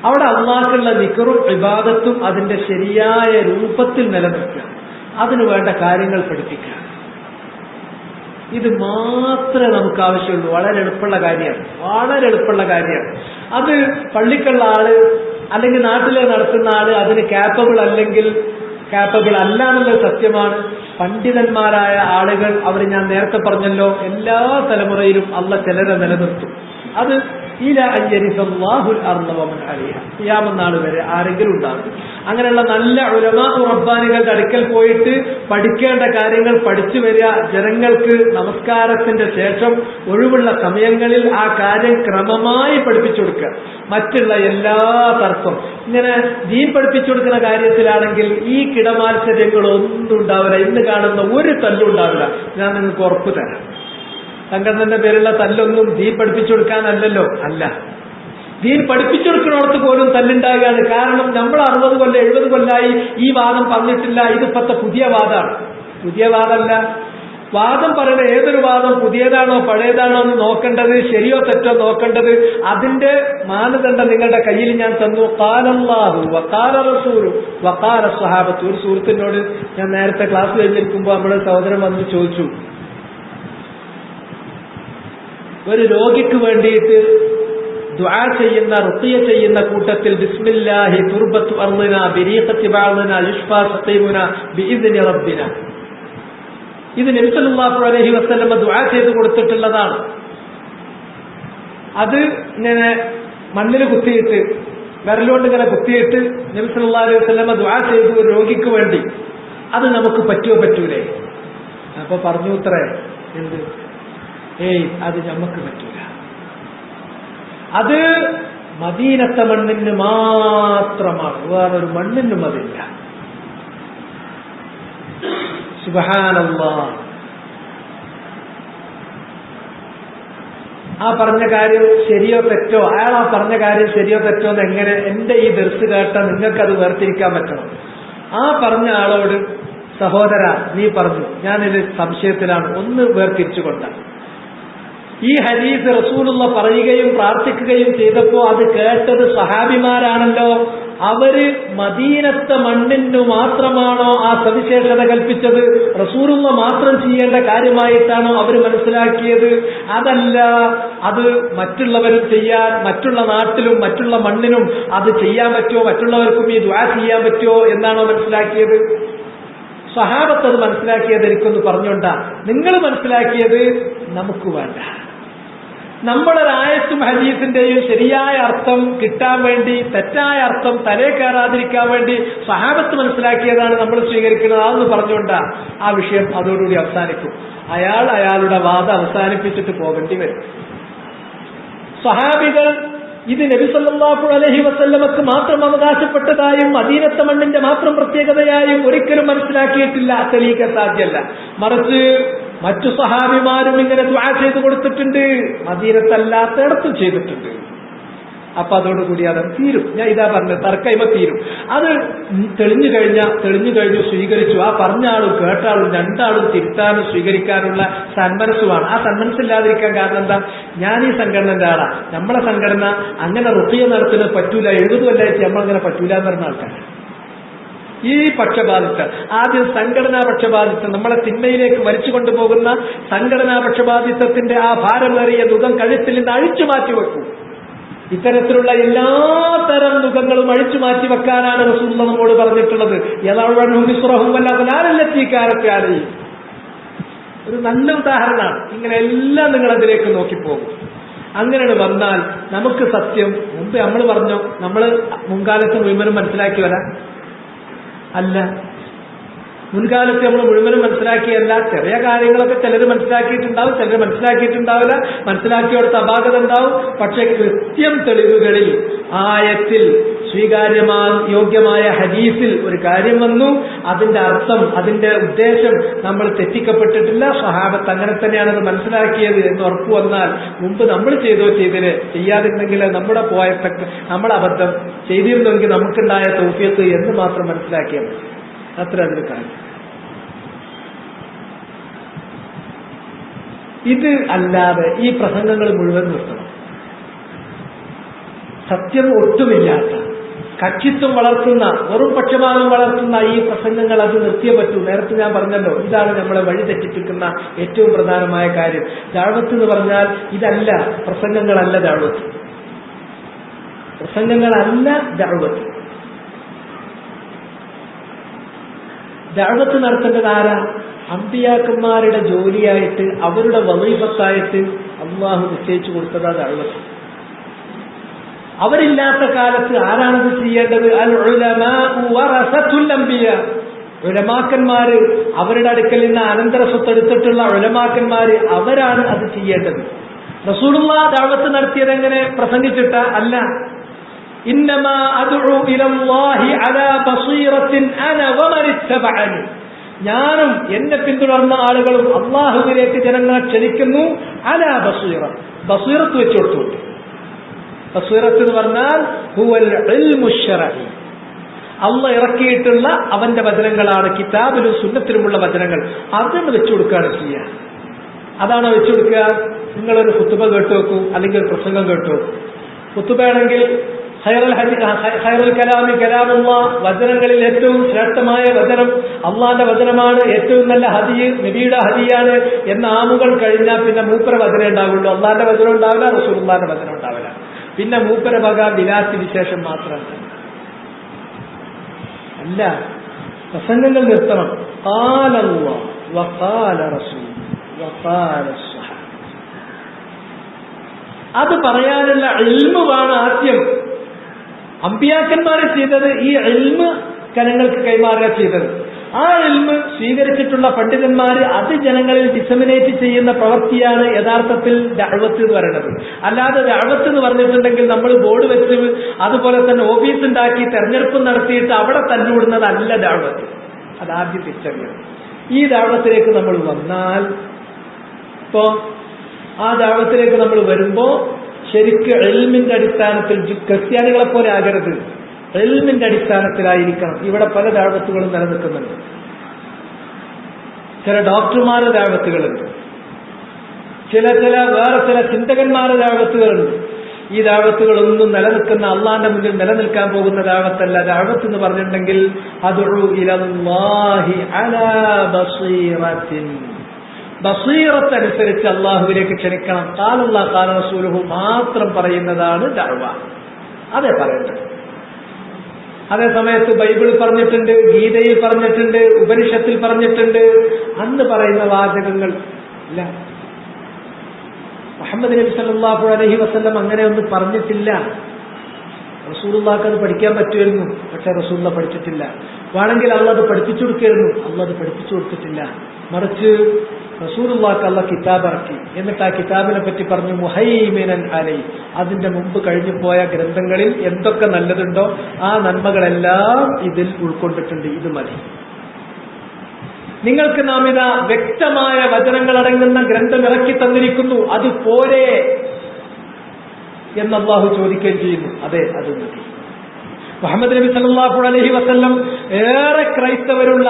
അവിടെ അള്ളാഹ്ക്കുള്ള ദിക്റും ഇബാദത്തും അതിന്റെ ശരിയായ രൂപത്തിൽ നിലനിർത്തുക. അതിനു വേണ്ട കാര്യങ്ങൾ പഠിപ്പിക്കുക. ഇത് മാത്രമേ നമുക്ക് ആവശ്യമുള്ളൂ. വളരെ എളുപ്പമുള്ള കാര്യമാണ്, വളരെ എളുപ്പമുള്ള കാര്യമാണ്. അത് പള്ളിക്കുള്ള ആള് അല്ലെങ്കിൽ നാട്ടിലെ നടത്തുന്ന ആള് അതിന് കാപ്പബിൾ അല്ല എന്നുള്ളത് സത്യമാണ്. പണ്ഡിതന്മാരായ ആളുകൾ, അവർ ഞാൻ നേരത്തെ പറഞ്ഞല്ലോ, എല്ലാ തലമുറയിലും അള്ളാഹ് ചിലരെ നിലനിർത്തും. അത് ഖിയാമത്ത് വരെ ആരെങ്കിലും ഉണ്ടാകും. അങ്ങനെയുള്ള നല്ല ഉലമാ റബ്ബാനികളുടെ അടുക്കൽ പോയിട്ട് പഠിക്കേണ്ട കാര്യങ്ങൾ പഠിച്ചു വരിക. ജനങ്ങൾക്ക് നമസ്കാരത്തിന്റെ ശേഷം ഒഴിവുള്ള സമയങ്ങളിൽ ആ കാര്യം ക്രമമായി പഠിപ്പിച്ചു കൊടുക്കുക. മറ്റുള്ള എല്ലാ തർക്കം ഇങ്ങനെ ദീൻ പഠിപ്പിച്ചു കൊടുക്കുന്ന കാര്യത്തിലാണെങ്കിൽ ഈ കിടമാത്സര്യങ്ങളൊന്നും ഉണ്ടാവില്ല. ഇന്ന് കാണുന്ന ഒരു തല്ലും ഉണ്ടാവില്ല. ഞാൻ നിങ്ങൾക്ക് ഉറപ്പ് തരാം. സംഘടനന്റെ പേരുള്ള തല്ലൊന്നും ദീൻ പഠിപ്പിച്ചു കൊടുക്കാനല്ലല്ലോ, അല്ല. ദീൻ പഠിപ്പിച്ചു കൊടുക്കുന്നിടത്ത് പോലും തല്ലുണ്ടാകുകയാണ്. കാരണം നമ്മൾ 60 കൊല്ലം 70 കൊല്ലമായി ഈ വാദം പറഞ്ഞിട്ടില്ല. ഇതിപ്പത്തെ പുതിയ വാദമാണ്. പുതിയ വാദമല്ല. വാദം പറയുന്ന ഏതൊരു വാദം പുതിയതാണോ പഴയതാണോ എന്ന് നോക്കേണ്ടത്, ശരിയോ തെറ്റോ നോക്കേണ്ടത്, അതിന്റെ മാനദണ്ഡം നിങ്ങളുടെ കയ്യിൽ ഞാൻ തന്നു. ഖാലല്ലാഹു വഖാല റസൂലു വഖാല സ്വഹാബത്തു. ഒരു സുഹൃത്തിനോട് ഞാൻ നേരത്തെ ക്ലാസ് കഴിഞ്ഞിരിക്കുമ്പോൾ നമ്മുടെ സഹോദരൻ വന്ന് ചോദിച്ചു, ഒരു രോഗിക്ക് വേണ്ടിയിട്ട് ദുആ ചെയ്യുന്ന, റുഖിയ ചെയ്യുന്ന കൂട്ടത്തിൽ ബിസ്മില്ലാഹി തുർബത്തു അർളിനാ ബിരീഖത്തി ബഅദിനാ യുഷ്ഫാ സഖീമുനാ ബിഇദ്നി റബ്ബിനാ, ഇത് നബി സല്ലല്ലാഹു അലൈഹി വസല്ലം ദുആ ചെയ്തു കൊടുത്തിട്ടുള്ളതാണ്. അത് ഇങ്ങനെ മണ്ണിൽ കുത്തിയിട്ട്, വിരലുകൊണ്ട് ഇങ്ങനെ കുത്തിയിട്ട് നബി സല്ലല്ലാഹു അലൈഹി വസല്ലം ദുആ ചെയ്തു ഒരു രോഗിക്ക് വേണ്ടി. അത് നമുക്ക് പറ്റൂലേ? അപ്പൊ പറഞ്ഞു ഇത്രേ, എന്ത്? അത് നമുക്ക് പറ്റൂല. അത് മദീനത്തെ മണ്ണിന് മാത്രമാണ്, വേറൊരു മണ്ണിനും അതില്ല. സുബ്ഹാനല്ലാഹ്. ആ പറഞ്ഞ കാര്യം ശരിയോ തെറ്റോ, അയാൾ ആ പറഞ്ഞ കാര്യം ശരിയോ തെറ്റോ എന്ന് എങ്ങനെ എന്റെ ഈ ദർസ് കേട്ടാൽ നിങ്ങൾക്കത് വേർതിരിക്കാൻ പറ്റണം. ആ പറഞ്ഞ ആളോട്, സഹോദര നീ പറഞ്ഞു, ഞാനിത് സംശയത്തിലാണ്, ഒന്ന് വേർതിരിച്ചുകൊണ്ട. ഈ ഹദീസ് റസൂലുള്ള പറയുകയും പ്രാർത്ഥിക്കുകയും ചെയ്തപ്പോ അത് കേട്ടത് സഹാബിമാരാണല്ലോ. അവര് മദീനത്തെ മണ്ണിനു മാത്രമാണോ ആ സവിശേഷത കൽപ്പിച്ചത്? റസൂലുള്ള മാത്രം ചെയ്യേണ്ട കാര്യമായിട്ടാണോ അവർ മനസ്സിലാക്കിയത്? അതല്ല, അത് മറ്റുള്ളവരും ചെയ്യാൻ, മറ്റുള്ള നാട്ടിലും മറ്റുള്ള മണ്ണിനും അത് ചെയ്യാൻ പറ്റുമോ, മറ്റുള്ളവർക്കും ഈ ദുആ ചെയ്യാൻ പറ്റുമോ എന്നാണോ മനസ്സിലാക്കിയത്? സ്വഹാബത്ത് അത് മനസ്സിലാക്കിയത് എനിക്കൊന്ന് പറഞ്ഞോണ്ടാ. നിങ്ങൾ മനസ്സിലാക്കിയത് നമുക്ക് വേണ്ട. നമ്മളൊരായത്തും ഹദീസിന്റെയും ശരിയായ അർത്ഥം കിട്ടാൻ വേണ്ടി, തെറ്റായ അർത്ഥം തലേ കയറാതിരിക്കാൻ വേണ്ടി സ്വഹാബത്ത് മനസ്സിലാക്കിയതാണ് നമ്മൾ സ്വീകരിക്കുന്നത്. അതെന്ന് പറഞ്ഞുകൊണ്ടാ ആ വിഷയം അതോടുകൂടി അവസാനിക്കും. അയാളുടെ വാദം അവസാനിപ്പിച്ചിട്ട് പോകേണ്ടി വരും. സ്വഹാബികൾ ഇത് നബി സല്ലല്ലാഹു അലൈഹി വസല്ലമക്ക് മാത്രം അവകാശപ്പെട്ടതായും മദീനത്തെ മണ്ണിന്റെ മാത്രം പ്രത്യേകതയായും ഒരിക്കലും മനസ്സിലാക്കിയിട്ടില്ല. തെളിയിക്കാൻ സാധ്യമല്ല. മറിച്ച് മറ്റു സഹാബിമാരും ഇങ്ങനെ ദുആ ചെയ്തു കൊടുത്തിട്ടുണ്ട്, മദീനത്തല്ലാത്തയിടത്തും ചെയ്തിട്ടുണ്ട്. അപ്പൊ അതോടുകൂടി അത് തീരും. ഞാൻ ഇതാ പറഞ്ഞത്, തർക്കൈമ തീരും. അത് തെളിഞ്ഞു കഴിഞ്ഞു സ്വീകരിച്ചു. ആ പറഞ്ഞ ആളും കേട്ട ആളും രണ്ടാളും തിരുത്താനും സ്വീകരിക്കാനുള്ള സന്മനസ്സുമാണ്. ആ സന്മനസ്സില്ലാതിരിക്കാൻ കാരണം എന്താ? ഞാൻ ഈ സംഘടനന്റെ ആളാ, നമ്മളെ സംഘടന അങ്ങനെ റുഖിയ നടത്തുന്നത് പറ്റൂല, 70 കൊല്ലമായിട്ട് നമ്മളങ്ങനെ പറ്റൂല എന്ന് പറഞ്ഞ ആൾക്കാരാണ്. ഈ പക്ഷപാതിത്വം, ആദ്യം സംഘടനാ പക്ഷപാതിത്വം, നമ്മളെ തിന്മയിലേക്ക് വലിച്ചു കൊണ്ടുപോകുന്ന സംഘടനാ പക്ഷപാതിത്വത്തിന്റെ ആ ഭാരമേറിയ നുകം കഴുത്തിൽ നിന്ന് അഴിച്ചു മാറ്റി വെക്കൂ. ഇത്തരത്തിലുള്ള എല്ലാത്തരം മുഖങ്ങളും അഴിച്ചു മാറ്റി വെക്കാനാണ് റസൂലുള്ളാഹി നമ്മോട് പറഞ്ഞിട്ടുള്ളത്. ഒരു നല്ല ഉദാഹരണമാണ്. ഇങ്ങനെ എല്ലാം നിങ്ങൾ അതിലേക്ക് നോക്കിപ്പോകും. അങ്ങനെ വന്നാൽ നമുക്ക് സത്യം മുമ്പ് നമ്മൾ പറഞ്ഞോ, നമ്മൾ മുൻകാലത്ത് മുഴുവനും മനസ്സിലാക്കി വരാം അല്ല, മുൻകാലത്ത് നമ്മൾ മുഴുവനും മനസ്സിലാക്കിയല്ല. ചെറിയ കാര്യങ്ങളൊക്കെ ചിലർ മനസ്സിലാക്കിയിട്ടുണ്ടാവും, ചിലർ മനസ്സിലാക്കിയിട്ടുണ്ടാവില്ല. മനസ്സിലാക്കിയോടത്ത് അപാകത ഉണ്ടാവും. പക്ഷെ കൃത്യം തെളിവുകളിൽ, ആയത്തിൽ, യോഗ്യമായ ഹദീസിൽ ഒരു കാര്യം വന്നു, അതിന്റെ അർത്ഥം, അതിന്റെ ഉദ്ദേശം നമ്മൾ തെറ്റിക്കപ്പെട്ടിട്ടില്ല. സ്വഹാബത്ത് അങ്ങനെ തന്നെയാണ് അത് മനസ്സിലാക്കിയത് എന്ന് ഉറപ്പു വന്നാൽ മുമ്പ് നമ്മൾ ചെയ്തിന് ചെയ്യാതിരുന്നെങ്കിൽ നമ്മുടെ പോയത്തൊക്കെ നമ്മൾ അബദ്ധം ചെയ്തിരുന്നെങ്കിൽ നമുക്കുണ്ടായ തൗഫീഖ് എന്ന് മാത്രം മനസ്സിലാക്കിയാൽ മതി. അത്ര അതിന് കാര്യം. ഇത് അല്ലാതെ ഈ പ്രസംഗങ്ങൾ മുഴുവൻ നിർത്തണം. സത്യം ഒട്ടുമില്ലാത്ത, കക്ഷിത്വം വളർത്തുന്ന, വെറും പക്ഷപാതം വളർത്തുന്ന ഈ പ്രസംഗങ്ങൾ അത് നിർത്തിയേ പറ്റൂ. നേരത്തെ ഞാൻ പറഞ്ഞല്ലോ, ഇതാണ് നമ്മളെ വഴി തെറ്റിപ്പിക്കുന്ന ഏറ്റവും പ്രധാനമായ കാര്യം. ദഅവത്ത് എന്ന് പറഞ്ഞാൽ ഇതല്ല, പ്രസംഗങ്ങളല്ല ദഅവത്ത്, പ്രസംഗങ്ങളല്ല ദഅവത്ത്. ദഅവത്ത് നടത്തേണ്ടത് ആരാ? അമ്പിയാക്കന്മാരുടെ ജോലിയായിട്ട്, അവരുടെ വളീഫത്തായിട്ട് അല്ലാഹു നിശ്ചയിച്ചു കൊടുത്തതാ ദഅവത്ത്. അവരില്ലാത്ത കാലത്ത് ആരാണത് ചെയ്യേണ്ടത്? അൽ ഉലമാഉ വറസത്തുൽ അംബിയാ. ഉലമാക്കന്മാര്, അവരുടെ അടുക്കൽ നിന്ന് അനന്തര സ്വത്തെടുത്തിട്ടുള്ള ഉലമാക്കന്മാര്, അവരാണ് അത് ചെയ്യേണ്ടത്. റസൂലുള്ളാഹി ദഅവത്ത് നടത്തിയത് എങ്ങനെ? പ്രസംഗിച്ചിട്ട അല്ല. ഇന്നമാ അദ്ഉ ഇലല്ലാഹി അലാ ബസീറത്തിൻ അന വമൻ ഇത്തബഅനി. ഞാനും എന്നെ പിന്തുടർന്ന ആളുകളും അല്ലാഹുവിലേക്ക് ജനങ്ങളെ ക്ഷണിക്കുന്നു. അലാ ബസീറ, ബസീറത്ത് വെച്ചു കൊടുത്തു. ബസീറത്ത് എന്ന് പറഞ്ഞാൽ ഹുവൽ ഇൽമു ശർഈ, അള്ളാഹ് ഇറക്കിയിട്ടുള്ള അവന്റെ വചനങ്ങളാണ്, കിതാബിലും സുന്നത്തിലുമുള്ള വചനങ്ങൾ. അതൊന്ന് വെച്ചു കൊടുക്കുകയാണ് ചെയ്യുക. അതാണോ വെച്ചു കൊടുക്കുക? നിങ്ങളൊരു ഖുതുബ കേട്ടു നോക്കൂ, അല്ലെങ്കിൽ ഒരു പ്രസംഗം കേട്ടു നോക്കൂ. ഖുതുബയാണെങ്കിൽ ഖൈറുൽ കലാമി കലാമുല്ലാഹ്, വചനങ്ങളിൽ ഏറ്റവും ശ്രേഷ്ഠമായ വചനം അള്ളാന്റെ വചനമാണ്, ഏറ്റവും നല്ല ഹദീ നബിയുടെ ഹദിയാണ് എന്ന ആമുകൾ കഴിഞ്ഞാൽ പിന്നെ മൂപ്പര വചനം ഉണ്ടാവുള്ളൂ. അള്ളാന്റെ വചനം ഉണ്ടാവില്ല, റസൂലുള്ളാഹിന്റെ വചനം ഉണ്ടാവില്ല. പിന്നെ മൂപ്പര വക വിലാസി വിശേഷം മാത്രമല്ല. അല്ല, പ്രസംഗങ്ങൾ നിർത്തണം. ഖാല അല്ലാഹ് വഖാല റസൂൽ വഖാല സ്വഹാബ. അത് പറയാനുള്ള ഇൽമ് വേണം ആദ്യം. അമ്പിയാക്കന്മാർ ചെയ്തത് ഈ ഇൽമ് ജനങ്ങൾക്ക് കൈമാറുക ചെയ്തത്. ആ ഇൽമ് സ്വീകരിച്ചിട്ടുള്ള പണ്ഡിതന്മാര് അത് ജനങ്ങളിൽ ഡിസമിനേറ്റ് ചെയ്യുന്ന പ്രവൃത്തിയാണ് യഥാർത്ഥത്തിൽ ദഅവത്ത് എന്ന് പറയുന്നത്. അല്ലാതെ ദഅവത്ത് എന്ന് പറഞ്ഞിട്ടുണ്ടെങ്കിൽ നമ്മൾ ബോർഡ് വെച്ച് അതുപോലെ തന്നെ ഓഫീസ് ഉണ്ടാക്കി തെരഞ്ഞെടുപ്പ് നടത്തിയിട്ട് അവിടെ തല്ലുവിടുന്നതല്ല ദഅവത്ത്. അതാദ്യം തിരിച്ചറിയണം. ഈ ദഅവത്തിലേക്ക് നമ്മൾ വന്നാൽ, ഇപ്പോ ആ ദഅവത്തിലേക്ക് നമ്മൾ വരുമ്പോ ശരിക്ക് ഇൽമിന്റെ അടിസ്ഥാനത്തിൽ, ക്രിസ്ത്യാനികളെ പോലെ ആകരുത്, ഇൽമിന്റെ അടിസ്ഥാനത്തിലായിരിക്കണം. ഇവിടെ പല ദഅവത്തുകളും നിലനിൽക്കുന്നുണ്ട്. ചില ഡോക്ടർമാരുടെ ദഅവത്തുകളുണ്ട്, വേറെ ചില ചിന്തകന്മാരുടെ ദഅവത്തുകളുണ്ട്. ഈ ദഅവത്തുകളൊന്നും നിലനിൽക്കുന്ന, അള്ളാന്റെ മുന്നിൽ നിലനിൽക്കാൻ പോകുന്ന ദഅവത്തല്ല. ദഅവത്ത് എന്ന് പറഞ്ഞിട്ടുണ്ടെങ്കിൽ അദ്ഉ ഇലല്ലാഹി അലാ ബസീറത്തിൻ, ബസീറത്ത് അനുസരിച്ച് അള്ളാഹുവിലേക്ക് ക്ഷണിക്കണം. ഖാല അല്ലാഹു ഖാല റസൂലുഹു മാത്രം പറയുന്നതാണ് ദഅവ. അതേ പറയട്ടെ. അതേ സമയത്ത് ബൈബിൾ പറഞ്ഞിട്ടുണ്ട്, ഗീതയിൽ പറഞ്ഞിട്ടുണ്ട്, ഉപനിഷത്തിൽ പറഞ്ഞിട്ടുണ്ട്. അന്ന് പറയുന്ന വാചകങ്ങൾ ഇല്ല. മുഹമ്മദ് നബി സല്ലല്ലാഹു അലൈഹി വസല്ലം അങ്ങനെയൊന്നും പറഞ്ഞിട്ടില്ല. റസൂലുള്ളാഹിക്ക് അത് പഠിക്കാൻ പറ്റുമായിരുന്നു, പക്ഷെ റസൂലുള്ളാഹി പഠിച്ചിട്ടില്ല. വേണമെങ്കിൽ അള്ളാഹ് അത് പഠിപ്പിച്ചു കൊടുക്കായിരുന്നു, അള്ളാഹ് അത് പഠിപ്പിച്ചു കൊടുത്തിട്ടില്ല. മറിച്ച് റസൂലുള്ളാഹിക്ക് അള്ളാഹ് കിതാബ് ഇറക്കി. എന്നിട്ട് ആ കിതാബിനെ പറ്റി പറഞ്ഞു മുഹൈമിനൻ അലൈഹി, അതിന്റെ മുമ്പ് കഴിഞ്ഞു പോയ ഗ്രന്ഥങ്ങളിൽ എന്തൊക്കെ നല്ലതുണ്ടോ ആ നന്മകളെല്ലാം ഇതിൽ ഉൾക്കൊണ്ടിട്ടുണ്ട്. ഇത് മതി. നിങ്ങൾക്ക് നാം ഇതാ വ്യക്തമായ വചനങ്ങളടങ്ങുന്ന ഗ്രന്ഥം ഇറക്കി തന്നിരിക്കുന്നു, അത് പോരെ എന്ന് അല്ലാഹു ചോദിക്കുകയും ചെയ്യുന്നു. അതെ, അത് മതി. മുഹമ്മദ് നബി സല്ലല്ലാഹു അലൈഹി വസല്ലം ഏറെ ക്രൈസ്തവരുള്ള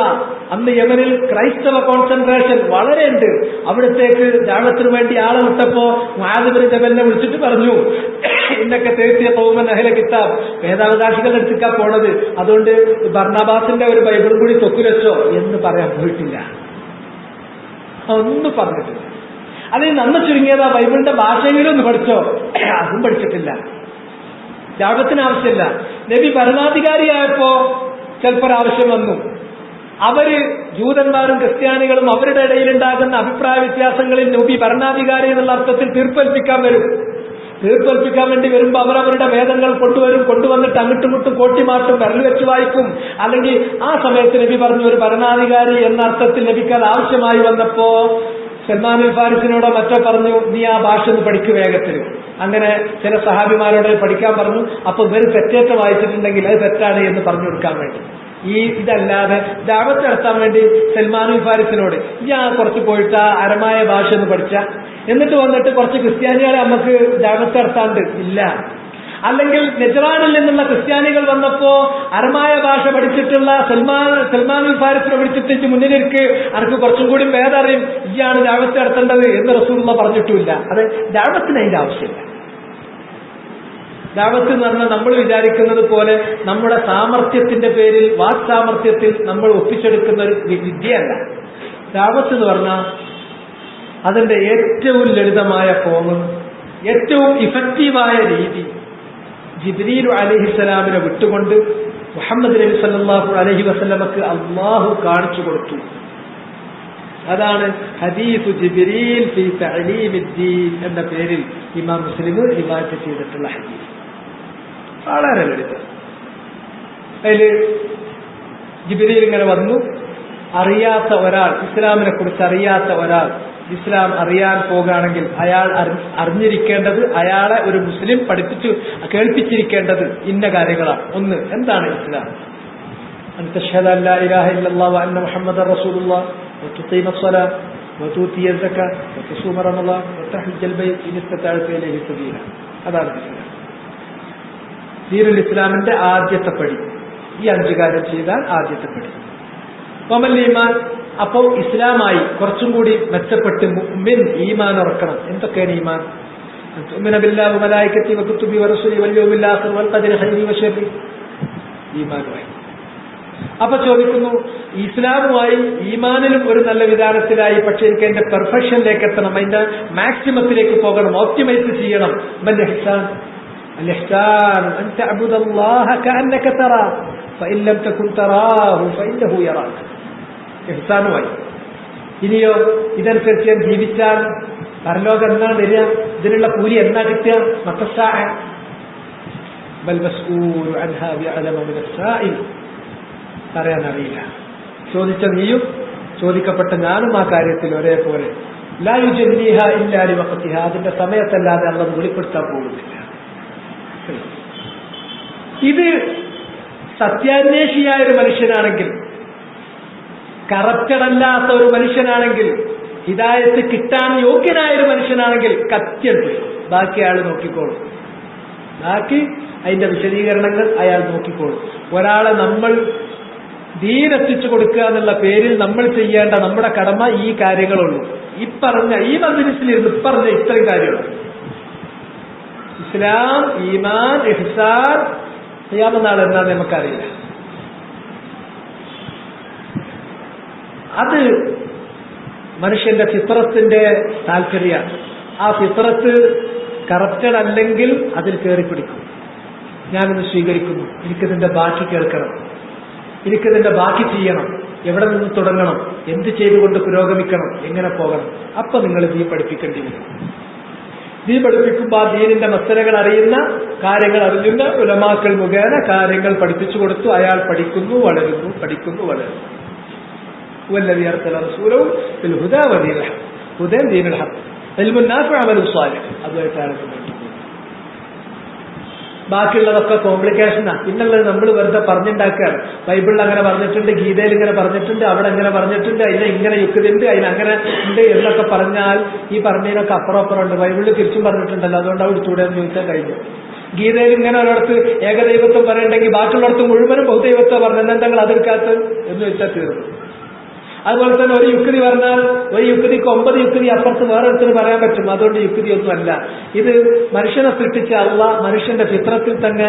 അന്ന് യമനിൽ ക്രൈസ്തവ കോൺസെൻട്രേഷൻ വളരെ ഉണ്ട്. അവിടത്തേക്ക് ദഅവത്തിന് വേണ്ടി ആളെ വിട്ടപ്പോ മുആദ് ബിൻ ജബലിനെ വിളിച്ചിട്ട് പറഞ്ഞു, ഇന്നൊക്കെ തേർത്തിയ ഖൗമൻ അഹ്ല കിതാബ്, വേദാവകാശികളുടെ അടുത്തേക്കാ പോണത്, അതുകൊണ്ട് ബർണബാസിന്റെ ഒരു ബൈബിൾ കൂടി തൊക്കുലച്ചോ എന്ന് പറയാൻ പോയിട്ടില്ല. ഒന്നും പറഞ്ഞിട്ടില്ല. അതിന് നന്ന ചുരുങ്ങിയതാ ബൈബിളിന്റെ ഭാഷയിലും ഒന്ന് പഠിച്ചോ, അതും പഠിച്ചിട്ടില്ല. ദഅവത്തിന് ആവശ്യമില്ല. നബി ഭരണാധികാരിയായപ്പോ ചിലപ്പോൾ ആവശ്യം വന്നു. അവര് ജൂതന്മാരും ക്രിസ്ത്യാനികളും അവരുടെ ഇടയിലുണ്ടാകുന്ന അഭിപ്രായ വ്യത്യാസങ്ങളിൽ നബി ഭരണാധികാരി എന്നുള്ള അർത്ഥത്തിൽ തീർപ്പേൽപ്പിക്കാൻ വരും. തീർപ്പേൽപ്പിക്കാൻ വേണ്ടി വരുമ്പോൾ അവരവരുടെ വേദങ്ങൾ കൊണ്ടുവരും. കൊണ്ടുവന്നിട്ട് അങ്ങോട്ടും കോട്ടിമാട്ടും വിരൽ വെച്ച് വായിക്കും. അല്ലെങ്കിൽ ആ സമയത്ത് നബി പറഞ്ഞു ഒരു ഭരണാധികാരി എന്ന അർത്ഥത്തിൽ നബിക്ക് അത് ആവശ്യമായി വന്നപ്പോ സൽമാനുൽ ഫാരിസിനോടോ മറ്റോ പറഞ്ഞു, നീ ആ ഭാഷ ഒന്ന് പഠിക്കു വേഗത്തിൽ. അങ്ങനെ ചില സഹാബിമാരോട് പഠിക്കാൻ പറഞ്ഞു. അപ്പൊ ഇവർ തെറ്റേറ്റ വായിച്ചിട്ടുണ്ടെങ്കിൽ അത് തെറ്റാണ് എന്ന് പറഞ്ഞു കൊടുക്കാൻ വേണ്ടി. ഇതല്ലാതെ ദഅവത്ത് നടത്താൻ വേണ്ടി സൽമാനുൽ ഫാരിസിനോട് ഞാൻ കുറച്ച് പോയിട്ട് അരമായ ഭാഷ ഒന്ന് പഠിച്ച, എന്നിട്ട് വന്നിട്ട് കുറച്ച് ക്രിസ്ത്യാനികളെ നമുക്ക് ദഅവത്ത് നടത്താണ്ട് ഇല്ല. അല്ലെങ്കിൽ നെജ്റാനിൽ നിന്നുള്ള ക്രിസ്ത്യാനികൾ വന്നപ്പോ അരമായ ഭാഷ പഠിച്ചിട്ടുള്ള സൽമാനുൽ ഫാരിസിനെ പിടിച്ചിട്ട് മുന്നിലേക്ക് അനക്ക് കുറച്ചും കൂടി വേദറിയും, ഇയാണ് ദഅവത്ത് നടത്തേണ്ടത് എന്ന് റസൂലുള്ളാഹി പറഞ്ഞിട്ടുമില്ല. അത് ദഅവത്തിന് അതിന്റെ ആവശ്യമില്ല. ദഅവത്ത് എന്ന് പറഞ്ഞാൽ നമ്മൾ വിചാരിക്കുന്നത് പോലെ നമ്മുടെ സാമർത്ഥ്യത്തിന്റെ പേരിൽ വാക്സാമർത്ഥ്യത്തിൽ നമ്മൾ ഒപ്പിച്ചെടുക്കുന്ന ഒരു വിദ്യയല്ല. ദഅവത്ത് എന്ന് പറഞ്ഞാൽ അതിന്റെ ഏറ്റവും ലളിതമായ ഫോം, ഏറ്റവും ഇഫക്റ്റീവായ രീതി ജിബ്രീൽ അലൈഹിസ്സലാമിനെ വിട്ടുകൊണ്ട് മുഹമ്മദ് നബി സല്ലല്ലാഹു അലൈഹി വസല്ലമക്ക് അല്ലാഹു കാണിച്ചു കൊടുത്തു. അതാണ് ഹദീസു ജിബ്രീൽ ഫീ തഅലീമിദ്ദീൻ എന്ന പേരിൽ ഇമാം മുസ്ലിം റിവായത്ത് ചെയ്തിട്ടുള്ള ഹദീസ്. വളരെ ലളിതം. അതിൽ ജിബ്രീൽ ഇങ്ങനെ വന്നു, അറിയാത്ത ഒരാൾ, ഇസ്ലാമിനെ കുറിച്ച് അറിയാത്ത ഒരാൾ ഇസ്ലാം അറിയാൻ പോകുകയാണെങ്കിൽ അയാൾ അറിഞ്ഞിരിക്കേണ്ടത്, അയാളെ ഒരു മുസ്ലിം കേൾപ്പിച്ചിരിക്കേണ്ടത് ഇന്ന കാര്യങ്ങളാണ്. ഒന്ന്, എന്താണ് ഇസ്ലാം? അൻ തശ്ഹദ അല്ലാ ഇലാഹ ഇല്ലല്ലാഹു വ അന്ന മുഹമ്മദൻ റസൂലുള്ളാഹ് വതുഖീമ الصلاة وتؤتي الزكاة وتصوم رمضان وتحج البيت إن استطعت إليه سبيلا. അതാണ് ഇസ്ലാം. ദീനുൽ ഇസ്ലാമിന്റെ ആദ്യത്തെ പടി. ഈ 5 കാര്യം ചെയ്താൽ ആദ്യത്തെ പടി. വമൽ ഈമാൻ, അപ്പോൾ ഇസ്ലാമായി കുറച്ചും കൂടി മെച്ചപ്പെട്ട് മുഅ്മിൻ ഈമാൻ ഉറക്കണം. എന്തൊക്കെയാണ് ഈമാൻ? തുഅ്മിന ബില്ലാഹി വ മലായികതി വ കുതുബി വ റസൂലി വൽ യൗമിൽ ആഖിർ വൽ ഖദരി ഖൈരി വ ശർരി. ഈമാനുമായി. അപ്പൊ ചോദിക്കുന്നു, ഇസ്ലാമുമായി ഈമാനിലും ഒരു നല്ല വിധാനത്തിലായി, പക്ഷെ എനിക്ക് അതിന്റെ പെർഫെക്ഷനിലേക്ക് എത്തണം, അതിന്റെ മാക്സിമത്തിലേക്ക് പോകണം, ഓപ്റ്റിമൈസ് ചെയ്യണം. മൽ ഇഹ്സാൻ, അൽ ഇഹ്സാൻ അൻ തഅബുദല്ലാഹ കഅന്നക തറാ ഫഇൻ ലം തകുൻ തറാഹു ഫഇന്നഹു യറാക. ഇഹ്സാനുമായി. ഇനിയോ ഇതനുസരിച്ച് ഞാൻ ജീവിച്ചാൽ പരലോകം എന്നാ വരിക, ഇതിനുള്ള കൂലി എന്നാ കിട്ടുക? മത്തസ്സാഅ ബൽ മസ്ഊലു അൻഹാ ബിഅലമ മിന സ്സാഇൽ. പറയാനറിയില്ല. ചോദിച്ച നീയും ചോദിക്കപ്പെട്ട ഞാനും ആ കാര്യത്തിൽ ഒരേപോലെ. ലാ യുജല്ലിഹ ഇല്ലാ ലിവഖതിഹ, അതിന്റെ സമയത്തല്ലാതെ അല്ലാഹു വെളിപ്പെടുത്താൻ പോകുന്നില്ല. ഇത് സത്യാന്വേഷിയായ ഒരു മനുഷ്യനാണെങ്കിൽ, കറപ്റ്റഡ് അല്ലാത്ത ഒരു മനുഷ്യനാണെങ്കിൽ, ഹിദായത്ത് കിട്ടാൻ യോഗ്യനായ ഒരു മനുഷ്യനാണെങ്കിൽ കത്യണ്ട്, ബാക്കി അയാൾ നോക്കിക്കോളും. ബാക്കി അതിന്റെ വിശദീകരണങ്ങൾ അയാൾ നോക്കിക്കോളും. ഒരാളെ നമ്മൾ ദീനെത്തിച്ചു കൊടുക്കുക എന്നുള്ള പേരിൽ നമ്മൾ ചെയ്യേണ്ട നമ്മുടെ കടമ ഈ കാര്യങ്ങളുള്ളൂ. ഈ മജ്‌ലിസിലിരുന്ന് പറഞ്ഞ ഇത്രയും കാര്യമുള്ളൂ. ഇസ്ലാം, ഈമാൻ, ഇഹ്സാൻ, ഖിയാമത്ത് നാൾ എന്നാന്ന് നമുക്കറിയില്ല. അത് മനുഷ്യന്റെ ഫിത്രത്തിന്റെ താല്പര്യമാണ്. ആ ഫിത്രത്ത് കറപ്റ്റഡ് അല്ലെങ്കിൽ അതിൽ കയറിപ്പിടിക്കും. ഞാനിത് സ്വീകരിക്കുന്നു, എനിക്കിതിന്റെ ബാക്കി കേൾക്കണം, എനിക്കിതിന്റെ ബാക്കി ചെയ്യണം, എവിടെ നിന്ന് തുടങ്ങണം, എന്ത് ചെയ്തുകൊണ്ട് പുരോഗമിക്കണം, എങ്ങനെ പോകണം. അപ്പൊ നിങ്ങൾ ദീൻ പഠിപ്പിക്കേണ്ടി വരും. ദീൻ പഠിപ്പിക്കുമ്പോൾ ആ ദീനിന്റെ മസലകൾ അറിയുന്ന, കാര്യങ്ങൾ അറിയുന്ന ഉലമാക്കൾ മുഖേന കാര്യങ്ങൾ പഠിപ്പിച്ചു കൊടുത്തു. അയാൾ പഠിക്കുന്നു, വളരുന്നു, പഠിക്കുന്നു, വളരുന്നു. والذي أرسل رسوله بالهدى ودين الحق. هدى دين الحق. علم النافع عمل الصالح. അതുമായിട്ടാണ് ബാക്കിയുള്ളതൊക്കെ കോംപ്ലിക്കേഷനാണ്. പിന്നുള്ളത് നമ്മൾ വെറുതെ പറഞ്ഞുണ്ടാക്കുകയാണ്. ബൈബിളിൽ അങ്ങനെ പറഞ്ഞിട്ടുണ്ട്, ഗീതയിൽ ഇങ്ങനെ പറഞ്ഞിട്ടുണ്ട്, അവിടെ ഇങ്ങനെ പറഞ്ഞിട്ടുണ്ട്, അതിനെ ഇങ്ങനെ യുക്തിയുണ്ട്, അതിനങ്ങനെ ഉണ്ട് എന്നൊക്കെ പറഞ്ഞാൽ ഈ പറഞ്ഞതിനൊക്കെ അപ്പുറം ഉണ്ട്. ബൈബിളിൽ തിരിച്ചും പറഞ്ഞിട്ടുണ്ടല്ലോ, അതുകൊണ്ട് അവിടെ ചൂടെ എന്ന് ചോദിച്ചാൽ കഴിഞ്ഞു. ഗീതയിൽ ഇങ്ങനെ ഒരിടത്ത് ഏകദൈവത്വം പറയണ്ടെങ്കിൽ ബാക്കിയുള്ളിടത്ത് മുഴുവനും ബഹുദൈവത്വം പറഞ്ഞു, എന്തെങ്കിലും അതെടുക്കാത്ത എന്ന് വെച്ചാൽ തീർന്നു. അതുപോലെ തന്നെ ഒരു യുക്തി പറഞ്ഞാൽ ഒരു യുക്തിക്ക് 9 യുക്തി അപ്പുറത്ത് വേറെ അടുത്തിന് പറയാൻ പറ്റും. അതുകൊണ്ട് യുക്തിയൊന്നുമല്ല. ഇത് മനുഷ്യനെ സൃഷ്ടിച്ച അള്ളാഹ് മനുഷ്യന്റെ ഫിത്രത്തിൽ തന്നെ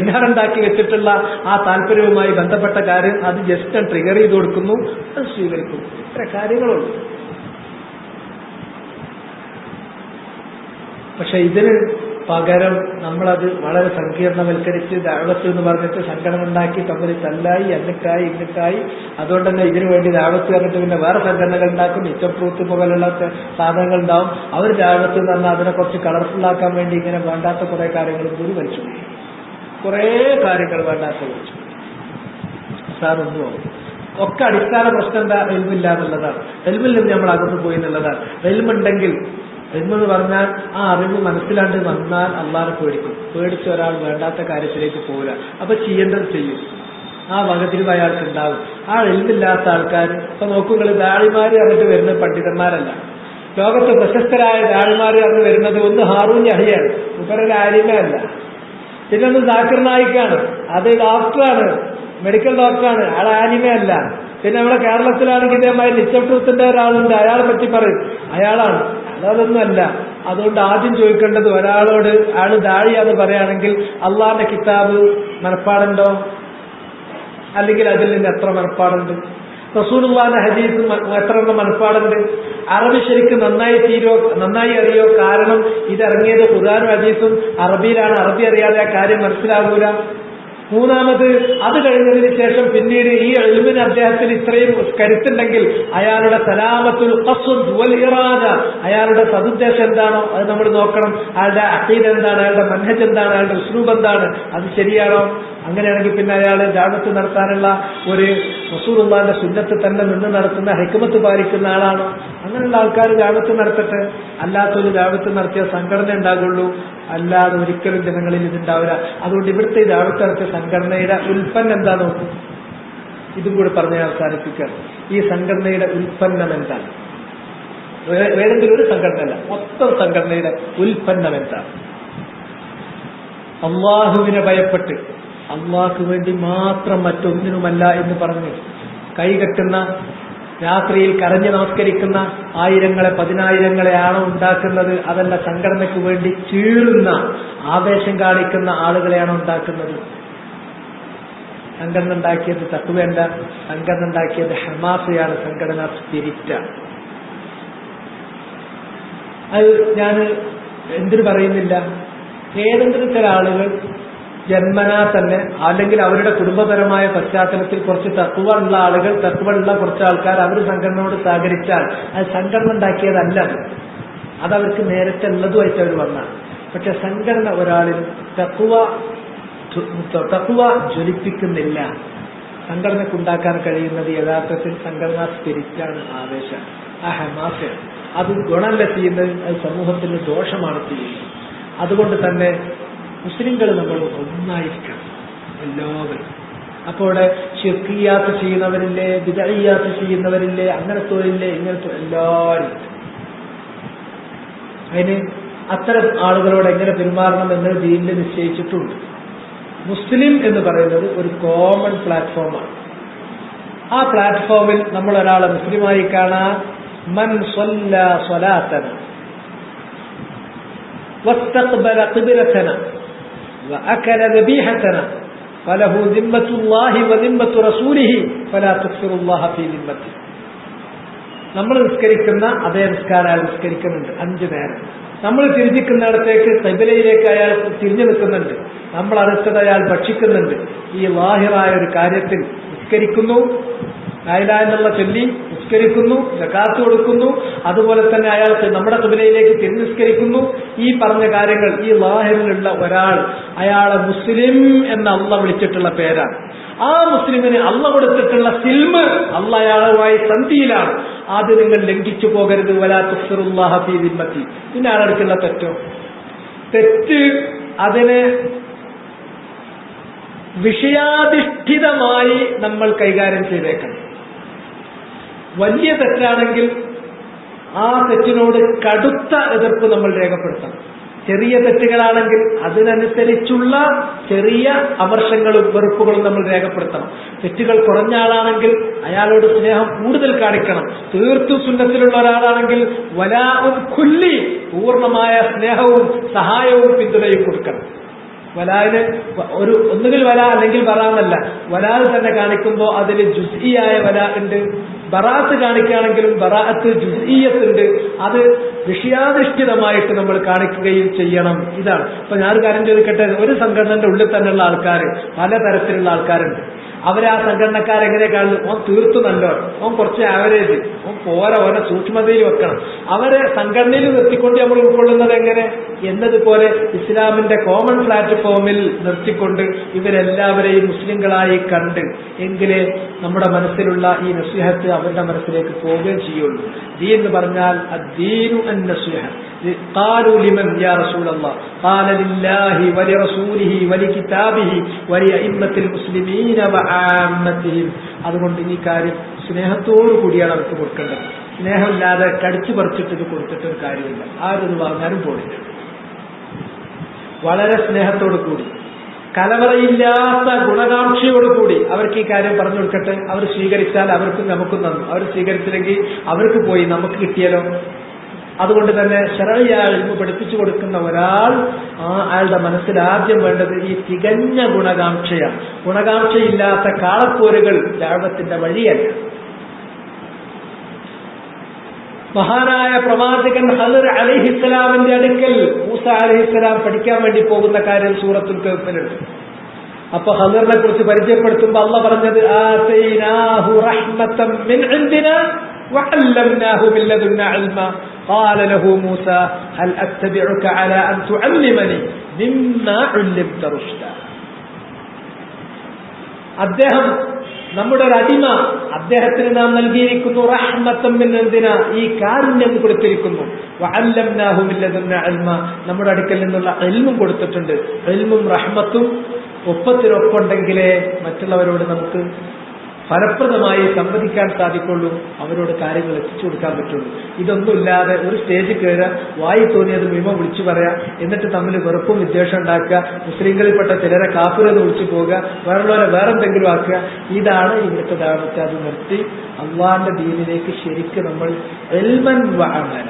ഇൻഹറന്റ് ആക്കി വെച്ചിട്ടുള്ള ആ താല്പര്യവുമായി ബന്ധപ്പെട്ട കാര്യം അത് ജസ്റ്റ് ട്രിഗർ ചെയ്ത് കൊടുക്കുന്നു, അത് സ്വീകരിക്കുന്നു. ഇത്ര കാര്യങ്ങളുണ്ട്. പക്ഷെ ഇതിന് പകരം നമ്മളത് വളരെ സങ്കീർണവൽക്കരിച്ച് ദഅവത്ത് എന്ന് പറഞ്ഞിട്ട് സംഘടന ഉണ്ടാക്കി തമ്മിൽ തല്ലായി എന്നിട്ടായി ഇന്നിട്ടായി. അതുകൊണ്ട് തന്നെ ഇതിനു വേണ്ടി ദഅവത്ത് പറഞ്ഞിട്ട് പിന്നെ വേറെ സംഘടനകൾ ഉണ്ടാക്കും. ഇച്ചപ്രൂത്ത് പോലുള്ള സാധനങ്ങൾ ഉണ്ടാവും. അവർ ദഅവത്ത് എന്ന് പറഞ്ഞാൽ അതിനെ കുറച്ച് കളർഫുള്ളാക്കാൻ വേണ്ടി ഇങ്ങനെ വേണ്ടാത്ത കുറെ കാര്യങ്ങൾ കൂടി വലിച്ചു, കുറേ കാര്യങ്ങൾ വേണ്ടാത്ത വലിച്ചു. സാറൊന്നും ആവും. ഒക്കെ അടിസ്ഥാന പ്രശ്നം എന്താ? എൽമില്ല എന്നുള്ളതാണ്. എൽമിൽ നിന്ന് നമ്മൾ അകത്ത് പോയി എന്നുള്ളതാണ്. എൽമുണ്ടെങ്കിൽ, എൽമെന്ന് പറഞ്ഞാൽ ആ അറിവ് മനസ്സിലാണ്ട് വന്നാൽ അള്ളാഹനെ പേടിക്കും. പേടിച്ച ഒരാൾ വേണ്ടാത്ത കാര്യത്തിലേക്ക് പോകില്ല. അപ്പൊ ചെയ്യേണ്ടത് ചെയ്യും. ആ വകതിരിവ് അയാൾക്ക് ഉണ്ടാവും. ആ എൽമില്ലാത്ത ആൾക്കാർ ഇപ്പൊ നോക്കുക, ദാഴിമാര് പറഞ്ഞിട്ട് വരുന്നത് പണ്ഡിതന്മാരല്ല. ലോകത്ത് പ്രശസ്തരായ ദാഴിമാര് പറഞ്ഞ് വരുന്നത് ഒന്ന് ഹാറൂൻ യഹ്യയാണ്, ഇവരൊരു ആലിമേ അല്ല. പിന്നെ ഒന്ന് സാക്കിർ നായിക്കാണ്, അത് ഡോക്ടറാണ്, മെഡിക്കൽ ഡോക്ടറാണ്, ആൾ ആലിമേ അല്ല. പിന്നെ നമ്മുടെ കേരളത്തിലാണെങ്കിൽ ഇതേമാതിരി നിശ്ചപ്രൂത്തിന്റെ ഒരാളുണ്ട്, അയാളെ പറ്റി പറയും, അയാളാണ്. അതൊന്നുമല്ല. അതുകൊണ്ട് ആദ്യം ചോദിക്കേണ്ടത് ഒരാളോട് അയാൾ ദാഴിയാന്ന് പറയുകയാണെങ്കിൽ അള്ളാന്റെ കിതാബ് മനപ്പാടുണ്ടോ, അല്ലെങ്കിൽ അതിൽ നിന്ന് എത്ര മനപ്പാടുണ്ട്? റസൂലുള്ളാഹിന്റെ ഹദീസ് എത്ര മനപ്പാടുണ്ട്? അറബി ശരിക്കും നന്നായി അറിയോ? കാരണം ഇതിറങ്ങിയത് ഖുർആനും ഹദീസും അറബിയിലാണ്. അറബി അറിയാതെ ആ കാര്യം മനസ്സിലാകൂല. മൂന്നാമത്, അത് കഴിഞ്ഞതിന് ശേഷം പിന്നീട് ഈ ഇൽമിന് അദ്ദേഹത്തിന് ഇത്രയും കരുത്തുണ്ടെങ്കിൽ അയാളുടെ സലാമത്തുൽ ഖസ്ദ് വൽ ഇറാദ, അയാളുടെ സദുദ്ദേശം എന്താണോ അത് നമ്മൾ നോക്കണം. അയാളുടെ അഖീദ എന്താണ്, അയാളുടെ മൻഹജ് എന്താണ്, അയാളുടെ ഉസ്ലൂബ് എന്താണ്, അത് ശരിയാണോ? അങ്ങനെയാണെങ്കിൽ പിന്നെ അയാൾ ദഅവത്ത് നടത്താനുള്ള ഒരു റസൂലുള്ളാഹിന്റെ സുന്നത്ത് തന്നെ നിന്ന് നടത്തുന്ന ഹിക്മത്ത് പാലിക്കുന്ന ആളാണോ? അങ്ങനെയുള്ള ആൾക്കാർ ദഅവത്ത് നടത്തട്ടെ. അല്ലാത്തൊരു ദഅവത്ത് നടത്തിയ സംഘടന ഉണ്ടാകുള്ളൂ, അല്ലാതെ ഒരിക്കലും ജനങ്ങളിൽ ഇതുണ്ടാവില്ല. അതുകൊണ്ട് ഇവിടുത്തെ ദഅവത്ത് നടത്തിയ സംഘടനയുടെ ഉൽപ്പന്നം എന്താ നോക്കും. ഇതും കൂടി പറഞ്ഞ് അവസാനിപ്പിക്കാം. ഈ സംഘടനയുടെ ഉൽപ്പന്നം എന്താണ്? ഏതെങ്കിലും ഒരു സംഘടനയല്ല, മൊത്തം സംഘടനയുടെ ഉൽപ്പന്നം എന്താണ്? അള്ളാഹുവിനെ ഭയപ്പെട്ട് അള്ളാഹ്ക്ക് വേണ്ടി മാത്രം മറ്റൊന്നിനുമല്ല എന്ന് പറഞ്ഞ് കൈകെട്ടുന്ന, രാത്രിയിൽ കരഞ്ഞ് നമസ്കരിക്കുന്ന ആയിരങ്ങളെ 10,000-ങ്ങളെ ആണോ ഉണ്ടാക്കുന്നത്? അതല്ല സംഘടനയ്ക്ക് വേണ്ടി ചീറുന്ന, ആവേശം കാണിക്കുന്ന ആളുകളെയാണോ ഉണ്ടാക്കുന്നത്? സംഘടന ഉണ്ടാക്കിയത് തഖ്വയല്ല, സംഘടന ഉണ്ടാക്കിയത് ഹമാസയാണ്, സംഘടന സ്പിരിറ്റാണ്. അത് ഞാൻ എന്തിനു പറയുന്നില്ല. ഏതെങ്കിലും ചില ആളുകൾ ജന്മനാ തന്നെ അല്ലെങ്കിൽ അവരുടെ കുടുംബപരമായ പശ്ചാത്തലത്തിൽ കുറച്ച് തഖ്വ ഉള്ള ആളുകൾ, തഖ്വ ഉള്ള കുറച്ച് ആൾക്കാർ അവർ സംഘടനയോട് സഹകരിച്ചാൽ അത് സംഘടന ഉണ്ടാക്കിയതല്ല, അതവർക്ക് നേരത്തെ ഉള്ളതുമായിട്ട് അവർ വന്നാണ്. പക്ഷെ സംഘടന ഒരാളിൽ തഖ്വ ജ്വലിപ്പിക്കുന്നില്ല. സംഘടനക്കുണ്ടാക്കാൻ കഴിയുന്നത് യഥാർത്ഥത്തിൽ സംഘടനാ സ്പിരിറ്റാണ്, ആവേശം, ആ ഹമാസ. അത് ഗുണമല്ല ചെയ്യുന്നത്, അത് സമൂഹത്തിന് ദോഷമാണ് ചെയ്യുന്നത്. അതുകൊണ്ട് തന്നെ മുസ്ലിങ്ങൾ നമ്മൾ ഒന്നായിരിക്കണം എല്ലാവരും. അപ്പോൾ ഇവിടെ ശിർക്കിയാത്ത് ചെയ്യുന്നവരില്ലേ, ബിദ്അയ്യാത്ത് ചെയ്യുന്നവരില്ലേ, അങ്ങനത്തെ ഇല്ലേ, ഇങ്ങനത്തെ എല്ലാവരും. അതിന് അത്തരം ആളുകളോട് എങ്ങനെ പെരുമാറണം എന്ന് ദീനിൽ നിശ്ചയിച്ചിട്ടുണ്ട്. മുസ്ലിം എന്ന് പറയുന്നത് ഒരു കോമൺ പ്ലാറ്റ്ഫോമാണ്. ആ പ്ലാറ്റ്ഫോമിൽ നമ്മൾ ഒരാളെ മുസ്ലിമായി കാണാൻ മൻ സ്വല്ല സ്വലാത്തന വസ്തഖ്ബല ഖിബ്ലതന വഅകല ദബീഹതന ഫലഹു ദിമ്മത്തുല്ലാഹി വദിമ്മത്തു റസൂലിഹി ഫലാ തുക്ഫിറുല്ലാഹ ഫീ ദിമ്മത്തി. നമ്മൾ നിസ്കരിക്കുന്ന അതേ നിസ്കാരം അയാൾ നിസ്കരിക്കുന്നുണ്ട് 5 നേരം. നമ്മൾ തിരിഞ്ഞിക്കുന്നിടത്തേക്ക് ഖിബ്ലയിലേക്ക് അയാൾ തിരിഞ്ഞു നിൽക്കുന്നുണ്ട്. നമ്മൾ അടുത്തത് അയാൾ ഭക്ഷിക്കുന്നുണ്ട്. ഈ ലാഹിറായ ഒരു കാര്യത്തിൽ നിസ്കരിക്കുന്നു, ലാ ഇലാഹ ഇല്ലല്ലാഹ് ചൊല്ലി നിസ്കരിക്കുന്നു, സകാത്ത് കൊടുക്കുന്നു, അതുപോലെ തന്നെ അയാൾക്ക് നമ്മുടെ ഖിബ്ലയിലേക്ക് തിരിഞ്ഞ് നിസ്കരിക്കുന്നു. ഈ പറഞ്ഞ കാര്യങ്ങൾ ഈ ലാഹിറിലുള്ള ഒരാൾ, അയാളെ മുസ്ലിം എന്ന് അള്ളാഹ് വിളിച്ചിട്ടുള്ള പേരാണ്. ആ മുസ്ലിമിന് അള്ളാഹ് കൊടുത്തിട്ടുള്ള സിൽമ്, അള്ളാഹ് അയാളുമായി സന്ധിയിലാണ്. അത് നിങ്ങൾ ലംഘിച്ചു പോകരുത്. വലാ തുക്ഫിറുല്ലാഹ ഫീ ദിമ്മത്തി. പിന്നെ ആളെടുക്കുള്ള തെറ്റോ? തെറ്റ് അതിനെ വിഷയാധിഷ്ഠിതമായി നമ്മൾ കൈകാര്യം ചെയ്തേക്കണം. വലിയ തെറ്റാണെങ്കിൽ ആ തെറ്റിനോട് കടുത്ത എതിർപ്പ് നമ്മൾ രേഖപ്പെടുത്തണം. ചെറിയ തെറ്റുകളാണെങ്കിൽ അതിനനുസരിച്ചുള്ള ചെറിയ അമർഷങ്ങളും വെറുപ്പുകളും നമ്മൾ രേഖപ്പെടുത്തണം. തെറ്റുകൾ കുറഞ്ഞ ആളാണെങ്കിൽ അയാളോട് സ്നേഹം കൂടുതൽ കാണിക്കണം. തീർത്തും സുന്നത്തിലുള്ള ഒരാളാണെങ്കിൽ വലാഉൽ കുല്ലി, പൂർണ്ണമായ സ്നേഹവും സഹായവും പിന്തുണയും കൊടുക്കണം. വലാന് ഒന്നുകിൽ വല അല്ലെങ്കിൽ ബറാന്നല്ല, വലാൽ തന്നെ കാണിക്കുമ്പോൾ അതിൽ ജുസ്ഇയായ വല ഉണ്ട്, ബറാത്ത് കാണിക്കുകയാണെങ്കിലും ബറാഅത്ത് ജുസ്ഇയ്യത്തുണ്ട്. അത് വിഷയാധിഷ്ഠിതമായിട്ട് നമ്മൾ കാണിക്കുകയും ചെയ്യണം. ഇതാണ്. ഇപ്പൊ ഞാനൊരു കാര്യം ചോദിക്കട്ടെ, ഒരു സംഘടനയുടെ ഉള്ളിൽ തന്നെയുള്ള ആൾക്കാർ, പലതരത്തിലുള്ള ആൾക്കാരുണ്ട്. അവരാ സംഘടനക്കാരെങ്ങനെ കാണുന്നു? ഓൻ തീർത്തു നല്ലോ, ഓൻ കുറച്ച് ആവറേജ്, ഓൻ പോരാ, ഓനെ സൂക്ഷ്മതയിൽ വെക്കണം. അവരെ സംഘടനയിൽ നിർത്തിക്കൊണ്ട് നമ്മൾ ഉൾക്കൊള്ളുന്നത് എങ്ങനെ എന്നതുപോലെ ഇസ്ലാമിന്റെ കോമൺ പ്ലാറ്റ്ഫോമിൽ നിർത്തിക്കൊണ്ട് ഇവരെല്ലാവരെയും മുസ്ലിങ്ങളായി കണ്ട് എങ്കിലേ നമ്മുടെ മനസ്സിലുള്ള ഈ നസീഹത്ത് അവരുടെ മനസ്സിലേക്ക് പോവുകയും ചെയ്യുള്ളൂ. ദീൻ എന്ന് പറഞ്ഞാൽ അദ്ദീനു അന്നസീഹ. ഖാലു ലിമൻ യാ റസൂലല്ലാഹ് ഖാല ലില്ലാഹി വലിറസൂലിഹി വലികിതാബിഹി വലിഅഇമ്മത്തിൽ മുസ്ലിമീന വആമ്മത്തിഹിം. അതുകൊണ്ട് ഈ കാര്യം സ്നേഹത്തോടു കൂടിയാണ് അവർക്ക് കൊടുക്കേണ്ടത്. സ്നേഹമില്ലാതെ കടിച്ചു പറിച്ചിട്ട് ഇത് കൊടുത്തിട്ടൊരു കാര്യമില്ല. ആരൊരു പറഞ്ഞാലും പോണില്ല. വളരെ സ്നേഹത്തോടു കൂടി, കലവറയില്ലാത്ത ഗുണകാംക്ഷയോടുകൂടി അവർക്ക് ഈ കാര്യം പറഞ്ഞു കൊടുക്കട്ടെ. അവർ സ്വീകരിച്ചാൽ അവർക്കും നമുക്കും തന്നു, അവർ സ്വീകരിച്ചില്ലെങ്കിൽ അവർക്ക് പോയി, നമുക്ക് കിട്ടിയാലോ. അതുകൊണ്ട് തന്നെ ശരഈയായ ഇൽമു പഠിപ്പിച്ചു കൊടുക്കുന്ന ഒരാൾ അയാളുടെ മനസ്സിൽ ആദ്യം വേണ്ടത് ഈ തികഞ്ഞ ഗുണകാംക്ഷയാണ്. ഗുണകാംക്ഷയില്ലാത്ത കാളപ്പോരുകൾ ദഅവത്തിന്റെ വഴിയല്ല. മഹാനായ പ്രവാചകൻ ഖദർ അലൈഹിസ്സലാമിന്റെ അടുക്കൽ മൂസ അലൈഹിസ്സലാം പഠിക്കാൻ വേണ്ടി പോകുന്ന കാര്യം സൂറത്തുൽ കഹ്ഫിലുണ്ട്. അപ്പൊ ഖദറിനെ കുറിച്ച് പരിചയപ്പെടുത്തുമ്പോൾ അല്ലാഹ് പറഞ്ഞത് ആതൈനാഹു റഹ്മതൻ മിൻ ഇൻദിനാ വഅല്ലംനാഹു മിൻ ലദുന്നാ ഇൽമാ ഖാല ലഹു മൂസ ഹൽ അത്തബിഉക അലാ അൻ തുഅല്ലിമനി മിമ്മാ ഉല്ലിംത റുഷ്ദാ. അദ്ദേഹം നമ്മുടെ ഒരു അടിമ, അദ്ദേഹത്തിന് നാം നൽകിയിരിക്കുന്നു റഹ്മത്തൻ മിൻ ഇൻദിനാ, ഈ കാരുണ്യം കൊടുത്തിരിക്കുന്നു. വഅല്ലംനാഹു മിൻ ലദുന്നാ ഇൽമാ, നമ്മുടെ അടുക്കൽ നിന്നുള്ള ഇൽമും കൊടുത്തിട്ടുണ്ട്. ഇൽമും റഹ്മത്തും ഒപ്പത്തിനൊപ്പുണ്ടെങ്കിലേ മറ്റുള്ളവരോട് നമുക്ക് ഫലപ്രദമായി സംവദിക്കാൻ സാധിക്കുള്ളൂ, അവരോട് കാര്യങ്ങൾ എത്തിച്ചു കൊടുക്കാൻ പറ്റുള്ളൂ. ഇതൊന്നുമില്ലാതെ ഒരു സ്റ്റേജിൽ കയറുക, വായി തോന്നിയത് മുഴുവൻ വിളിച്ചു പറയാം, എന്നിട്ട് തമ്മിൽ വെറുപ്പും വിദ്വേഷം ഉണ്ടാക്കുക, മുസ്ലിങ്ങളിൽപ്പെട്ട ചിലരെ കാഫിറെന്ന് വിളിച്ചു പോവുക, വേറുള്ളവരെ വേറെന്തെങ്കിലും ആക്കുക. ഇതാണ് ഇവിടുത്തെ ദഅവത്ത്. അത് നിർത്തി അള്ളാന്റെ ദീനിലേക്ക് ശരിക്ക് നമ്മൾ ഇൽമൻ വഅമല,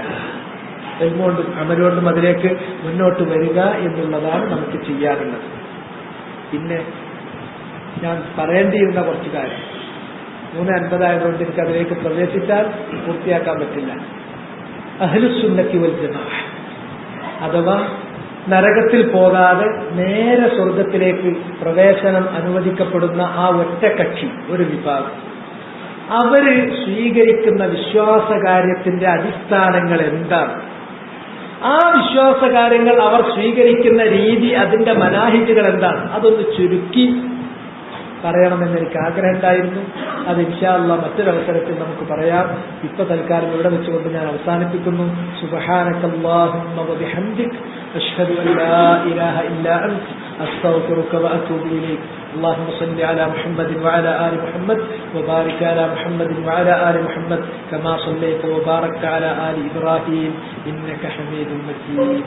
ഇൽമുകൊണ്ടും അമലുകൊണ്ടും അതിലേക്ക് മുന്നോട്ട് വരിക എന്നുള്ളതാണ് നമുക്ക് ചെയ്യാറുള്ളത്. പിന്നെ ഞാൻ പറയേണ്ടിയിരുന്ന കുറച്ച് കാര്യം 3:50 ആയതുകൊണ്ട് എനിക്ക് അതിലേക്ക് പ്രവേശിച്ചാൽ പൂർത്തിയാക്കാൻ പറ്റില്ല. അഹ്ലുസുന്നത്തി വൽ ജമാഅ അഥവാ നരകത്തിൽ പോകാതെ നേരെ സ്വർഗത്തിലേക്ക് പ്രവേശനം അനുവദിക്കപ്പെടുന്ന ആ ഒറ്റ കക്ഷി, ഒരു വിഭാഗം, അവര് സ്വീകരിക്കുന്ന വിശ്വാസകാര്യത്തിന്റെ അടിസ്ഥാനങ്ങൾ എന്താണ്? ആ വിശ്വാസകാര്യങ്ങൾ അവർ സ്വീകരിക്കുന്ന രീതി, അതിന്റെ മനാഹിജുകൾ എന്താണ്? അതൊന്ന് ചുരുക്കി പറയണമെന്ന് എനിക്ക് ആഗ്രഹം ഉണ്ടായിരുന്നു. അത് ഇൻഷാ അല്ലാഹ് മറ്റൊരവസരത്തിൽ നമുക്ക് പറയാം. ഇപ്പൊ തൽക്കാലം ഇവിടെ വെച്ചുകൊണ്ട് ഞാൻ അവസാനിപ്പിക്കുന്നു. സുബ്ഹാനകല്ലാഹുമ്മ വബിഹംദിക അഷ്ഹദു അൻ ലാ ഇലാഹ ഇല്ലാ അൻത അസ്തഗ്ഫിറുക വഅതൂബു ഇലൈക്. اللهم صل على محمد وعلى آل محمد وبارك على محمد وعلى آل محمد كما صليت وباركت على آل إبراهيم إنك حميد مجيد.